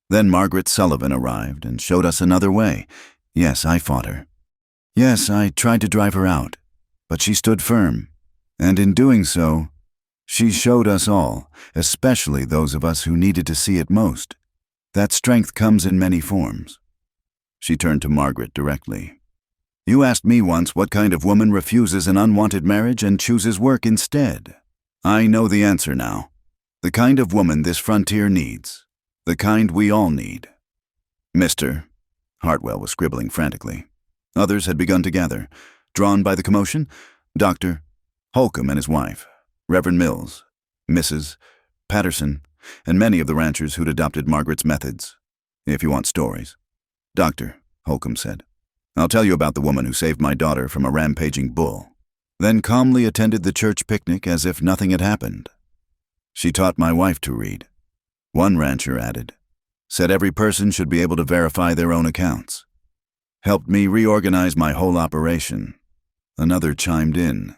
Then Margaret Sullivan arrived and showed us another way. Yes, I fought her. Yes, I tried to drive her out, but she stood firm. And in doing so, she showed us all, especially those of us who needed to see it most, that strength comes in many forms." She turned to Margaret directly. "You asked me once what kind of woman refuses an unwanted marriage and chooses work instead. I know the answer now. The kind of woman this frontier needs. The kind we all need." "Mr." Hartwell was scribbling frantically. Others had begun to gather, drawn by the commotion. Dr. Holcomb and his wife, Reverend Mills, Mrs. Patterson, and many of the ranchers who'd adopted Margaret's methods. "If you want stories." "Doctor," Holcomb said, "I'll tell you about the woman who saved my daughter from a rampaging bull, then calmly attended the church picnic as if nothing had happened. She taught my wife to read." One rancher added, "Said every person should be able to verify their own accounts. Helped me reorganize my whole operation." Another chimed in,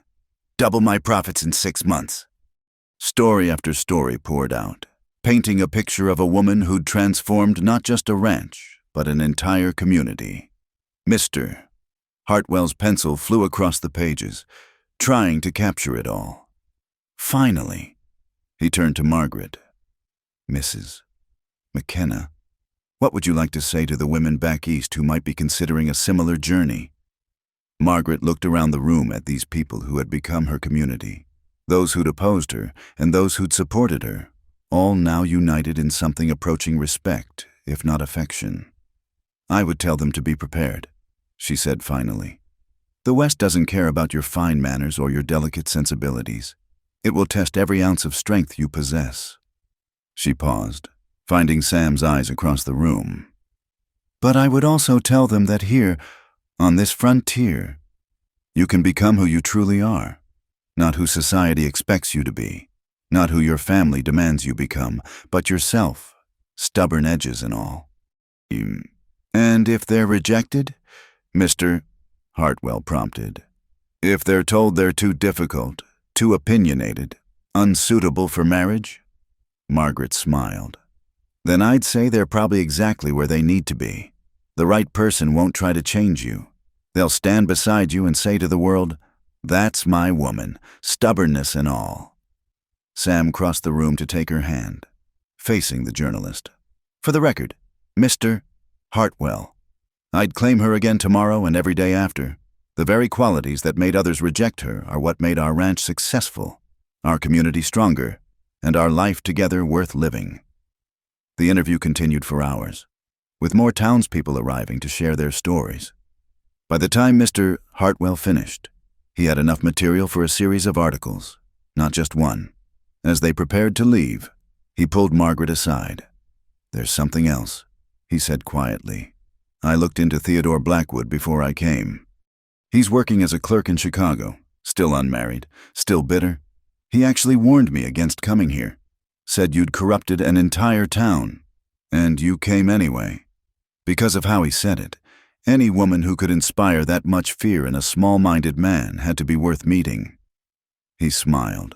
"Double my profits in 6 months." Story after story poured out, painting a picture of a woman who'd transformed not just a ranch, but an entire community. "Mr." Hartwell's pencil flew across the pages, trying to capture it all. "Finally." He turned to Margaret. "Mrs. McKenna, what would you like to say to the women back east who might be considering a similar journey?" Margaret looked around the room at these people who had become her community, those who'd opposed her and those who'd supported her, all now united in something approaching respect, if not affection. "I would tell them to be prepared," she said finally. "The West doesn't care about your fine manners or your delicate sensibilities. It will test every ounce of strength you possess." She paused, finding Sam's eyes across the room. "But I would also tell them that here, on this frontier, you can become who you truly are, not who society expects you to be, not who your family demands you become, but yourself, stubborn edges and all. And if they're rejected?" Mr. Hartwell prompted. "If they're told they're too difficult, too opinionated, unsuitable for marriage?" Margaret smiled. "Then I'd say they're probably exactly where they need to be. The right person won't try to change you. They'll stand beside you and say to the world, 'That's my woman, stubbornness and all.'" Sam crossed the room to take her hand, facing the journalist. "For the record, Mr. Hartwell. I'd claim her again tomorrow and every day after. The very qualities that made others reject her are what made our ranch successful, our community stronger, and our life together worth living." The interview continued for hours, with more townspeople arriving to share their stories. By the time Mr. Hartwell finished, he had enough material for a series of articles, not just one. As they prepared to leave, he pulled Margaret aside. "There's something else," he said quietly. "I looked into Theodore Blackwood before I came. He's working as a clerk in Chicago, still unmarried, still bitter. He actually warned me against coming here, said you'd corrupted an entire town, and you came anyway." Because of how he said it, Any woman who could inspire that much fear in a small-minded man had to be worth meeting. He smiled.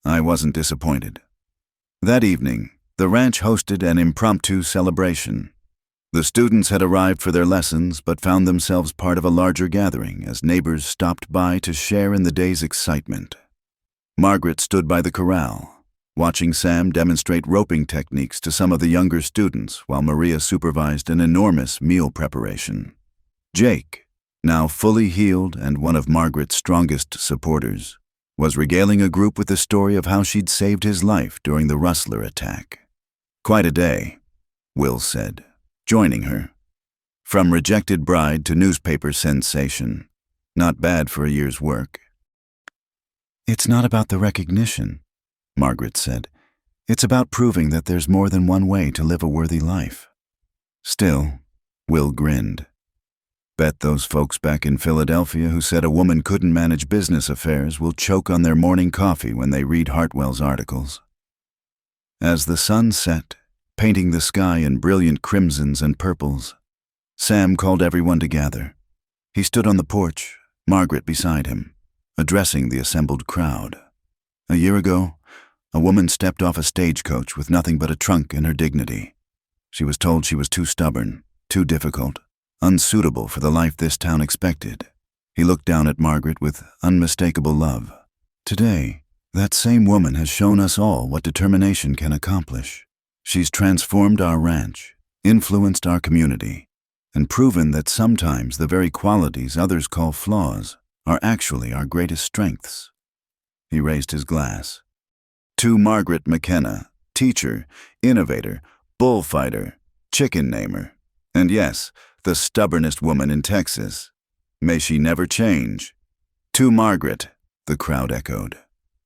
I wasn't disappointed. That evening, the ranch hosted an impromptu celebration. The students had arrived for their lessons but found themselves part of a larger gathering as neighbors stopped by to share in the day's excitement. Margaret stood by the corral, watching Sam demonstrate roping techniques to some of the younger students while Maria supervised an enormous meal preparation. Jake, now fully healed and one of Margaret's strongest supporters, was regaling a group with the story of how she'd saved his life during the Rustler attack. Quite a day, Will said, joining her. From rejected bride to newspaper sensation. Not bad for a year's work. It's not about the recognition, Margaret said. It's about proving that there's more than one way to live a worthy life. Still, Will grinned. Bet those folks back in Philadelphia who said a woman couldn't manage business affairs will choke on their morning coffee when they read Hartwell's articles. As the sun set, painting the sky in brilliant crimsons and purples, Sam called everyone to gather. He stood on the porch, Margaret beside him, addressing the assembled crowd. A year ago, a woman stepped off a stagecoach with nothing but a trunk and her dignity. She was told she was too stubborn, too difficult, unsuitable for the life this town expected. He looked down at Margaret with unmistakable love. Today, that same woman has shown us all what determination can accomplish. She's transformed our ranch, influenced our community, and proven that sometimes the very qualities others call flaws are actually our greatest strengths. He raised his glass. To Margaret McKenna, teacher, innovator, bullfighter, chicken namer, and yes, the stubbornest woman in Texas. May she never change. To Margaret, the crowd echoed.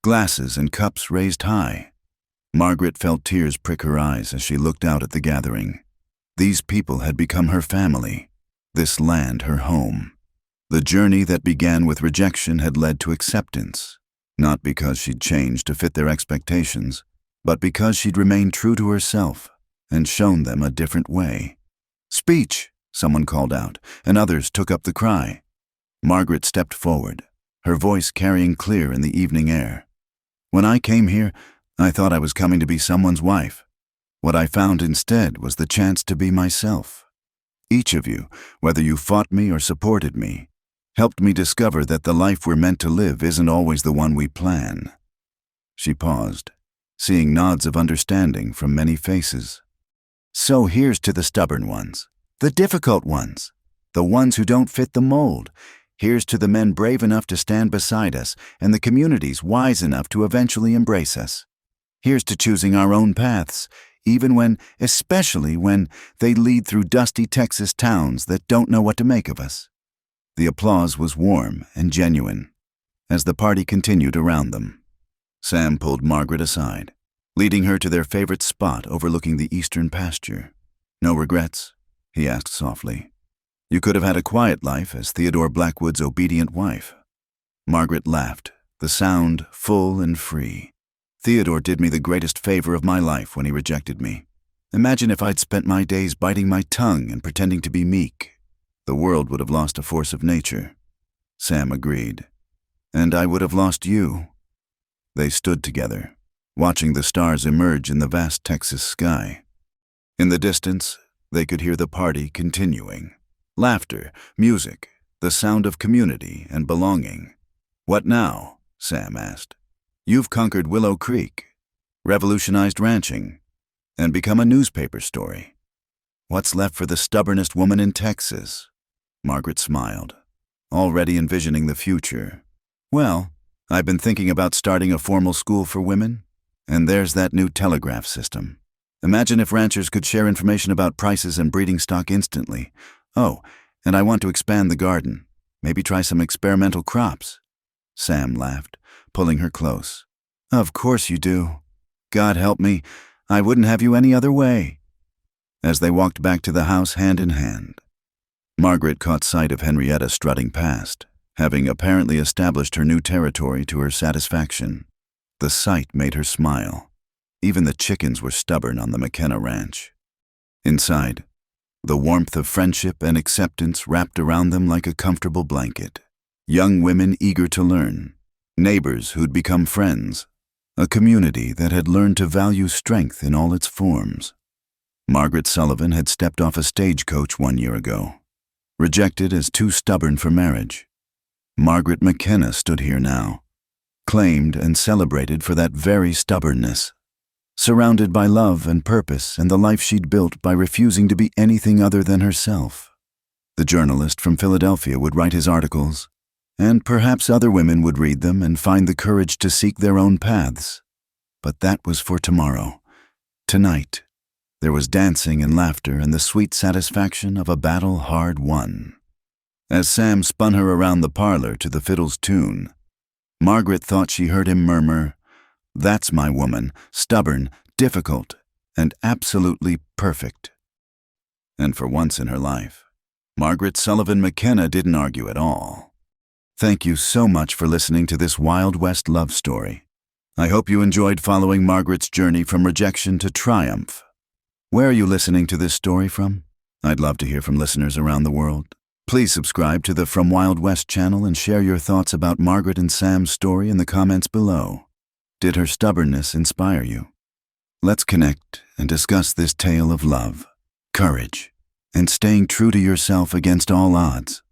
Glasses and cups raised high. Margaret felt tears prick her eyes as she looked out at the gathering. These people had become her family, this land her home. The journey that began with rejection had led to acceptance, not because she'd changed to fit their expectations, but because she'd remained true to herself and shown them a different way. Speech, someone called out, and others took up the cry. Margaret stepped forward, her voice carrying clear in the evening air. When I came here, I thought I was coming to be someone's wife. What I found instead was the chance to be myself. Each of you, whether you fought me or supported me, helped me discover that the life we're meant to live isn't always the one we plan. She paused, seeing nods of understanding from many faces. So here's to the stubborn ones, the difficult ones, the ones who don't fit the mold. Here's to the men brave enough to stand beside us and the communities wise enough to eventually embrace us. Here's to choosing our own paths, especially when they lead through dusty Texas towns that don't know what to make of us. The applause was warm and genuine as the party continued around them. Sam pulled Margaret aside, leading her to their favorite spot overlooking the eastern pasture. No regrets? He asked softly. You could have had a quiet life as Theodore Blackwood's obedient wife. Margaret laughed, the sound full and free. Theodore did me the greatest favor of my life when he rejected me. Imagine if I'd spent my days biting my tongue and pretending to be meek. The world would have lost a force of nature. Sam agreed. And I would have lost you. They stood together, watching the stars emerge in the vast Texas sky. In the distance, they could hear the party continuing. Laughter, music, the sound of community and belonging. What now? Sam asked. You've conquered Willow Creek, revolutionized ranching, and become a newspaper story. What's left for the stubbornest woman in Texas? Margaret smiled, already envisioning the future. Well, I've been thinking about starting a formal school for women, and there's that new telegraph system. Imagine if ranchers could share information about prices and breeding stock instantly. Oh, and I want to expand the garden, maybe try some experimental crops. Sam laughed, pulling her close. Of course you do. God help me, I wouldn't have you any other way. As they walked back to the house hand in hand, Margaret caught sight of Henrietta strutting past, having apparently established her new territory to her satisfaction. The sight made her smile. Even the chickens were stubborn on the McKenna ranch. Inside, the warmth of friendship and acceptance wrapped around them like a comfortable blanket. Young women eager to learn, neighbors who'd become friends, a community that had learned to value strength in all its forms. Margaret Sullivan had stepped off a stagecoach 1 year ago, rejected as too stubborn for marriage. Margaret McKenna stood here now, claimed and celebrated for that very stubbornness, surrounded by love and purpose and the life she'd built by refusing to be anything other than herself. The journalist from Philadelphia would write his articles, and perhaps other women would read them and find the courage to seek their own paths. But that was for tomorrow. Tonight, there was dancing and laughter and the sweet satisfaction of a battle hard won. As Sam spun her around the parlor to the fiddle's tune, Margaret thought she heard him murmur, "That's my woman, stubborn, difficult, and absolutely perfect." And for once in her life, Margaret Sullivan McKenna didn't argue at all. Thank you so much for listening to this Wild West love story. I hope you enjoyed following Margaret's journey from rejection to triumph. Where are you listening to this story from? I'd love to hear from listeners around the world. Please subscribe to the From Wild West channel and share your thoughts about Margaret and Sam's story in the comments below. Did her stubbornness inspire you? Let's connect and discuss this tale of love, courage, and staying true to yourself against all odds.